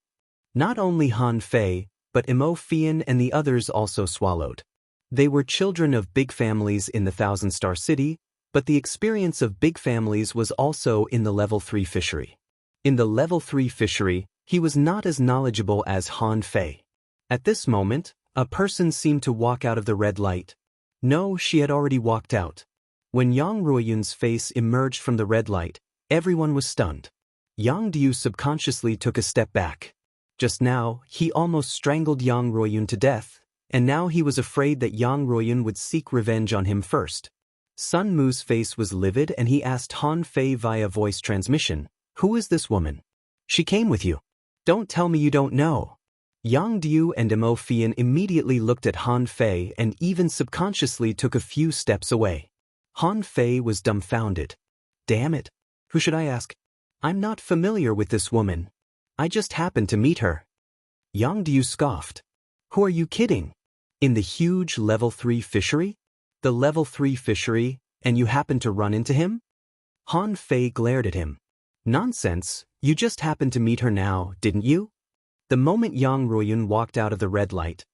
Not only Han Fei, but Mo Fian and the others also swallowed. They were children of big families in the Thousand Star City, but the experience of big families was also in the level 3 fishery. In the level 3 fishery, he was not as knowledgeable as Han Fei. At this moment, a person seemed to walk out of the red light. No, she had already walked out. When Yang Ruoyun's face emerged from the red light, everyone was stunned. Yang Diu subconsciously took a step back. Just now, he almost strangled Yang Ruoyun to death, and now he was afraid that Yang Ruoyun would seek revenge on him first. Sun Mu's face was livid and he asked Han Fei via voice transmission, "Who is this woman? She came with you. Don't tell me you don't know." Yang Diu and Mo Fian immediately looked at Han Fei and even subconsciously took a few steps away. Han Fei was dumbfounded. Damn it. Who should I ask? I'm not familiar with this woman. I just happened to meet her. Yang Diu scoffed. Who are you kidding? In the huge level 3 fishery? The level 3 fishery, and you happened to run into him? Han Fei glared at him. Nonsense, you just happened to meet her now, didn't you? The moment Yang Ruoyun walked out of the red light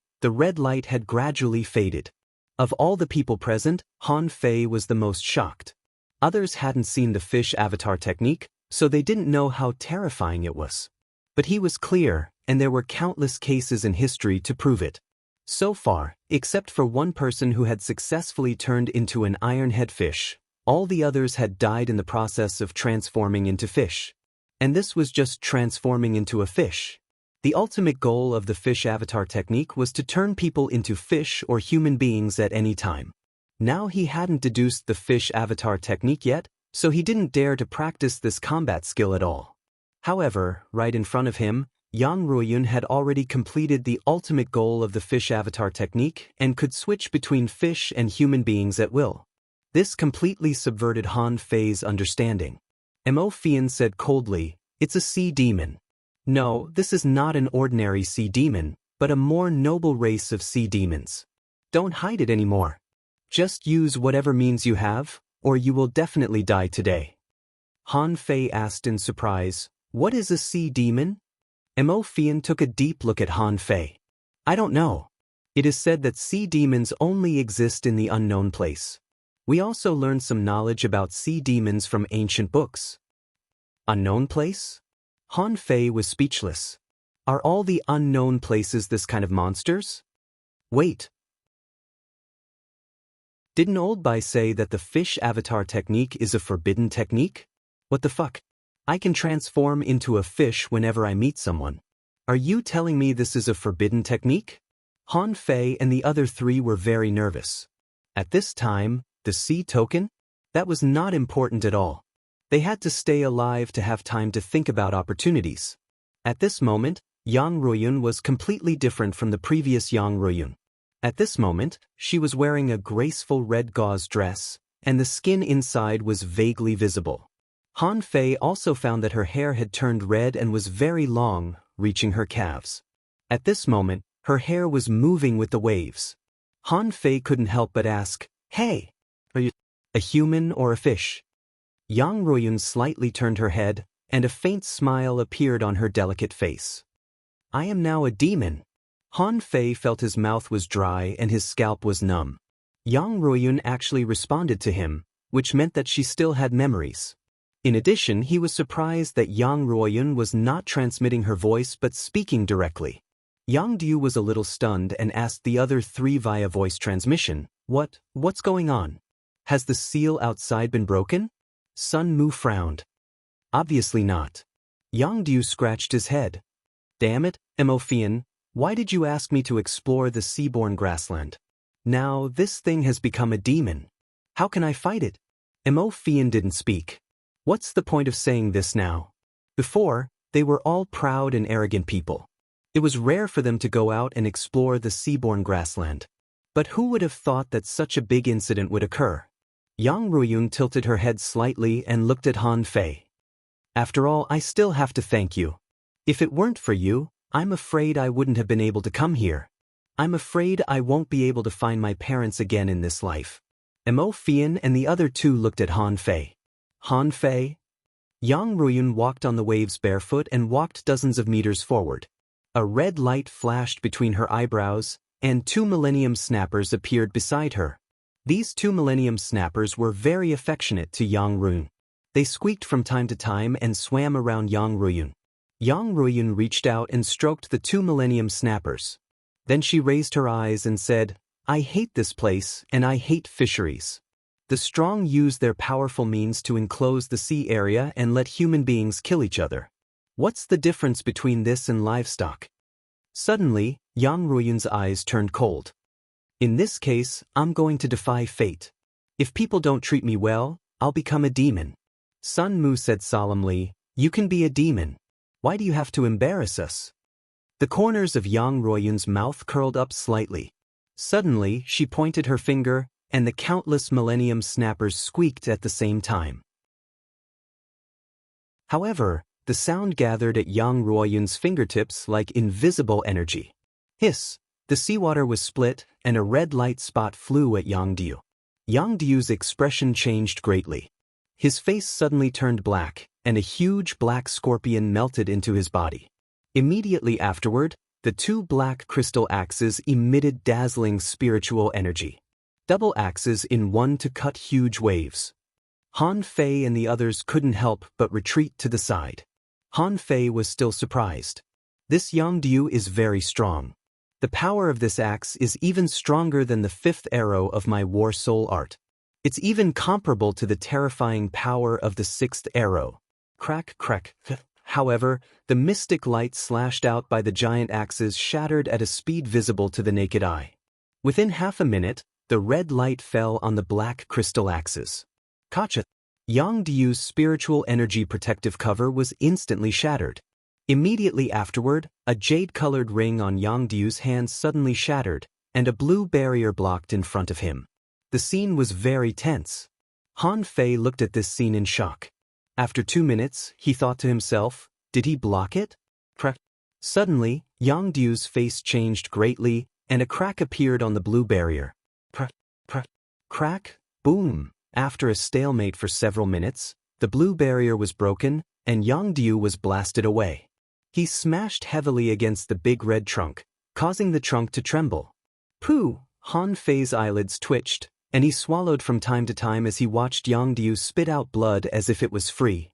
had gradually faded. Of all the people present, Han Fei was the most shocked. Others hadn't seen the fish avatar technique, so they didn't know how terrifying it was. But he was clear, and there were countless cases in history to prove it. So far, except for one person who had successfully turned into an ironhead fish, all the others had died in the process of transforming into fish. And this was just transforming into a fish. The ultimate goal of the fish avatar technique was to turn people into fish or human beings at any time. Now he hadn't deduced the fish avatar technique yet, so he didn't dare to practice this combat skill at all. However, right in front of him, Yang Ruoyun had already completed the ultimate goal of the fish avatar technique and could switch between fish and human beings at will. This completely subverted Han Fei's understanding. Mo Fian said coldly, "It's a sea demon." No, this is not an ordinary sea demon, but a more noble race of sea demons. Don't hide it anymore. Just use whatever means you have, or you will definitely die today. Han Fei asked in surprise, "What is a sea demon?" Mo Fian took a deep look at Han Fei. "I don't know. It is said that sea demons only exist in the unknown place. We also learned some knowledge about sea demons from ancient books." Unknown place? Han Fei was speechless. Are all the unknown places this kind of monsters? Wait. Didn't Old Bai say that the fish avatar technique is a forbidden technique? What the fuck? I can transform into a fish whenever I meet someone. Are you telling me this is a forbidden technique? Han Fei and the other three were very nervous. At this time, the sea token? That was not important at all. They had to stay alive to have time to think about opportunities. At this moment, Yang Ruiyun was completely different from the previous Yang Ruiyun. At this moment, she was wearing a graceful red gauze dress, and the skin inside was vaguely visible. Han Fei also found that her hair had turned red and was very long, reaching her calves. At this moment, her hair was moving with the waves. Han Fei couldn't help but ask, "Hey, are you a human or a fish?" Yang Ruiyun slightly turned her head, and a faint smile appeared on her delicate face. "I am now a demon." Han Fei felt his mouth was dry and his scalp was numb. Yang Ruiyun actually responded to him, which meant that she still had memories. In addition, he was surprised that Yang Ruiyun was not transmitting her voice but speaking directly. Yang Diu was a little stunned and asked the other three via voice transmission, What's going on? Has the seal outside been broken?" Sun Mu frowned. "Obviously not." Yang Diu scratched his head. "Damn it, Mo Fian, why did you ask me to explore the seaborne grassland? Now this thing has become a demon. How can I fight it?" Mo Fian didn't speak. What's the point of saying this now? Before, they were all proud and arrogant people. It was rare for them to go out and explore the seaborne grassland. But who would have thought that such a big incident would occur? Yang Ruiyun tilted her head slightly and looked at Han Fei. "After all, I still have to thank you. If it weren't for you, I'm afraid I wouldn't have been able to come here. I'm afraid I won't be able to find my parents again in this life." Mo Fian and the other two looked at Han Fei. Han Fei? Yang Ruiyun walked on the waves barefoot and walked dozens of meters forward. A red light flashed between her eyebrows, and 2 Millennium Snappers appeared beside her. These 2 Millennium Snappers were very affectionate to Yang Ruiyun. They squeaked from time to time and swam around Yang Ruiyun. Yang Ruiyun reached out and stroked the 2 Millennium Snappers. Then she raised her eyes and said, "I hate this place and I hate fisheries. The strong use their powerful means to enclose the sea area and let human beings kill each other. What's the difference between this and livestock?" Suddenly, Yang Ruiyun's eyes turned cold. "In this case, I'm going to defy fate. If people don't treat me well, I'll become a demon." Sun Mu said solemnly, "You can be a demon. Why do you have to embarrass us?" The corners of Yang Ruiyun's mouth curled up slightly. Suddenly, she pointed her finger, and the countless Millennium Snappers squeaked at the same time. However, the sound gathered at Yang Ruiyun's fingertips like invisible energy. Hiss! The seawater was split, and a red light spot flew at Yang Diu. Yang Diu's expression changed greatly. His face suddenly turned black, and a huge black scorpion melted into his body. Immediately afterward, the 2 black crystal axes emitted dazzling spiritual energy. Double axes in one to cut huge waves. Han Fei and the others couldn't help but retreat to the side. Han Fei was still surprised. This Yang Diu is very strong. The power of this axe is even stronger than the 5th arrow of my war soul art. It's even comparable to the terrifying power of the 6th arrow. Crack, crack. However, the mystic light slashed out by the giant axes shattered at a speed visible to the naked eye. Within half a minute, the red light fell on the black crystal axes. Kacha! Yang Diu's spiritual energy protective cover was instantly shattered. Immediately afterward, a jade-colored ring on Yang Diu's hand suddenly shattered, and a blue barrier blocked in front of him. The scene was very tense. Han Fei looked at this scene in shock. After 2 minutes, he thought to himself, did he block it? Crack. Suddenly, Yang Diu's face changed greatly, and a crack appeared on the blue barrier. Crack, crack, crack, boom. After a stalemate for several minutes, the blue barrier was broken, and Yang Diu was blasted away. He smashed heavily against the big red trunk, causing the trunk to tremble. Pooh! Han Fei's eyelids twitched, and he swallowed from time to time as he watched Yang Diu spit out blood as if it was free.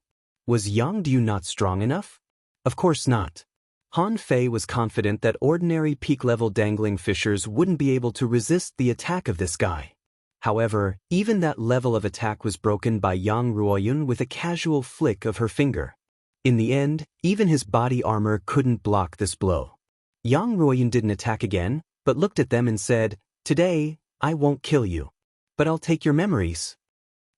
Was Yang Diu not strong enough? Of course not. Han Fei was confident that ordinary peak-level dangling fishers wouldn't be able to resist the attack of this guy. However, even that level of attack was broken by Yang Ruoyun with a casual flick of her finger. In the end, even his body armor couldn't block this blow. Yang Ruoyun didn't attack again, but looked at them and said, "Today, I won't kill you. But I'll take your memories."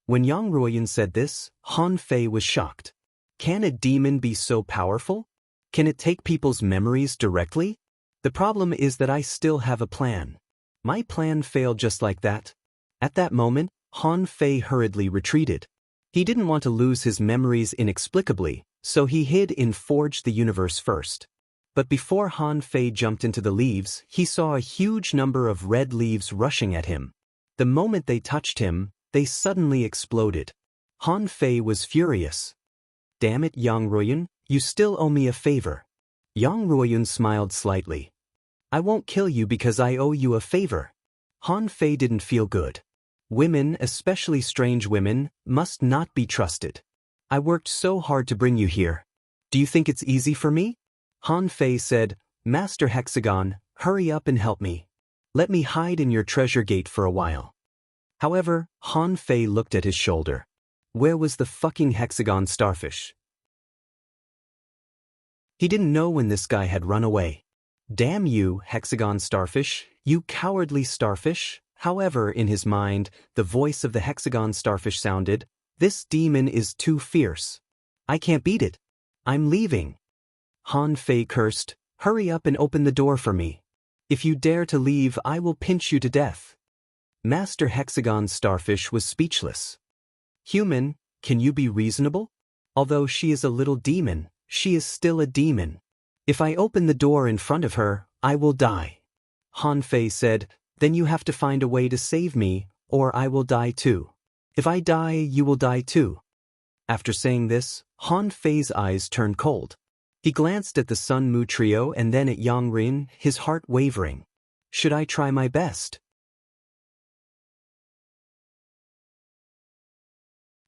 When Yang Ruoyun said this, Han Fei was shocked. Can a demon be so powerful? Can it take people's memories directly? The problem is that I still have a plan. My plan failed just like that. At that moment, Han Fei hurriedly retreated. He didn't want to lose his memories inexplicably, so he hid in Forge the Universe first. But before Han Fei jumped into the leaves, he saw a huge number of red leaves rushing at him. The moment they touched him, they suddenly exploded. Han Fei was furious. "Damn it, Yang Ruoyun, you still owe me a favor." Yang Ruoyun smiled slightly. "I won't kill you because I owe you a favor." Han Fei didn't feel good. Women, especially strange women, must not be trusted. "I worked so hard to bring you here. Do you think it's easy for me?" Han Fei said, "Master Hexagon, hurry up and help me. Let me hide in your treasure gate for a while." However, Han Fei looked at his shoulder. Where was the fucking Hexagon starfish? He didn't know when this guy had run away. "Damn you, Hexagon starfish, you cowardly starfish." However, in his mind, the voice of the Hexagon starfish sounded, "This demon is too fierce. I can't beat it. I'm leaving." Han Fei cursed, "Hurry up and open the door for me. If you dare to leave, I will pinch you to death." Master Hexagon starfish was speechless. "Human, can you be reasonable? Although she is a little demon, she is still a demon. If I open the door in front of her, I will die." Han Fei said, "Then you have to find a way to save me, or I will die too. If I die, you will die too." After saying this, Han Fei's eyes turned cold. He glanced at the Sun Mu trio and then at Yang Rin, his heart wavering. Should I try my best?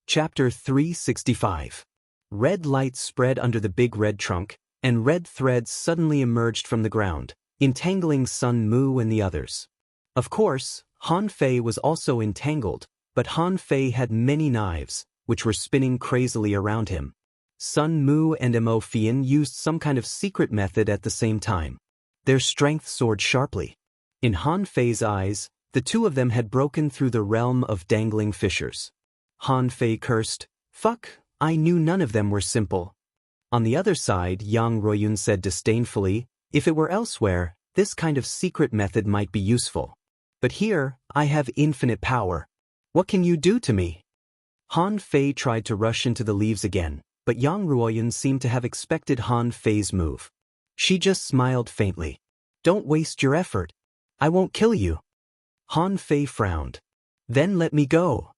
Chapter 365. Red lights spread under the big red trunk, and red threads suddenly emerged from the ground, entangling Sun Mu and the others. Of course, Han Fei was also entangled, but Han Fei had many knives, which were spinning crazily around him. Sun Mu and Mo Fian used some kind of secret method at the same time. Their strength soared sharply. In Han Fei's eyes, the two of them had broken through the realm of dangling fishers. Han Fei cursed, "Fuck, I knew none of them were simple." On the other side, Yang Ruoyun said disdainfully, "If it were elsewhere, this kind of secret method might be useful. But here, I have infinite power. What can you do to me?" Han Fei tried to rush into the leaves again, but Yang Ruoyun seemed to have expected Han Fei's move. She just smiled faintly. "Don't waste your effort. I won't kill you." Han Fei frowned. "Then let me go."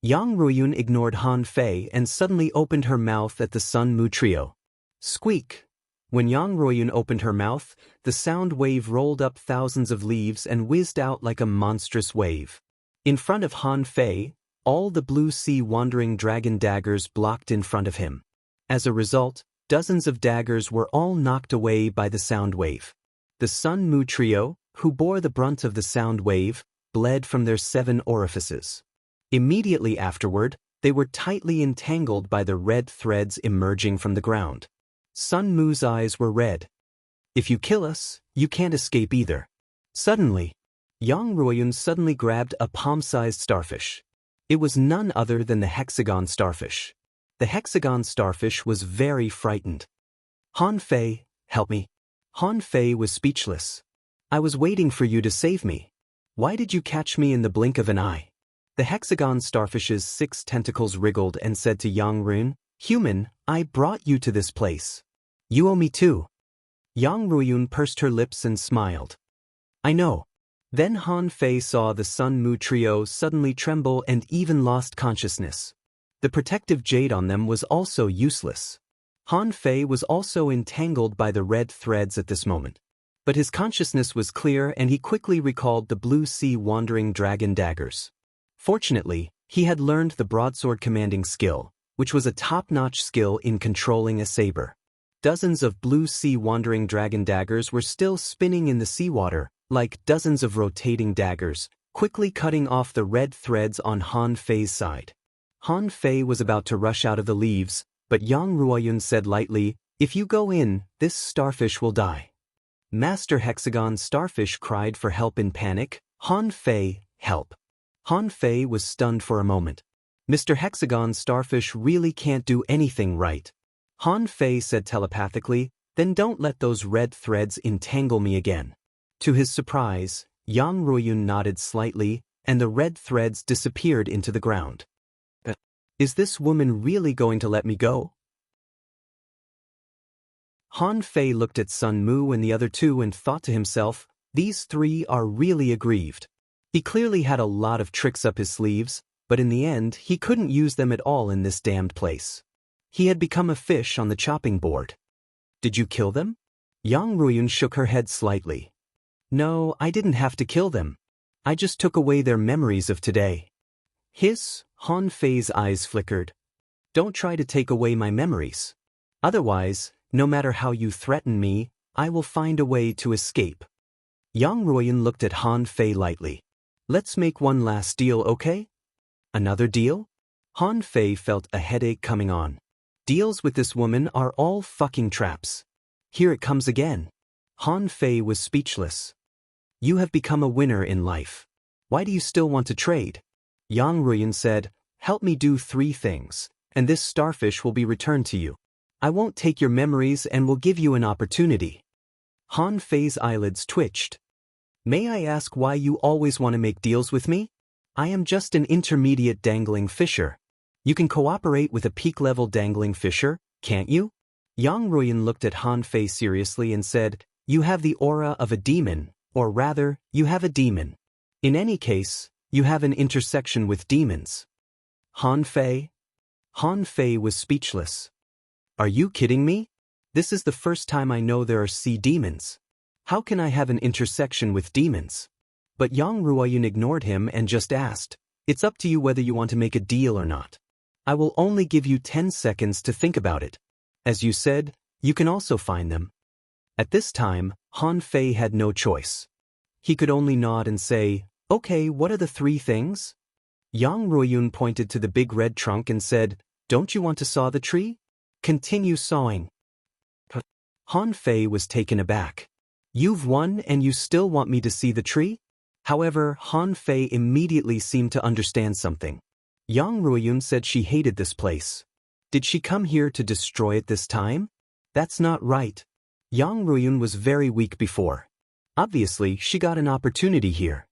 Yang Ruoyun ignored Han Fei and suddenly opened her mouth at the Sun Mu trio. Squeak! When Yang Ruoyun opened her mouth, the sound wave rolled up thousands of leaves and whizzed out like a monstrous wave. In front of Han Fei, all the blue sea wandering dragon daggers blocked in front of him. As a result, dozens of daggers were all knocked away by the sound wave. The Sun Mu trio, who bore the brunt of the sound wave, bled from their 7 orifices. Immediately afterward, they were tightly entangled by the red threads emerging from the ground. Sun Mu's eyes were red. "If you kill us, you can't escape either." Suddenly, Yang Ruoyun suddenly grabbed a palm-sized starfish. It was none other than the Hexagon starfish. The Hexagon starfish was very frightened. "Han Fei, help me." Han Fei was speechless. "I was waiting for you to save me. Why did you catch me in the blink of an eye?" The Hexagon starfish's 6 tentacles wriggled and said to Yang Ruoyun, "Human, I brought you to this place. You owe me too." Yang Ruoyun pursed her lips and smiled. "I know. Then Han Fei saw the Sun Mu trio suddenly tremble and even lost consciousness. The protective jade on them was also useless. Han Fei was also entangled by the red threads at this moment. But his consciousness was clear and he quickly recalled the blue sea wandering dragon daggers. Fortunately, he had learned the broadsword commanding skill, which was a top-notch skill in controlling a saber. Dozens of blue sea wandering dragon daggers were still spinning in the seawater, like dozens of rotating daggers, quickly cutting off the red threads on Han Fei's side. Han Fei was about to rush out of the leaves, but Yang Ruoyun said lightly, "If you go in, this starfish will die." Master Hexagon Starfish cried for help in panic. Han Fei, help. Han Fei was stunned for a moment. Mr. Hexagon Starfish really can't do anything right. Han Fei said telepathically, "Then don't let those red threads entangle me again." To his surprise, Yang Ruoyun nodded slightly, and the red threads disappeared into the ground. Is this woman really going to let me go? Han Fei looked at Sun Mu and the other two and thought to himself, these three are really aggrieved. He clearly had a lot of tricks up his sleeves, but in the end he couldn't use them at all in this damned place. He had become a fish on the chopping board. Did you kill them? Yang Ruoyun shook her head slightly. No, I didn't have to kill them. I just took away their memories of today. Hiss, Han Fei's eyes flickered. Don't try to take away my memories. Otherwise, no matter how you threaten me, I will find a way to escape. Yang Ruoyun looked at Han Fei lightly. Let's make one last deal, okay? Another deal? Han Fei felt a headache coming on. Deals with this woman are all fucking traps. Here it comes again. Han Fei was speechless. You have become a winner in life. Why do you still want to trade? Yang Ruoyun said, help me do 3 things, and this starfish will be returned to you. I won't take your memories and will give you an opportunity. Han Fei's eyelids twitched. May I ask why you always want to make deals with me? I am just an intermediate dangling fisher. You can cooperate with a peak-level dangling fisher, can't you? Yang Ruoyun looked at Han Fei seriously and said, you have the aura of a demon, or rather, you have a demon. In any case, you have an intersection with demons. Han Fei? Han Fei was speechless. Are you kidding me? This is the first time I know there are sea demons. How can I have an intersection with demons? But Yang Ruoyun ignored him and just asked, it's up to you whether you want to make a deal or not. I will only give you 10 seconds to think about it. As you said, you can also find them. At this time, Han Fei had no choice. He could only nod and say, okay, what are the 3 things? Yang Ruoyun pointed to the big red trunk and said, don't you want to saw the tree? Continue sawing. Han Fei was taken aback. You've won and you still want me to see the tree? However, Han Fei immediately seemed to understand something. Yang Ruoyun said she hated this place. Did she come here to destroy it this time? That's not right. Yang Ruoyun was very weak before. Obviously, she got an opportunity here.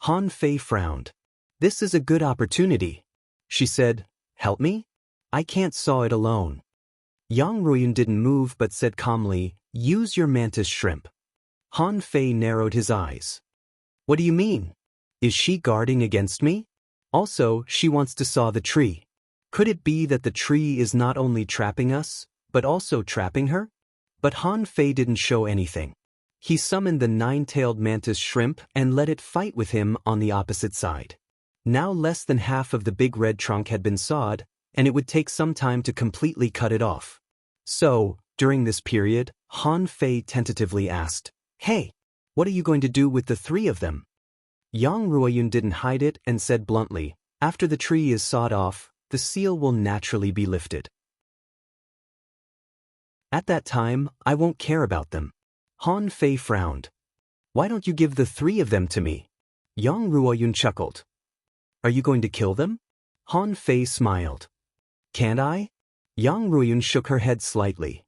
Han Fei frowned. This is a good opportunity. She said, help me? I can't saw it alone. Yang Ruoyun didn't move but said calmly, use your mantis shrimp. Han Fei narrowed his eyes. What do you mean? Is she guarding against me? Also, she wants to saw the tree. Could it be that the tree is not only trapping us, but also trapping her? But Han Fei didn't show anything. He summoned the 9-tailed mantis shrimp and let it fight with him on the opposite side. Now less than half of the big red trunk had been sawed, and it would take some time to completely cut it off. So, during this period, Han Fei tentatively asked, hey, what are you going to do with the 3 of them? Yang Ruoyun didn't hide it and said bluntly, after the tree is sawed off, the seal will naturally be lifted. At that time, I won't care about them. Han Fei frowned. Why don't you give the 3 of them to me? Yang Ruoyun chuckled. Are you going to kill them? Han Fei smiled. Can't I? Yang Ruoyun shook her head slightly.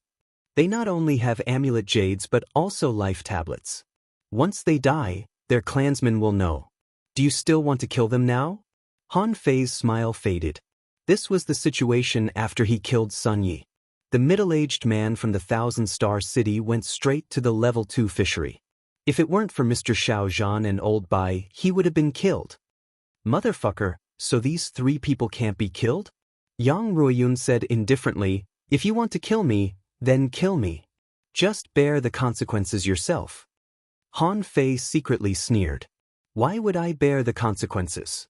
They not only have amulet jades but also life tablets. Once they die, their clansmen will know. Do you still want to kill them now? Han Fei's smile faded. This was the situation after he killed Sun Yi. The middle-aged man from the 1,000-star city went straight to the level 2 fishery. If it weren't for Mr. Xiao Zhan and Old Bai, he would have been killed. Motherfucker, so these 3 people can't be killed? Yang Ruoyun said indifferently, if you want to kill me, then kill me. Just bear the consequences yourself. Han Fei secretly sneered. Why would I bear the consequences?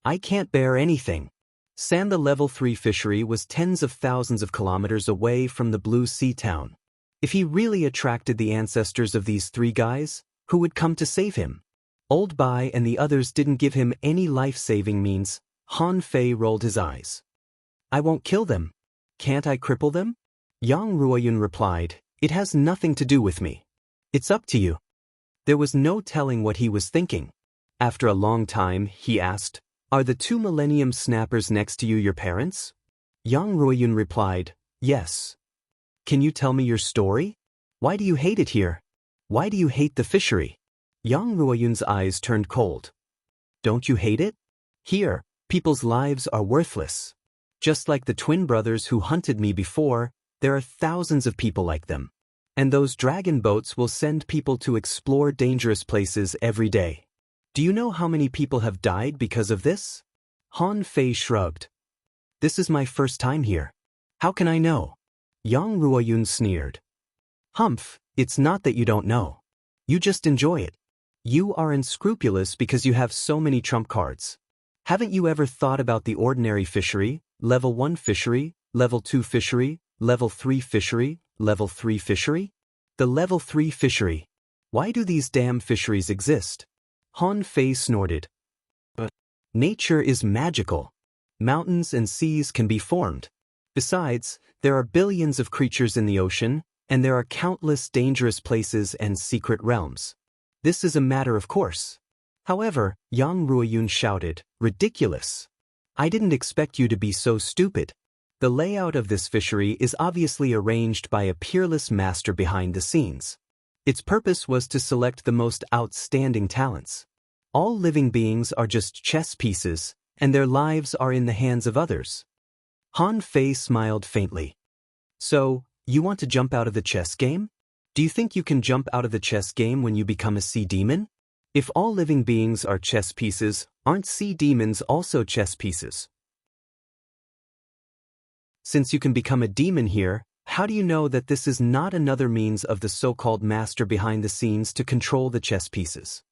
I can't bear anything. The level 3 fishery was tens of thousands of kilometers away from the Blue Sea town. If he really attracted the ancestors of these 3 guys, who would come to save him? Old Bai and the others didn't give him any life-saving means. Han Fei rolled his eyes. I won't kill them. Can't I cripple them? Yang Ruoyun replied, it has nothing to do with me. It's up to you. There was no telling what he was thinking. After a long time, he asked, are the 2 Millennium Snappers next to you your parents? Yang Ruoyun replied, yes. Can you tell me your story? Why do you hate it here? Why do you hate the fishery? Yang Ruoyun's eyes turned cold. Don't you hate it? Here, people's lives are worthless. Just like the twin brothers who hunted me before, there are thousands of people like them. And those dragon boats will send people to explore dangerous places every day. Do you know how many people have died because of this? Han Fei shrugged. This is my first time here. How can I know? Yang Ruoyun sneered. Humph, it's not that you don't know. You just enjoy it. You are unscrupulous because you have so many trump cards. Haven't you ever thought about the ordinary fishery, level 1 fishery, level 2 fishery, level 3 fishery, level 3 fishery? The level 3 fishery. Why do these damn fisheries exist? Han Fei snorted. But nature is magical. Mountains and seas can be formed. Besides, there are billions of creatures in the ocean, and there are countless dangerous places and secret realms. This is a matter of course. However, Yang Ruoyun shouted, ridiculous. I didn't expect you to be so stupid. The layout of this fishery is obviously arranged by a peerless master behind the scenes. Its purpose was to select the most outstanding talents. All living beings are just chess pieces, and their lives are in the hands of others. Han Fei smiled faintly. So, you want to jump out of the chess game? Do you think you can jump out of the chess game when you become a sea demon? If all living beings are chess pieces, aren't sea demons also chess pieces? Since you can become a demon here, how do you know that this is not another means of the so-called master behind the scenes to control the chess pieces?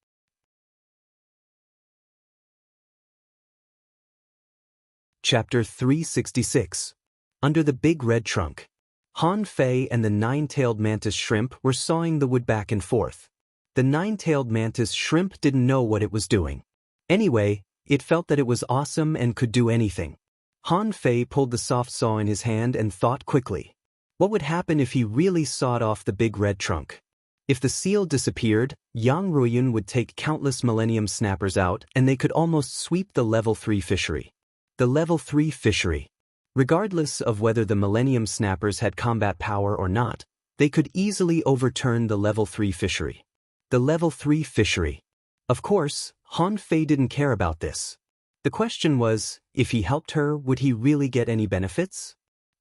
Chapter 366. Under the Big Red Trunk. Han Fei and the 9-tailed mantis shrimp were sawing the wood back and forth. The 9-tailed mantis shrimp didn't know what it was doing. Anyway, it felt that it was awesome and could do anything. Han Fei pulled the soft saw in his hand and thought quickly. What would happen if he really sawed off the big red trunk? If the seal disappeared, Yang Ruoyun would take countless Millennium Snappers out and they could almost sweep the level 3 fishery. The level 3 fishery. Regardless of whether the Millennium Snappers had combat power or not, they could easily overturn the level 3 fishery. The level 3 fishery. Of course, Han Fei didn't care about this. The question was, if he helped her, would he really get any benefits?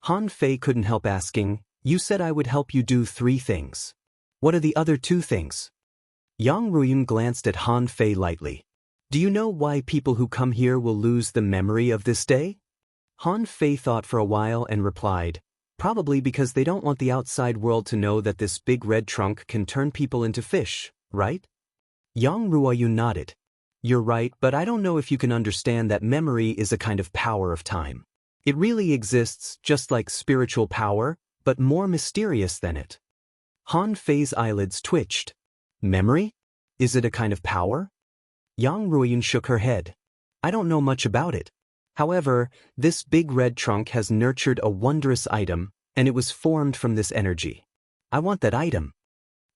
Han Fei couldn't help asking, you said I would help you do 3 things. What are the other 2 things? Yang Ruoyun glanced at Han Fei lightly. Do you know why people who come here will lose the memory of this day? Han Fei thought for a while and replied, probably because they don't want the outside world to know that this big red trunk can turn people into fish, right? Yang Ruoyun nodded. You're right, but I don't know if you can understand that memory is a kind of power of time. It really exists just like spiritual power, but more mysterious than it. Han Fei's eyelids twitched. Memory? Is it a kind of power? Yang Ruoyun shook her head. I don't know much about it. However, this big red trunk has nurtured a wondrous item, and it was formed from this energy. I want that item.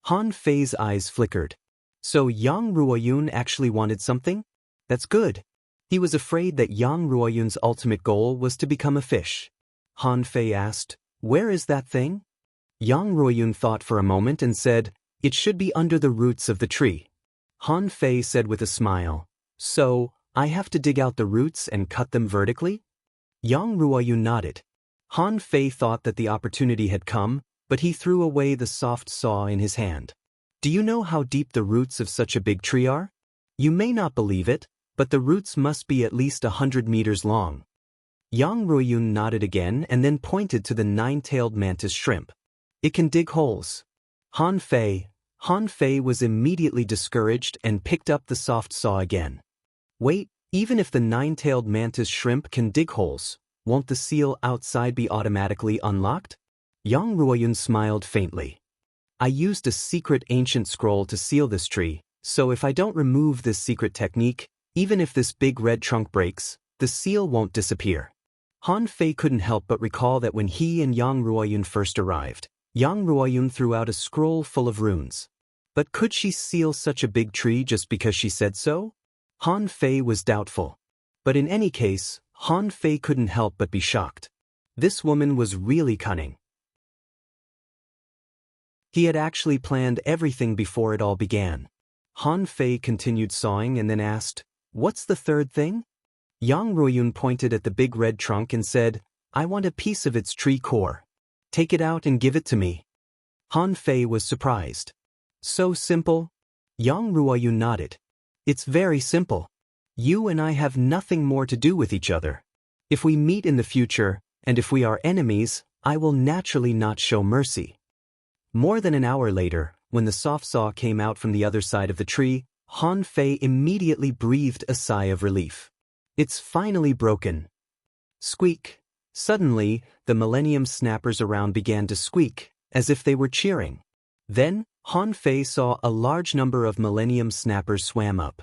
Han Fei's eyes flickered. So Yang Ruoyun actually wanted something? That's good. He was afraid that Yang Ruoyun's ultimate goal was to become a fish. Han Fei asked, where is that thing? Yang Ruoyun thought for a moment and said, it should be under the roots of the tree. Han Fei said with a smile, so, I have to dig out the roots and cut them vertically? Yang Ruoyun nodded. Han Fei thought that the opportunity had come, but he threw away the soft saw in his hand. Do you know how deep the roots of such a big tree are? You may not believe it, but the roots must be at least 100 meters long. Yang Ruoyun nodded again and then pointed to the nine-tailed mantis shrimp. It can dig holes. Han Fei was immediately discouraged and picked up the soft saw again. Wait, even if the nine-tailed mantis shrimp can dig holes, won't the seal outside be automatically unlocked? Yang Ruoyun smiled faintly. I used a secret ancient scroll to seal this tree, so if I don't remove this secret technique, even if this big red trunk breaks, the seal won't disappear. Han Fei couldn't help but recall that when he and Yang Ruoyun first arrived, Yang Ruoyun threw out a scroll full of runes. But could she seal such a big tree just because she said so? Han Fei was doubtful. But in any case, Han Fei couldn't help but be shocked. This woman was really cunning. He had actually planned everything before it all began. Han Fei continued sawing and then asked, "What's the third thing?" Yang Ruoyun pointed at the big red trunk and said, "I want a piece of its tree core. Take it out and give it to me." Han Fei was surprised. "So simple?" Yang Ruoyun nodded. "It's very simple. You and I have nothing more to do with each other. If we meet in the future, and if we are enemies, I will naturally not show mercy." More than an hour later, when the soft saw came out from the other side of the tree, Han Fei immediately breathed a sigh of relief. It's finally broken. Squeak. Suddenly, the Millennium Snappers around began to squeak, as if they were cheering. Then, Han Fei saw a large number of Millennium Snappers swam up.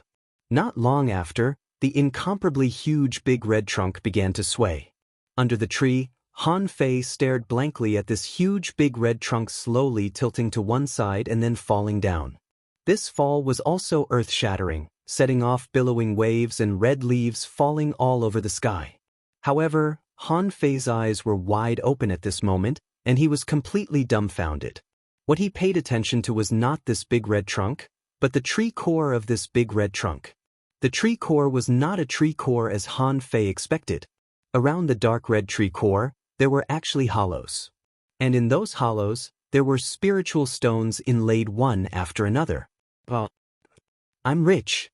Not long after, the incomparably huge big red trunk began to sway. Under the tree, Han Fei stared blankly at this huge big red trunk slowly tilting to one side and then falling down. This fall was also earth-shattering, setting off billowing waves and red leaves falling all over the sky. However, Han Fei's eyes were wide open at this moment, and he was completely dumbfounded. What he paid attention to was not this big red trunk, but the tree core of this big red trunk. The tree core was not a tree core as Han Fei expected. Around the dark red tree core, there were actually hollows. And in those hollows, there were spiritual stones inlaid one after another. Well, I'm rich.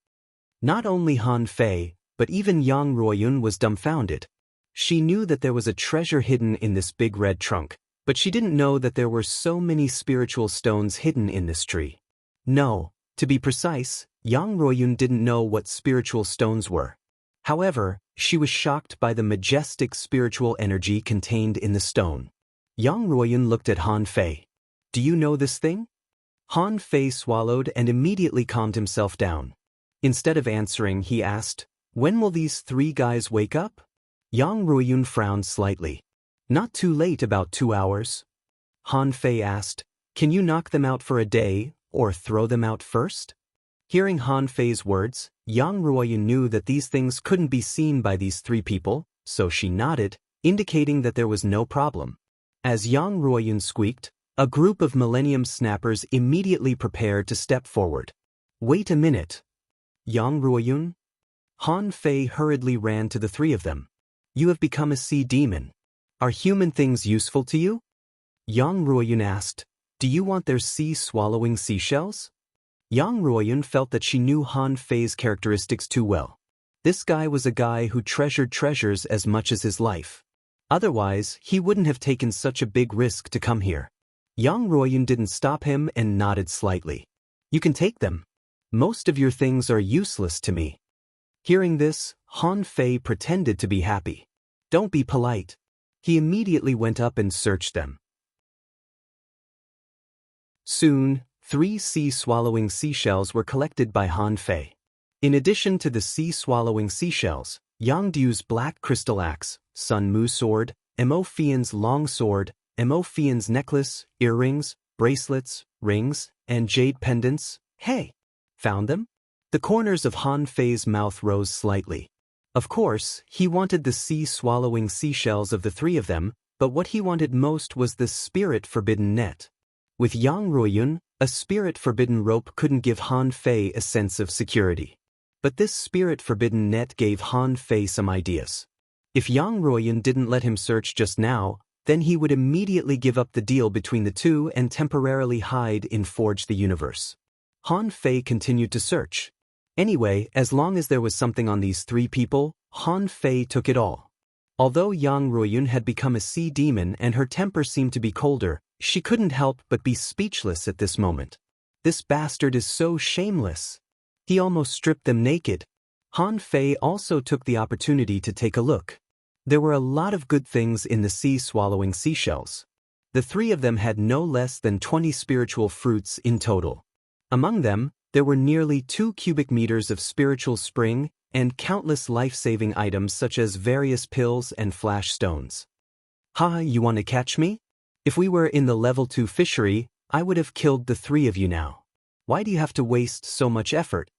Not only Han Fei, but even Yang Ruoyun was dumbfounded. She knew that there was a treasure hidden in this big red trunk, but she didn't know that there were so many spiritual stones hidden in this tree. No, to be precise, Yang Ruoyun didn't know what spiritual stones were. However, she was shocked by the majestic spiritual energy contained in the stone. Yang Ruoyun looked at Han Fei. "Do you know this thing?" Han Fei swallowed and immediately calmed himself down. Instead of answering, he asked, "When will these three guys wake up?" Yang Ruoyun frowned slightly. "Not too late, about 2 hours." Han Fei asked, "Can you knock them out for a day, or throw them out first?" Hearing Han Fei's words, Yang Ruoyun knew that these things couldn't be seen by these three people, so she nodded, indicating that there was no problem. As Yang Ruoyun squeaked, a group of Millennium Snappers immediately prepared to step forward. "Wait a minute. Yang Ruoyun?" Han Fei hurriedly ran to the three of them. "You have become a sea demon. Are human things useful to you?" Yang Ruoyun asked, "Do you want their sea-swallowing seashells?" Yang Ruoyun felt that she knew Han Fei's characteristics too well. This guy was a guy who treasured treasures as much as his life. Otherwise, he wouldn't have taken such a big risk to come here. Yang Ruoyun didn't stop him and nodded slightly. "You can take them. Most of your things are useless to me." Hearing this, Han Fei pretended to be happy. "Don't be polite." He immediately went up and searched them. Soon, 3 sea-swallowing seashells were collected by Han Fei. In addition to the sea-swallowing seashells, Yang Du's black crystal axe, Sun Mu sword, Mo Fian's long sword, Mo Fian's necklace, earrings, bracelets, rings, and jade pendants. "Hey! Found them?" The corners of Han Fei's mouth rose slightly. Of course, he wanted the sea-swallowing seashells of the 3 of them, but what he wanted most was the spirit-forbidden net. With Yang Ruoyun, a spirit-forbidden rope couldn't give Han Fei a sense of security. But this spirit-forbidden net gave Han Fei some ideas. If Yang Ruoyun didn't let him search just now, then he would immediately give up the deal between the two and temporarily hide in Forge the Universe. Han Fei continued to search. Anyway, as long as there was something on these three people, Han Fei took it all. Although Yang Ruoyun had become a sea demon and her temper seemed to be colder, she couldn't help but be speechless at this moment. This bastard is so shameless. He almost stripped them naked. Han Fei also took the opportunity to take a look. There were a lot of good things in the sea swallowing seashells. The three of them had no less than 20 spiritual fruits in total. Among them, there were nearly 2 cubic meters of spiritual spring and countless life-saving items such as various pills and flash stones. Ha, you want to catch me? If we were in the level 2 fishery, I would have killed the three of you now. Why do you have to waste so much effort?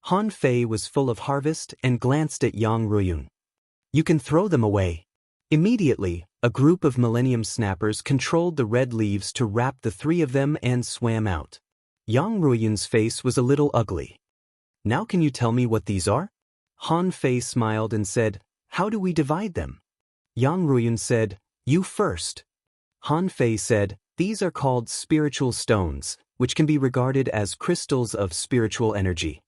Han Fei was full of harvest and glanced at Yang Ruoyun. You can throw them away. Immediately, a group of Millennium Snappers controlled the red leaves to wrap the three of them and swam out. Yang Ruoyun's face was a little ugly. Now can you tell me what these are? Han Fei smiled and said, how do we divide them? Yang Ruoyun said, you first. Han Fei said, these are called spiritual stones, which can be regarded as crystals of spiritual energy.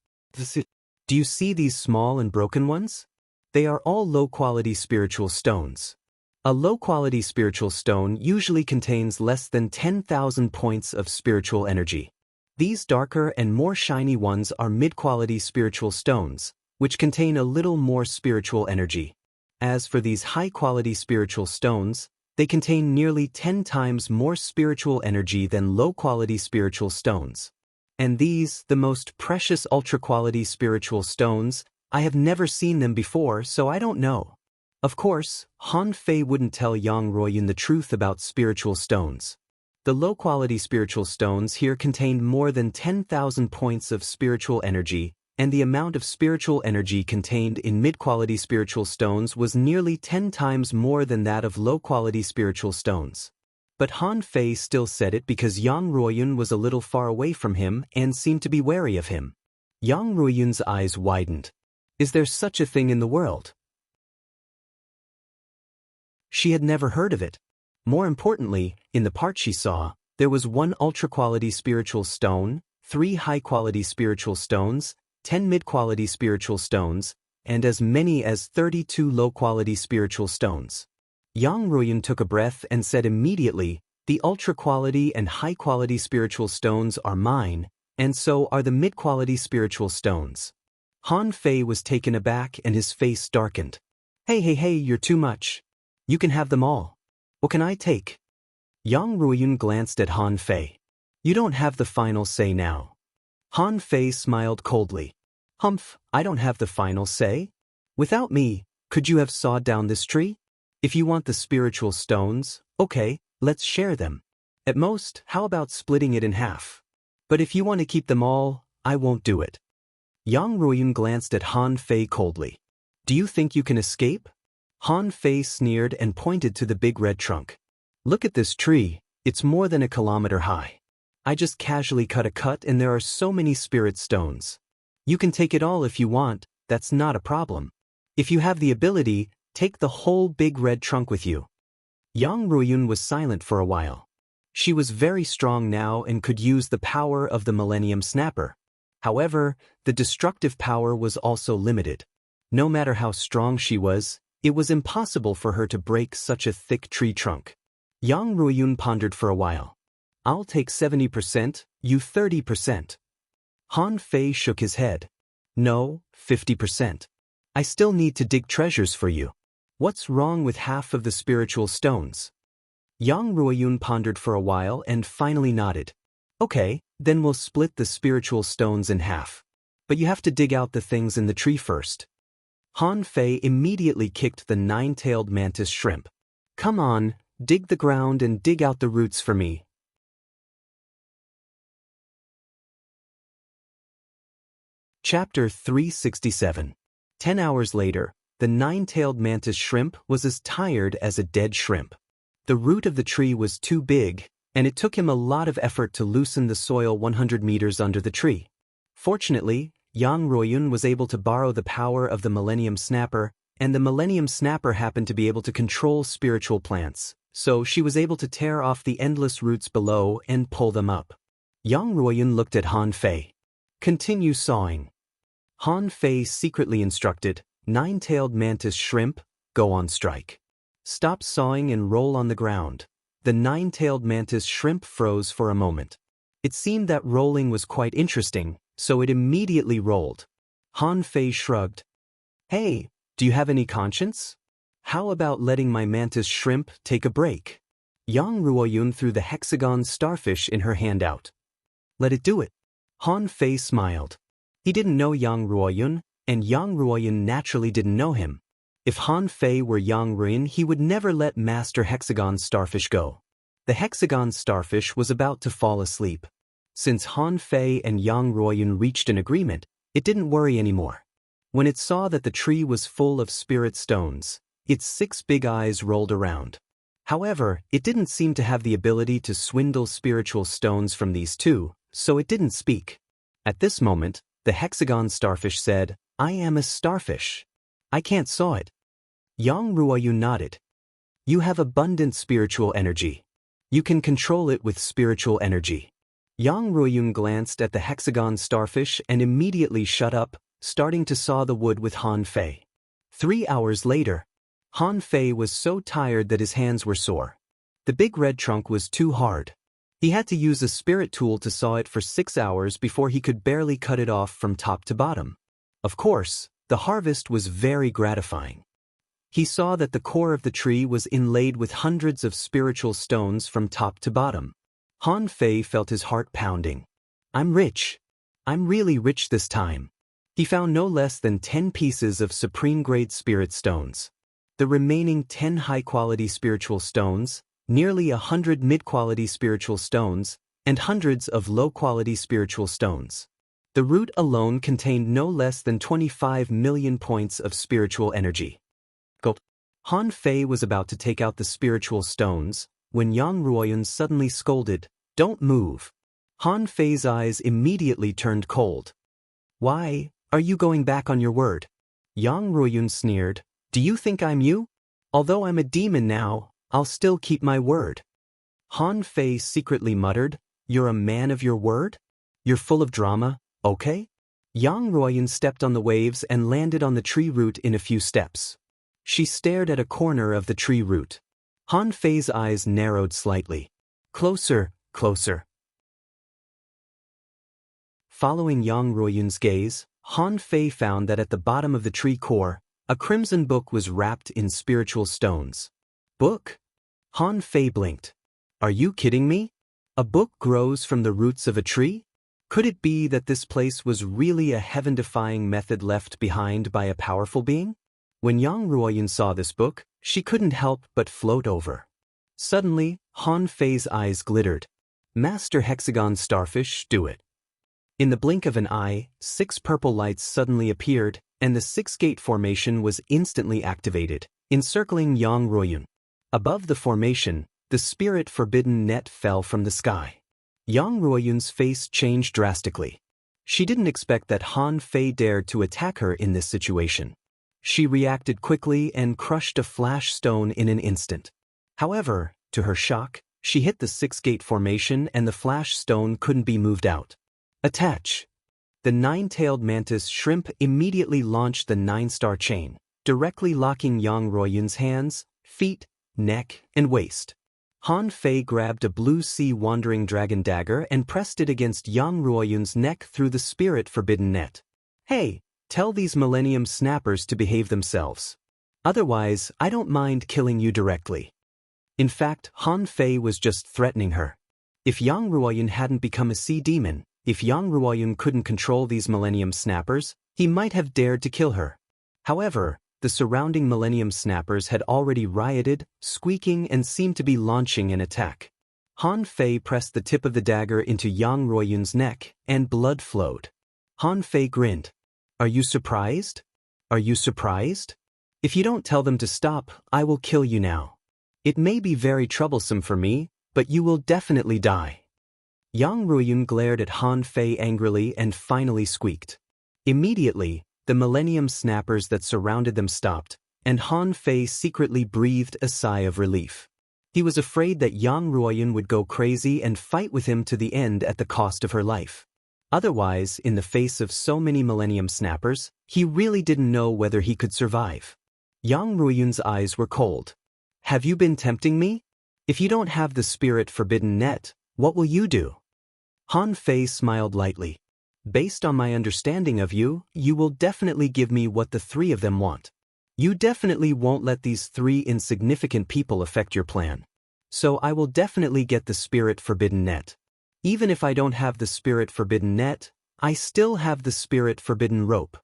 Do you see these small and broken ones? They are all low-quality spiritual stones. A low-quality spiritual stone usually contains less than 10,000 points of spiritual energy. These darker and more shiny ones are mid-quality spiritual stones, which contain a little more spiritual energy. As for these high-quality spiritual stones, they contain nearly 10 times more spiritual energy than low-quality spiritual stones. And these, the most precious ultra-quality spiritual stones, I have never seen them before, so I don't know. Of course, Han Fei wouldn't tell Yang Ruoyun the truth about spiritual stones. The low-quality spiritual stones here contained more than 10,000 points of spiritual energy, and the amount of spiritual energy contained in mid-quality spiritual stones was nearly 10 times more than that of low-quality spiritual stones. But Han Fei still said it because Yang Ruoyun was a little far away from him and seemed to be wary of him. Yang Ruoyun's eyes widened. Is there such a thing in the world? She had never heard of it. More importantly, in the part she saw, there was 1 ultra-quality spiritual stone, 3 high-quality spiritual stones, 10 mid-quality spiritual stones, and as many as 32 low-quality spiritual stones. Yang Ruoyun took a breath and said immediately, the ultra-quality and high-quality spiritual stones are mine, and so are the mid-quality spiritual stones. Han Fei was taken aback and his face darkened. Hey, you're too much. You can have them all. What can I take? Yang Ruoyun glanced at Han Fei. You don't have the final say now. Han Fei smiled coldly. Humph, I don't have the final say? Without me, could you have sawed down this tree? If you want the spiritual stones, okay, let's share them. At most, how about splitting it in half? But if you want to keep them all, I won't do it. Yang Ruoyun glanced at Han Fei coldly. Do you think you can escape? Han Fei sneered and pointed to the big red trunk. Look at this tree, it's more than a kilometer high. I just casually cut a cut and there are so many spirit stones. You can take it all if you want, that's not a problem. If you have the ability, take the whole big red trunk with you. Yang Ruoyun was silent for a while. She was very strong now and could use the power of the Millennium Snapper. However, the destructive power was also limited. No matter how strong she was, it was impossible for her to break such a thick tree trunk. Yang Ruoyun pondered for a while. I'll take 70%, you 30%. Han Fei shook his head. No, 50%. I still need to dig treasures for you. What's wrong with half of the spiritual stones? Yang Ruoyun pondered for a while and finally nodded. Okay, then we'll split the spiritual stones in half. But you have to dig out the things in the tree first. Han Fei immediately kicked the 9-tailed mantis shrimp. Come on, dig the ground and dig out the roots for me. Chapter 367. 10 hours later, the 9-tailed mantis shrimp was as tired as a dead shrimp. The root of the tree was too big, and it took him a lot of effort to loosen the soil 100 meters under the tree. Fortunately, Yang Ruoyun was able to borrow the power of the Millennium Snapper, and the Millennium Snapper happened to be able to control spiritual plants, so she was able to tear off the endless roots below and pull them up. Yang Ruoyun looked at Han Fei. Continue sawing. Han Fei secretly instructed, Nine-tailed mantis shrimp, go on strike. Stop sawing and roll on the ground. The nine-tailed mantis shrimp froze for a moment. It seemed that rolling was quite interesting, so it immediately rolled. Han Fei shrugged. Hey, do you have any conscience? How about letting my mantis shrimp take a break? Yang Ruoyun threw the hexagon starfish in her hand out. Let it do it. Han Fei smiled. He didn't know Yang Ruoyun, and Yang Ruoyun naturally didn't know him. If Han Fei were Yang Ruoyun, he would never let Master Hexagon Starfish go. The hexagon starfish was about to fall asleep. Since Han Fei and Yang Ruoyun reached an agreement, it didn't worry anymore. When it saw that the tree was full of spirit stones, its 6 big eyes rolled around. However, it didn't seem to have the ability to swindle spiritual stones from these two, so it didn't speak. At this moment, the hexagon starfish said, I am a starfish. I can't saw it. Yang Ruoyun nodded. You have abundant spiritual energy. You can control it with spiritual energy. Yang Ruoyun glanced at the hexagon starfish and immediately shut up, starting to saw the wood with Han Fei. 3 hours later, Han Fei was so tired that his hands were sore. The big red trunk was too hard. He had to use a spirit tool to saw it for 6 hours before he could barely cut it off from top to bottom. Of course, the harvest was very gratifying. He saw that the core of the tree was inlaid with hundreds of spiritual stones from top to bottom. Han Fei felt his heart pounding. I'm rich. I'm really rich this time. He found no less than 10 pieces of supreme-grade spirit stones. The remaining 10 high-quality spiritual stones, nearly 100 mid-quality spiritual stones, and hundreds of low-quality spiritual stones. The root alone contained no less than 25 million points of spiritual energy. Gulp. Han Fei was about to take out the spiritual stones, when Yang Ruoyun suddenly scolded, Don't move. Han Fei's eyes immediately turned cold. Why, are you going back on your word? Yang Ruoyun sneered, Do you think I'm you? Although I'm a demon now, I'll still keep my word. Han Fei secretly muttered, You're a man of your word? You're full of drama, okay? Yang Ruoyun stepped on the waves and landed on the tree root in a few steps. She stared at a corner of the tree root. Han Fei's eyes narrowed slightly. Closer, closer. Following Yang Ruoyun's gaze, Han Fei found that at the bottom of the tree core, a crimson book was wrapped in spiritual stones. Book? Han Fei blinked. Are you kidding me? A book grows from the roots of a tree? Could it be that this place was really a heaven-defying method left behind by a powerful being? When Yang Ruoyun saw this book, she couldn't help but float over. Suddenly, Han Fei's eyes glittered. Master Hexagon Starfish, do it. In the blink of an eye, 6 purple lights suddenly appeared, and the 6-gate formation was instantly activated, encircling Yang Ruoyun. Above the formation, the spirit forbidden net fell from the sky. Yang Ruoyun's face changed drastically. She didn't expect that Han Fei dared to attack her in this situation. She reacted quickly and crushed a flash stone in an instant. However, to her shock, she hit the 6-gate formation and the flash stone couldn't be moved out. Attach. The 9-tailed mantis shrimp immediately launched the 9-star chain, directly locking Yang Ruoyun's hands, feet, neck, and waist. Han Fei grabbed a blue sea wandering dragon dagger and pressed it against Yang Ruoyun's neck through the spirit forbidden net. Hey, tell these millennium snappers to behave themselves. Otherwise, I don't mind killing you directly. In fact, Han Fei was just threatening her. If Yang Ruoyun hadn't become a sea demon, if Yang Ruoyun couldn't control these millennium snappers, he might have dared to kill her. However, the surrounding millennium snappers had already rioted, squeaking, and seemed to be launching an attack. Han Fei pressed the tip of the dagger into Yang Ruoyun's neck, and blood flowed. Han Fei grinned. Are you surprised? Are you surprised? If you don't tell them to stop, I will kill you now. It may be very troublesome for me, but you will definitely die. Yang Ruoyun glared at Han Fei angrily and finally squeaked. Immediately, the millennium snappers that surrounded them stopped, and Han Fei secretly breathed a sigh of relief. He was afraid that Yang Ruoyun would go crazy and fight with him to the end at the cost of her life. Otherwise, in the face of so many Millennium Snappers, he really didn't know whether he could survive. Yang Ruoyun's eyes were cold. Have you been tempting me? If you don't have the spirit forbidden net, what will you do? Han Fei smiled lightly. Based on my understanding of you, you will definitely give me what the three of them want. You definitely won't let these three insignificant people affect your plan. So I will definitely get the spirit forbidden net. Even if I don't have the spirit forbidden net, I still have the spirit forbidden rope.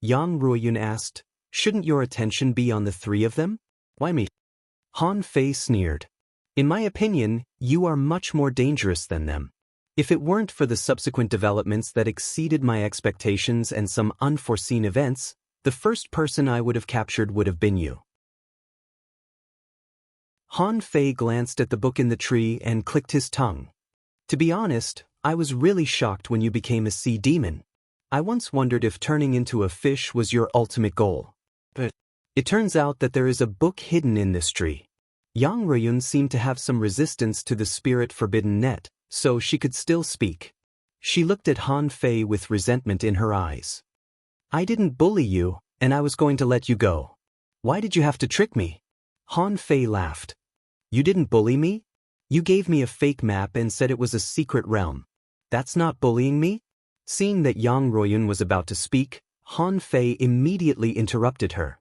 Yang Ruoyun asked, shouldn't your attention be on the three of them? Why me? Han Fei sneered. In my opinion, you are much more dangerous than them. If it weren't for the subsequent developments that exceeded my expectations and some unforeseen events, the first person I would have captured would have been you. Han Fei glanced at the book in the tree and clicked his tongue. To be honest, I was really shocked when you became a sea demon. I once wondered if turning into a fish was your ultimate goal. But it turns out that there is a book hidden in this tree. Yang Ruoyun seemed to have some resistance to the spirit forbidden net, so she could still speak. She looked at Han Fei with resentment in her eyes. I didn't bully you, and I was going to let you go. Why did you have to trick me? Han Fei laughed. You didn't bully me? You gave me a fake map and said it was a secret realm. That's not bullying me? Seeing that Yang Ruoyun was about to speak, Han Fei immediately interrupted her.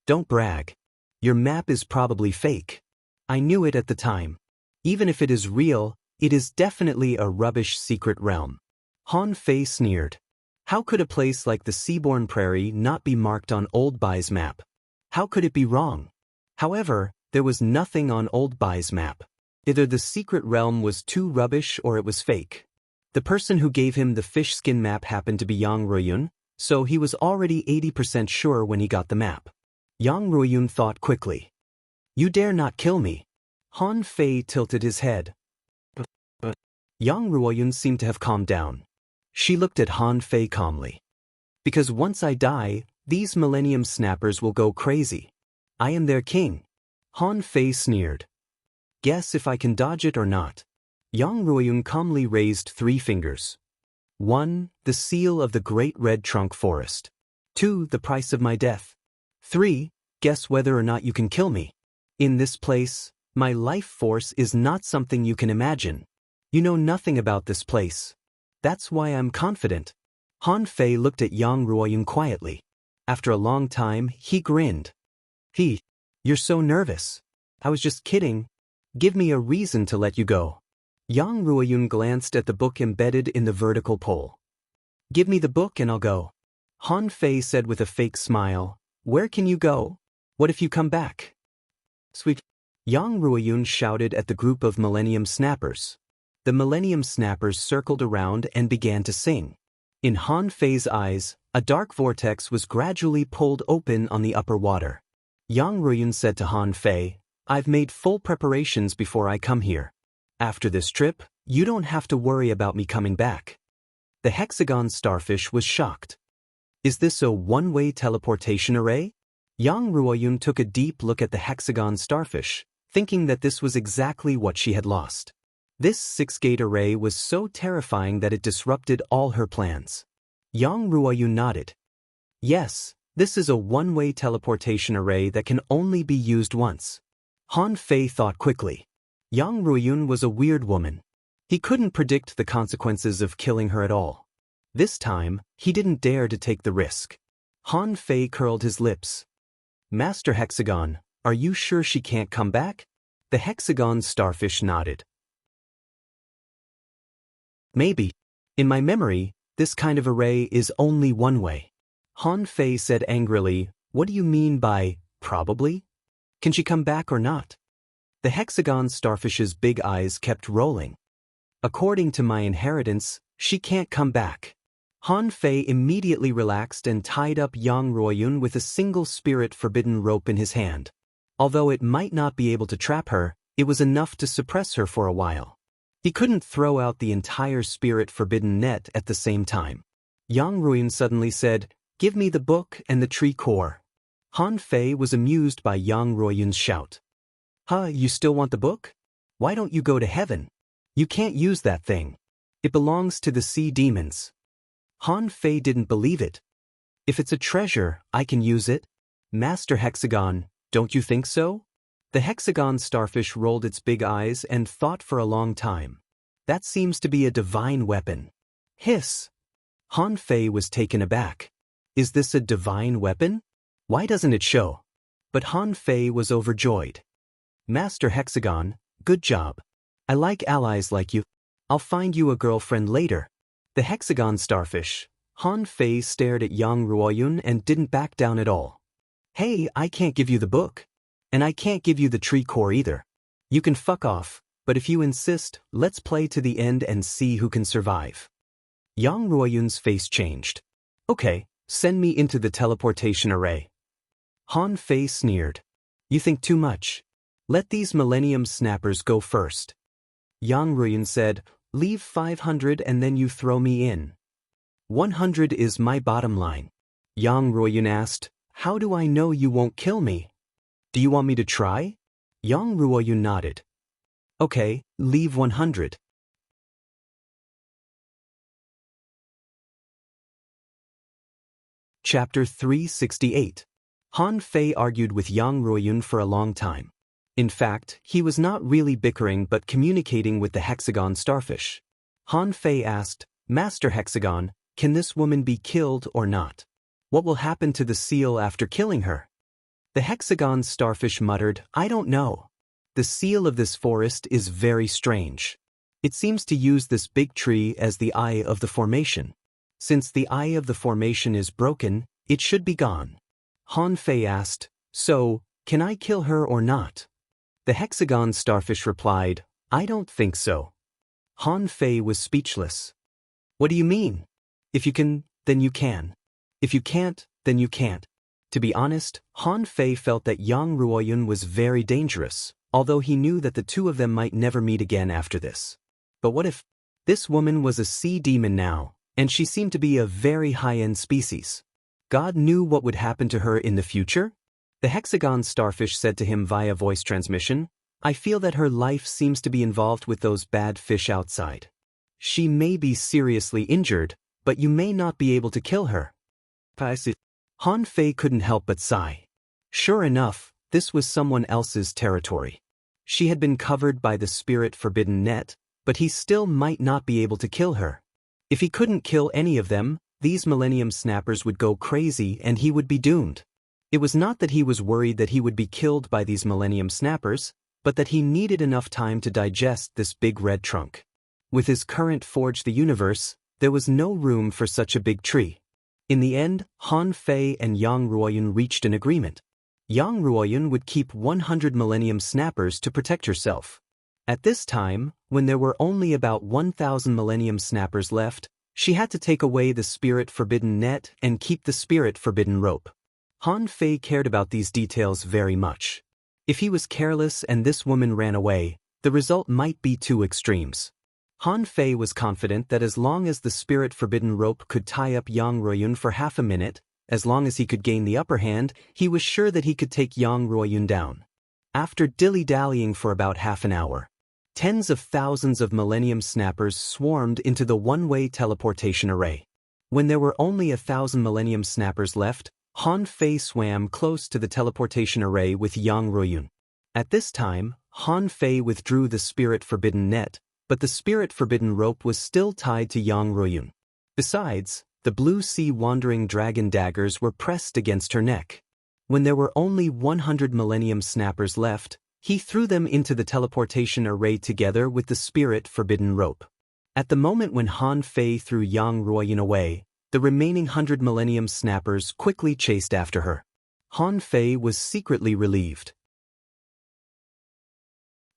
Don't brag. Your map is probably fake. I knew it at the time. Even if it is real, it is definitely a rubbish secret realm. Han Fei sneered. How could a place like the Seaborn Prairie not be marked on Old Bai's map? How could it be wrong? However, there was nothing on Old Bai's map. Either the secret realm was too rubbish or it was fake. The person who gave him the fish skin map happened to be Yang Ruoyun, so he was already 80% sure when he got the map. Yang Ruoyun thought quickly. You dare not kill me. Han Fei tilted his head. But Yang Ruoyun seemed to have calmed down. She looked at Han Fei calmly. Because once I die, these Millennium Snappers will go crazy. I am their king. Han Fei sneered. Guess if I can dodge it or not. Yang Ruoyun calmly raised 3 fingers. 1. The seal of the Great Red Trunk Forest. 2. The price of my death. 3. Guess whether or not you can kill me. In this place, my life force is not something you can imagine. You know nothing about this place. That's why I'm confident. Han Fei looked at Yang Ruoyun quietly. After a long time, he grinned. You're so nervous. I was just kidding. Give me a reason to let you go. Yang Ruoyun glanced at the book embedded in the vertical pole. Give me the book and I'll go. Han Fei said with a fake smile, Where can you go? What if you come back? Sweet. Yang Ruoyun shouted at the group of Millennium Snappers. The Millennium Snappers circled around and began to sing. In Han Fei's eyes, a dark vortex was gradually pulled open on the upper water. Yang Ruoyun said to Han Fei, I've made full preparations before I come here. After this trip, you don't have to worry about me coming back. The hexagon starfish was shocked. Is this a one-way teleportation array? Yang Ruoyun took a deep look at the hexagon starfish, thinking that this was exactly what she had lost. This 6-gate array was so terrifying that it disrupted all her plans. Yang Ruoyun nodded. Yes, this is a one-way teleportation array that can only be used once. Han Fei thought quickly. Yang Ruoyun was a weird woman. He couldn't predict the consequences of killing her at all. This time, he didn't dare to take the risk. Han Fei curled his lips. Master Hexagon, are you sure she can't come back? The hexagon starfish nodded. Maybe. In my memory, this kind of array is only one way. Han Fei said angrily, What do you mean by, probably? Can she come back or not? The hexagon starfish's big eyes kept rolling. According to my inheritance, she can't come back. Han Fei immediately relaxed and tied up Yang Ruoyun with a single spirit forbidden rope in his hand. Although it might not be able to trap her, it was enough to suppress her for a while. He couldn't throw out the entire spirit forbidden net at the same time. Yang Ruoyun suddenly said, Give me the book and the tree core. Han Fei was amused by Yang Ruoyun's shout. You still want the book? Why don't you go to heaven? You can't use that thing. It belongs to the sea demons. Han Fei didn't believe it. If it's a treasure, I can use it. Master Hexagon, don't you think so? The hexagon starfish rolled its big eyes and thought for a long time. That seems to be a divine weapon. Hiss! Han Fei was taken aback. Is this a divine weapon? Why doesn't it show? But Han Fei was overjoyed. Master Hexagon, good job. I like allies like you. I'll find you a girlfriend later. The hexagon starfish. Han Fei stared at Yang Ruoyun and didn't back down at all. Hey, I can't give you the book. And I can't give you the tree core either. You can fuck off, but if you insist, let's play to the end and see who can survive. Yang Ruoyun's face changed. Okay, send me into the teleportation array. Han Fei sneered. You think too much. Let these Millennium Snappers go first. Yang Ruoyun said, leave 500 and then you throw me in. 100 is my bottom line. Yang Ruoyun asked, how do I know you won't kill me? Do you want me to try? Yang Ruoyun nodded. Okay, leave 100. Chapter 368. Han Fei argued with Yang Ruoyun for a long time. In fact, he was not really bickering but communicating with the hexagon starfish. Han Fei asked, Master Hexagon, can this woman be killed or not? What will happen to the seal after killing her? The hexagon starfish muttered, I don't know. The seal of this forest is very strange. It seems to use this big tree as the eye of the formation. Since the eye of the formation is broken, it should be gone. Han Fei asked, so, can I kill her or not? The hexagon starfish replied, I don't think so. Han Fei was speechless. What do you mean? If you can, then you can. If you can't, then you can't. To be honest, Han Fei felt that Yang Ruoyun was very dangerous, although he knew that the two of them might never meet again after this. But what if this woman was a sea demon now, and she seemed to be a very high-end species? God knew what would happen to her in the future? The hexagon starfish said to him via voice transmission, I feel that her life seems to be involved with those bad fish outside. She may be seriously injured, but you may not be able to kill her. Han Fei couldn't help but sigh. Sure enough, this was someone else's territory. She had been covered by the spirit forbidden net, but he still might not be able to kill her. If he couldn't kill any of them, these Millennium Snappers would go crazy and he would be doomed. It was not that he was worried that he would be killed by these Millennium Snappers, but that he needed enough time to digest this big red trunk. With his current Forge the Universe, there was no room for such a big tree. In the end, Han Fei and Yang Ruoyun reached an agreement. Yang Ruoyun would keep 100 Millennium Snappers to protect herself. At this time, when there were only about 1,000 Millennium Snappers left, she had to take away the Spirit Forbidden Net and keep the Spirit Forbidden Rope. Han Fei cared about these details very much. If he was careless and this woman ran away, the result might be two extremes. Han Fei was confident that as long as the Spirit Forbidden Rope could tie up Yang Ruoyun for half a minute, as long as he could gain the upper hand, he was sure that he could take Yang Ruoyun down. After dilly-dallying for about half an hour, tens of thousands of Millennium Snappers swarmed into the one-way teleportation array. When there were only 1,000 Millennium Snappers left, Han Fei swam close to the teleportation array with Yang Ruoyun. At this time, Han Fei withdrew the Spirit Forbidden Net, but the Spirit Forbidden Rope was still tied to Yang Ruoyun. Besides, the blue sea wandering dragon daggers were pressed against her neck. When there were only 100 Millennium Snappers left, he threw them into the teleportation array together with the Spirit Forbidden Rope. At the moment when Han Fei threw Yang Ruoyun away, the remaining 100 Millennium Snappers quickly chased after her. Han Fei was secretly relieved.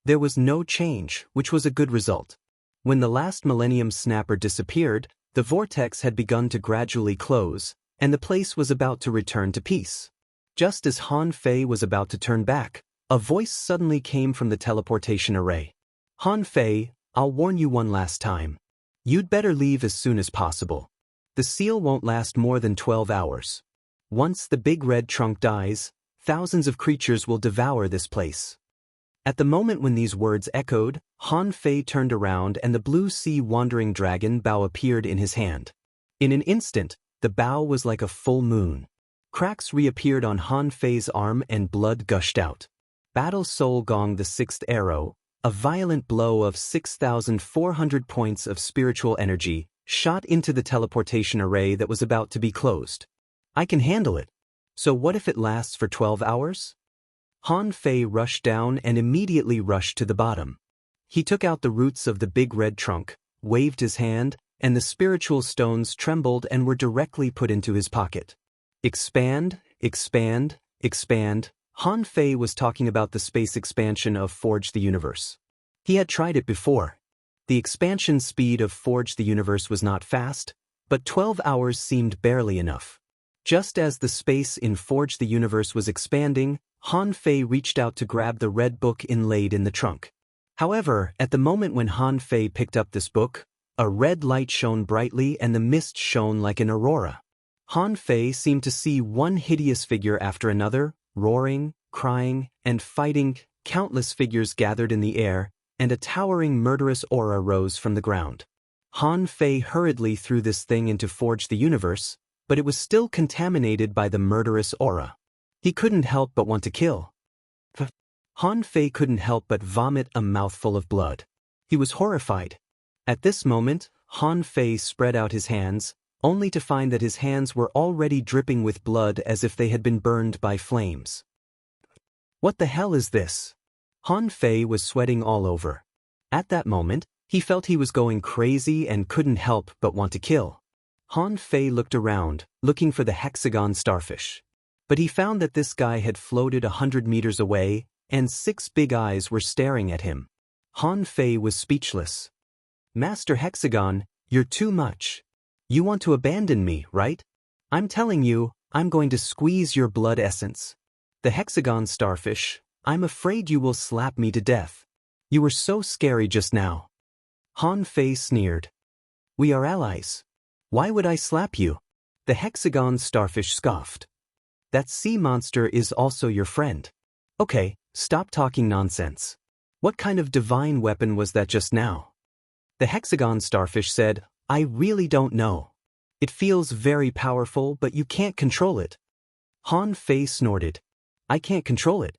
There was no change, which was a good result. When the last Millennium Snapper disappeared, the vortex had begun to gradually close, and the place was about to return to peace. Just as Han Fei was about to turn back, a voice suddenly came from the teleportation array. Han Fei, I'll warn you one last time. You'd better leave as soon as possible. The seal won't last more than 12 hours. Once the big red trunk dies, thousands of creatures will devour this place. At the moment when these words echoed, Han Fei turned around and the blue sea wandering dragon bow appeared in his hand. In an instant, the bow was like a full moon. Cracks reappeared on Han Fei's arm and blood gushed out. Battle Soul Gong the sixth arrow, a violent blow of 6,400 points of spiritual energy, shot into the teleportation array that was about to be closed. I can handle it. So what if it lasts for 12 hours? Han Fei rushed down and immediately rushed to the bottom. He took out the roots of the big red trunk, waved his hand, and the spiritual stones trembled and were directly put into his pocket. Expand, expand, expand. Han Fei was talking about the space expansion of Forge the Universe. He had tried it before. The expansion speed of Forge the Universe was not fast, but 12 hours seemed barely enough. Just as the space in Forge the Universe was expanding, Han Fei reached out to grab the red book inlaid in the trunk. However, at the moment when Han Fei picked up this book, a red light shone brightly and the mist shone like an aurora. Han Fei seemed to see one hideous figure after another, roaring, crying, and fighting. Countless figures gathered in the air, and a towering murderous aura rose from the ground. Han Fei hurriedly threw this thing into Forge the Universe, but it was still contaminated by the murderous aura. He couldn't help but want to kill. Han Fei couldn't help but vomit a mouthful of blood. He was horrified. At this moment, Han Fei spread out his hands, only to find that his hands were already dripping with blood as if they had been burned by flames. What the hell is this? Han Fei was sweating all over. At that moment, he felt he was going crazy and couldn't help but want to kill. Han Fei looked around, looking for the hexagon starfish. But he found that this guy had floated 100 meters away, and 6 big eyes were staring at him. Han Fei was speechless. Master Hexagon, you're too much. You want to abandon me, right? I'm telling you, I'm going to squeeze your blood essence. The hexagon starfish, I'm afraid you will slap me to death. You were so scary just now. Han Fei sneered. We are allies. Why would I slap you? The hexagon starfish scoffed. That sea monster is also your friend. Okay, stop talking nonsense. What kind of divine weapon was that just now? The hexagon starfish said, I really don't know. It feels very powerful, but you can't control it. Han Fei snorted. I can't control it.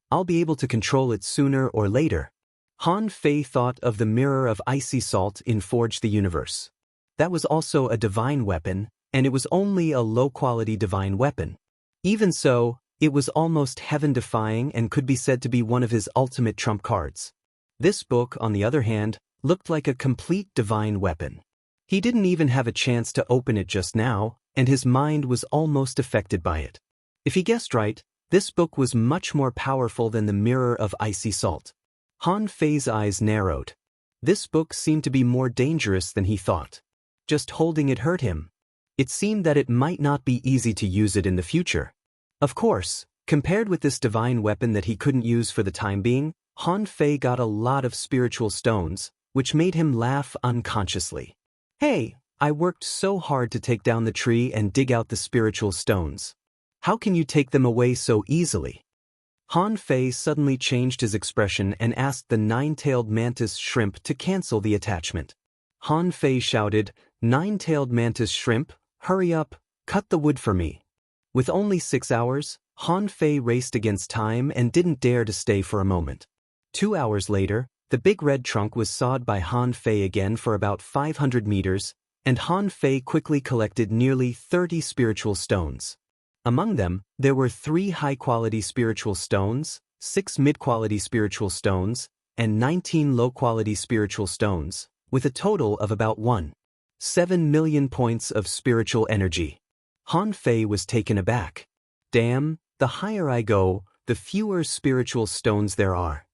I'll be able to control it sooner or later. Han Fei thought of the mirror of icy salt in Forge the Universe. That was also a divine weapon, and it was only a low-quality divine weapon. Even so, it was almost heaven-defying and could be said to be one of his ultimate trump cards. This book, on the other hand, looked like a complete divine weapon. He didn't even have a chance to open it just now, and his mind was almost affected by it. If he guessed right, this book was much more powerful than the mirror of icy salt. Han Fei's eyes narrowed. This book seemed to be more dangerous than he thought. Just holding it hurt him. It seemed that it might not be easy to use it in the future. Of course, compared with this divine weapon that he couldn't use for the time being, Han Fei got a lot of spiritual stones, which made him laugh unconsciously. Hey, I worked so hard to take down the tree and dig out the spiritual stones. How can you take them away so easily? Han Fei suddenly changed his expression and asked the nine-tailed mantis shrimp to cancel the attachment. Han Fei shouted, Nine-tailed mantis shrimp, hurry up, cut the wood for me. With only 6 hours, Han Fei raced against time and didn't dare to stay for a moment. 2 hours later, the big red trunk was sawed by Han Fei again for about 500 meters, and Han Fei quickly collected nearly 30 spiritual stones. Among them, there were 3 high-quality spiritual stones, 6 mid-quality spiritual stones, and 19 low-quality spiritual stones, with a total of about 1.7 million points of spiritual energy. Han Fei was taken aback. Damn, the higher I go, the fewer spiritual stones there are.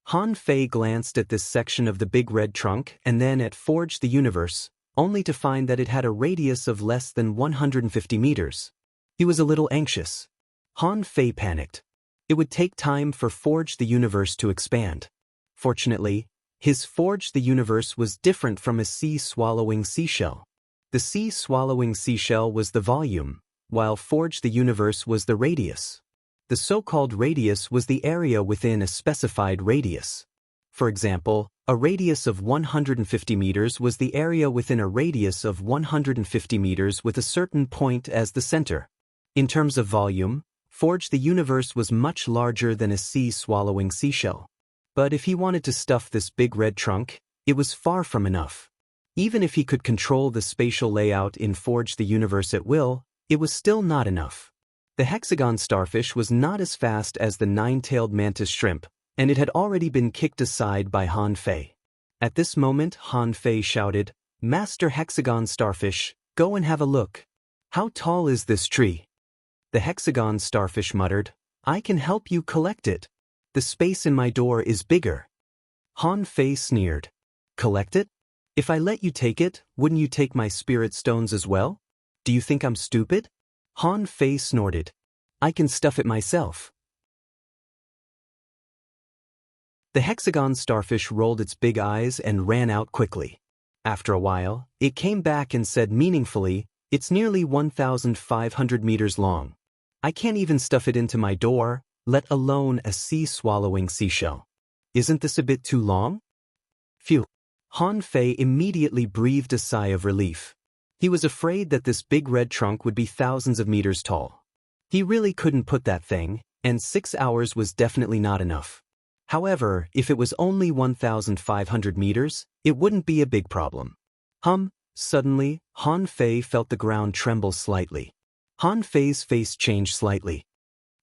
Han Fei glanced at this section of the big red trunk and then at Forge the Universe, only to find that it had a radius of less than 150 meters. He was a little anxious. Han Fei panicked. It would take time for Forge the Universe to expand. Fortunately, his Forge the Universe was different from a sea-swallowing seashell. The sea-swallowing seashell was the volume, while Forge the Universe was the radius. The so-called radius was the area within a specified radius. For example, a radius of 150 meters was the area within a radius of 150 meters with a certain point as the center. In terms of volume, Forge the universe was much larger than a sea-swallowing seashell. But if he wanted to stuff this big red trunk, it was far from enough. Even if he could control the spatial layout in Forge the universe at will, it was still not enough. The hexagon starfish was not as fast as the nine-tailed mantis shrimp, and it had already been kicked aside by Han Fei. At this moment, Han Fei shouted, "Master Hexagon Starfish, go and have a look. How tall is this tree?" The hexagon starfish muttered, "I can help you collect it. The space in my door is bigger." Han Fei sneered, "Collect it? If I let you take it, wouldn't you take my spirit stones as well? Do you think I'm stupid?" Han Fei snorted, "I can stuff it myself." The hexagon starfish rolled its big eyes and ran out quickly. After a while, it came back and said meaningfully, "It's nearly 1,500 meters long. I can't even stuff it into my door, let alone a sea-swallowing seashell. Isn't this a bit too long?" Phew. Han Fei immediately breathed a sigh of relief. He was afraid that this big red trunk would be thousands of meters tall. He really couldn't put that thing, and 6 hours was definitely not enough. However, if it was only 1,500 meters, it wouldn't be a big problem. Suddenly, Han Fei felt the ground tremble slightly. Han Fei's face changed slightly.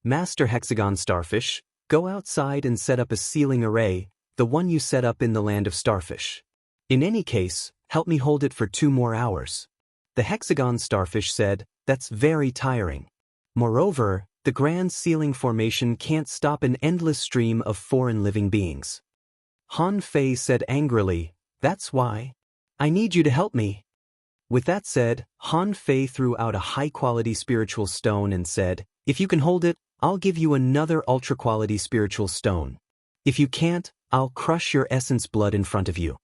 "Master Hexagon Starfish, go outside and set up a sealing array, the one you set up in the land of starfish. In any case, help me hold it for 2 more hours." The hexagon starfish said, "That's very tiring. Moreover, the grand sealing formation can't stop an endless stream of foreign living beings." Han Fei said angrily, "That's why. I need you to help me." With that said, Han Fei threw out a high-quality spiritual stone and said, "If you can hold it, I'll give you another ultra-quality spiritual stone. If you can't, I'll crush your essence blood in front of you."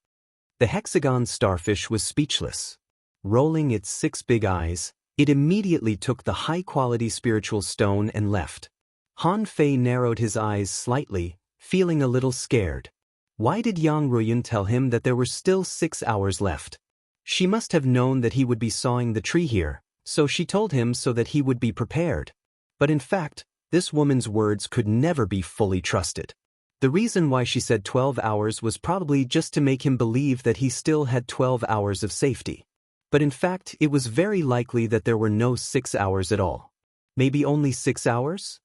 The hexagon starfish was speechless. Rolling its 6 big eyes, it immediately took the high-quality spiritual stone and left. Han Fei narrowed his eyes slightly, feeling a little scared. Why did Yang Ruyan tell him that there were still 6 hours left? She must have known that he would be sawing the tree here, so she told him so that he would be prepared. But in fact, this woman's words could never be fully trusted. The reason why she said 12 hours was probably just to make him believe that he still had 12 hours of safety. But in fact, it was very likely that there were no 6 hours at all. Maybe only 6 hours?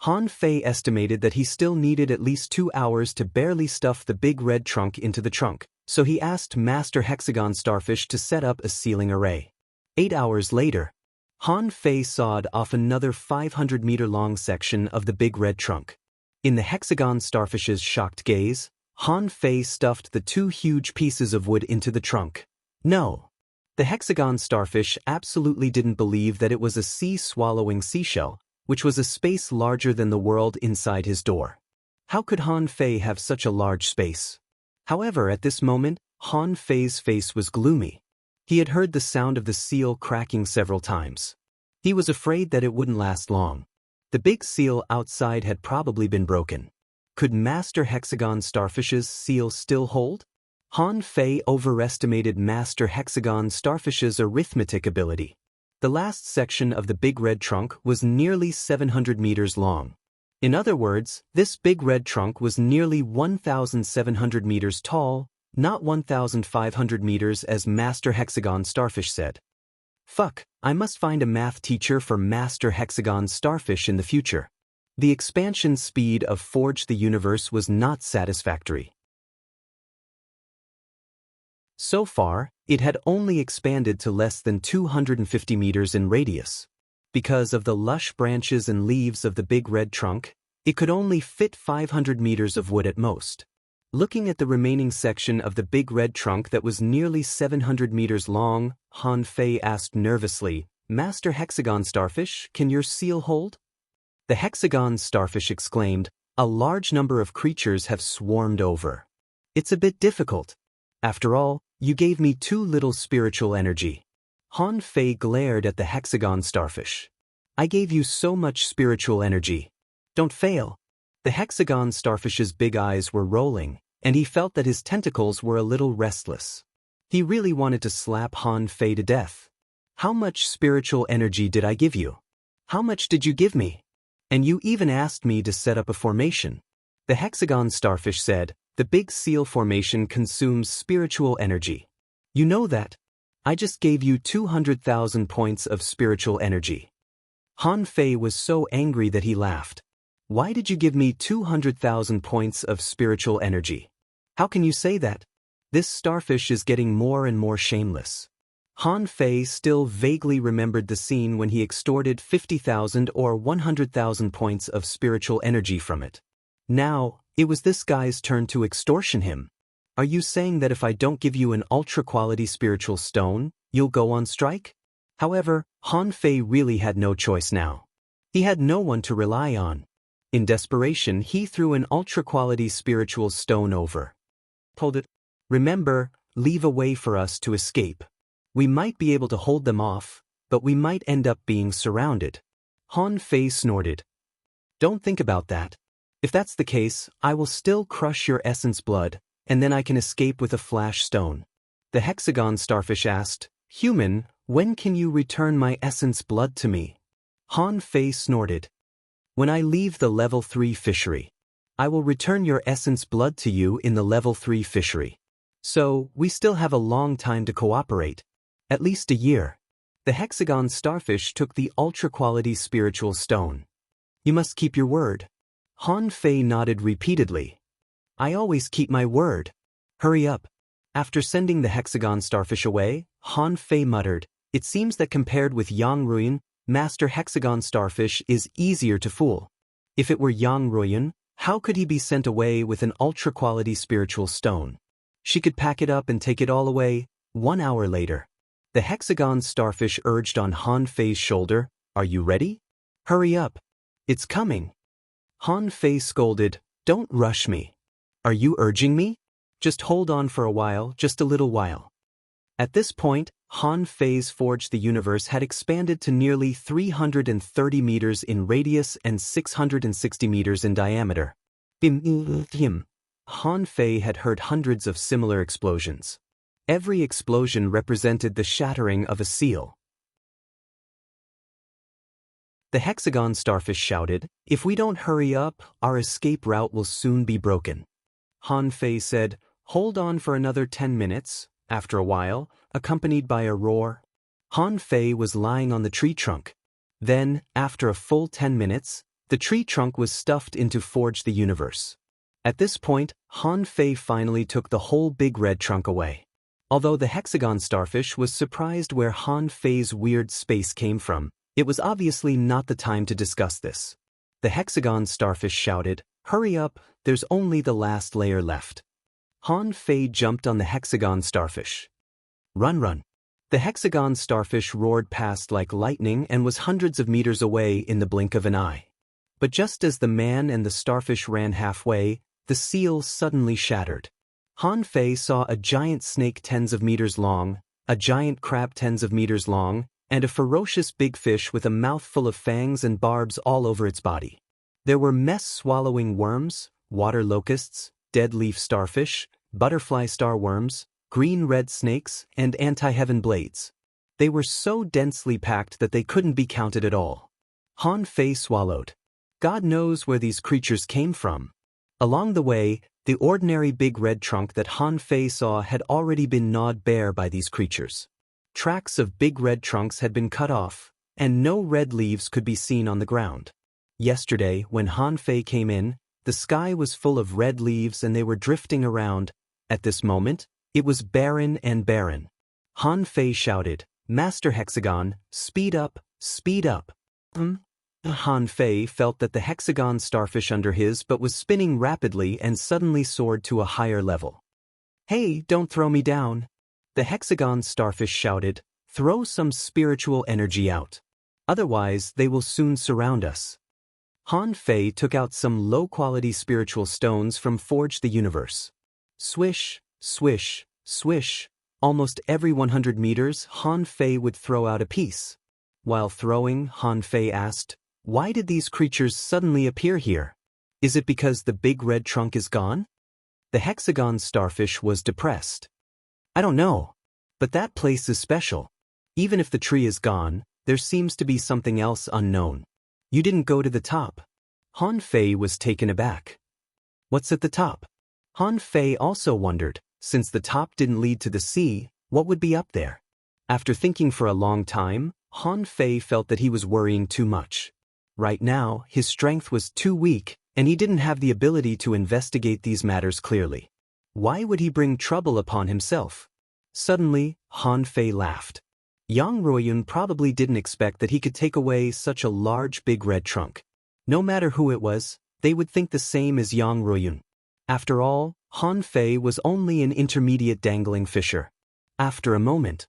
Han Fei estimated that he still needed at least 2 hours to barely stuff the big red trunk into the trunk, so he asked Master Hexagon Starfish to set up a sealing array. 8 hours later, Han Fei sawed off another 500-meter-long section of the big red trunk. In the hexagon starfish's shocked gaze, Han Fei stuffed the 2 huge pieces of wood into the trunk. No. The hexagon starfish absolutely didn't believe that it was a sea-swallowing seashell, which was a space larger than the world inside his door. How could Han Fei have such a large space? However, at this moment, Han Fei's face was gloomy. He had heard the sound of the seal cracking several times. He was afraid that it wouldn't last long. The big seal outside had probably been broken. Could Master Hexagon Starfish's seal still hold? Han Fei overestimated Master Hexagon Starfish's arithmetic ability. The last section of the big red trunk was nearly 700 meters long. In other words, this big red trunk was nearly 1,700 meters tall, not 1,500 meters as Master Hexagon Starfish said. Fuck, I must find a math teacher for Master Hexagon Starfish in the future. The expansion speed of Forge the Universe was not satisfactory. So far, it had only expanded to less than 250 meters in radius. Because of the lush branches and leaves of the big red trunk, it could only fit 500 meters of wood at most. Looking at the remaining section of the big red trunk that was nearly 700 meters long, Han Fei asked nervously, "Master Hexagon Starfish, can your seal hold?" The hexagon starfish exclaimed, "A large number of creatures have swarmed over. It's a bit difficult. After all, you gave me too little spiritual energy." Han Fei glared at the hexagon starfish. "I gave you so much spiritual energy. Don't fail. The hexagon starfish's big eyes were rolling, and he felt that his tentacles were a little restless. He really wanted to slap Han Fei to death. How much spiritual energy did I give you? How much did you give me? And you even asked me to set up a formation. The hexagon starfish said, the big seal formation consumes spiritual energy. You know that? I just gave you 200,000 points of spiritual energy. Han Fei was so angry that he laughed. Why did you give me 200,000 points of spiritual energy? How can you say that? This starfish is getting more and more shameless. Han Fei still vaguely remembered the scene when he extorted 50,000 or 100,000 points of spiritual energy from it. Now, it was this guy's turn to extortion him. Are you saying that if I don't give you an ultra-quality spiritual stone, you'll go on strike? However, Han Fei really had no choice now. He had no one to rely on. In desperation, he threw an ultra-quality spiritual stone over. Hold it. Remember, leave a way for us to escape. We might be able to hold them off, but we might end up being surrounded. Han Fei snorted. Don't think about that. If that's the case, I will still crush your essence blood, and then I can escape with a flash stone. The hexagon starfish asked, Human, when can you return my essence blood to me? Han Fei snorted. When I leave the level 3 fishery. I will return your essence blood to you in the level 3 fishery. So, we still have a long time to cooperate. At least a year. The hexagon starfish took the ultra-quality spiritual stone. You must keep your word. Han Fei nodded repeatedly. I always keep my word. Hurry up. After sending the hexagon starfish away, Han Fei muttered, It seems that compared with Yang Ruyan, Master Hexagon Starfish is easier to fool. If it were Yang Ruyan, how could he be sent away with an ultra-quality spiritual stone? She could pack it up and take it all away. 1 hour later. The hexagon starfish urged on Han Fei's shoulder, Are you ready? Hurry up. It's coming. Han Fei scolded, Don't rush me. Are you urging me? Just hold on for a while, just a little while. At this point, Han Fei's Forge the Universe had expanded to nearly 330 meters in radius and 660 meters in diameter. Han Fei had heard hundreds of similar explosions. Every explosion represented the shattering of a seal. The hexagon starfish shouted, If we don't hurry up, our escape route will soon be broken. Han Fei said, Hold on for another 10 minutes, after a while, accompanied by a roar. Han Fei was lying on the tree trunk. Then, after a full 10 minutes, the tree trunk was stuffed into Forge the Universe. At this point, Han Fei finally took the whole big red trunk away. Although the hexagon starfish was surprised where Han Fei's weird space came from, it was obviously not the time to discuss this. The hexagon starfish shouted, Hurry up, there's only the last layer left. Han Fei jumped on the hexagon starfish. Run, run. The hexagon starfish roared past like lightning and was hundreds of meters away in the blink of an eye. But just as the man and the starfish ran halfway, the seal suddenly shattered. Han Fei saw a giant snake tens of meters long, a giant crab tens of meters long, and a ferocious big fish with a mouth full of fangs and barbs all over its body. There were mess-swallowing worms, water locusts, dead leaf starfish, butterfly starworms, green-red snakes, and anti-heaven blades. They were so densely packed that they couldn't be counted at all. Han Fei swallowed. God knows where these creatures came from. Along the way, the ordinary big red trunk that Han Fei saw had already been gnawed bare by these creatures. Tracks of big red trunks had been cut off, and no red leaves could be seen on the ground. Yesterday, when Han Fei came in, the sky was full of red leaves and they were drifting around. At this moment, it was barren and barren. Han Fei shouted, Master Hexagon, speed up, speed up. Han Fei felt that the hexagon starfish under his but was spinning rapidly and suddenly soared to a higher level. Hey, don't throw me down. The hexagon starfish shouted, Throw some spiritual energy out. Otherwise, they will soon surround us. Han Fei took out some low-quality spiritual stones from Forge the Universe. Swish, swish, swish. Almost every 100 meters, Han Fei would throw out a piece. While throwing, Han Fei asked, Why did these creatures suddenly appear here? Is it because the big red trunk is gone? The hexagon starfish was depressed. I don't know. But that place is special. Even if the tree is gone, there seems to be something else unknown. You didn't go to the top. Han Fei was taken aback. What's at the top? Han Fei also wondered, since the top didn't lead to the sea, what would be up there? After thinking for a long time, Han Fei felt that he was worrying too much. Right now, his strength was too weak, and he didn't have the ability to investigate these matters clearly. Why would he bring trouble upon himself? Suddenly, Han Fei laughed. Yang Ruoyun probably didn't expect that he could take away such a large big red trunk. No matter who it was, they would think the same as Yang Ruoyun. After all, Han Fei was only an intermediate dangling fisher. After a moment,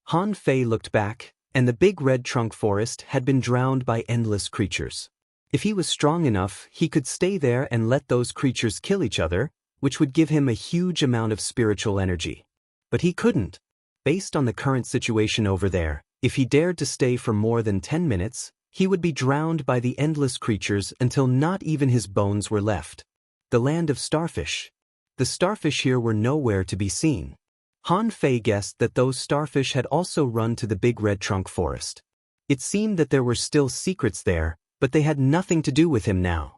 Han Fei looked back, and the big red trunk forest had been drowned by endless creatures. If he was strong enough, he could stay there and let those creatures kill each other, which would give him a huge amount of spiritual energy. But he couldn't. Based on the current situation over there, if he dared to stay for more than 10 minutes, he would be drowned by the endless creatures until not even his bones were left. The land of starfish. The starfish here were nowhere to be seen. Han Fei guessed that those starfish had also run to the big red trunk forest. It seemed that there were still secrets there, but they had nothing to do with him now.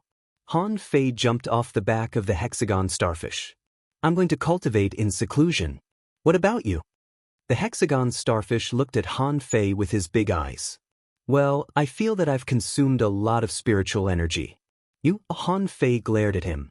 Han Fei jumped off the back of the hexagon starfish. I'm going to cultivate in seclusion. What about you? The hexagon starfish looked at Han Fei with his big eyes. Well, I feel that I've consumed a lot of spiritual energy. You? Han Fei glared at him.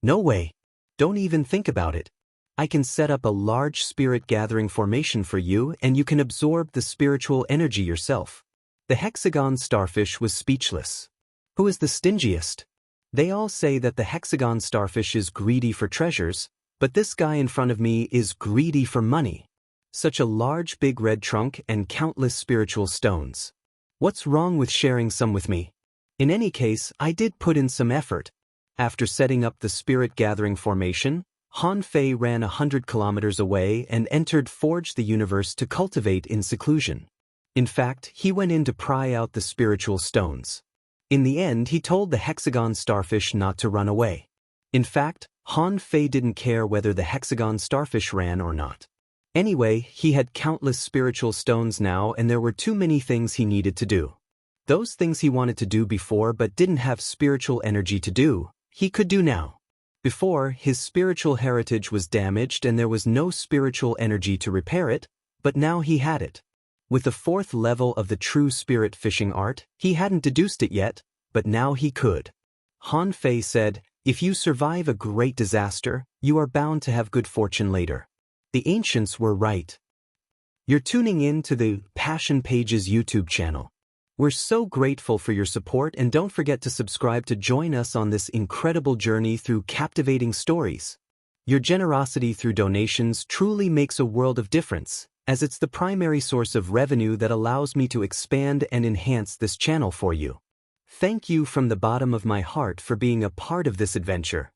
No way. Don't even think about it. I can set up a large spirit gathering formation for you and you can absorb the spiritual energy yourself. The hexagon starfish was speechless. Who is the stingiest? They all say that the hexagon starfish is greedy for treasures, but this guy in front of me is greedy for money. Such a large big red trunk and countless spiritual stones. What's wrong with sharing some with me? In any case, I did put in some effort. After setting up the spirit gathering formation, Han Fei ran 100 kilometers away and entered Forge the Universe to cultivate in seclusion. In fact, he went in to pry out the spiritual stones. In the end, he told the hexagon starfish not to run away. In fact, Han Fei didn't care whether the hexagon starfish ran or not. Anyway, he had countless spiritual stones now and there were too many things he needed to do. Those things he wanted to do before but didn't have spiritual energy to do, he could do now. Before, his spiritual heritage was damaged and there was no spiritual energy to repair it, but now he had it. With the 4th level of the true spirit fishing art, he hadn't deduced it yet, but now he could. Han Fei said, if you survive a great disaster, you are bound to have good fortune later. The ancients were right. You're tuning in to the Passion Pages YouTube channel. We're so grateful for your support and don't forget to subscribe to join us on this incredible journey through captivating stories. Your generosity through donations truly makes a world of difference, as it's the primary source of revenue that allows me to expand and enhance this channel for you. Thank you from the bottom of my heart for being a part of this adventure.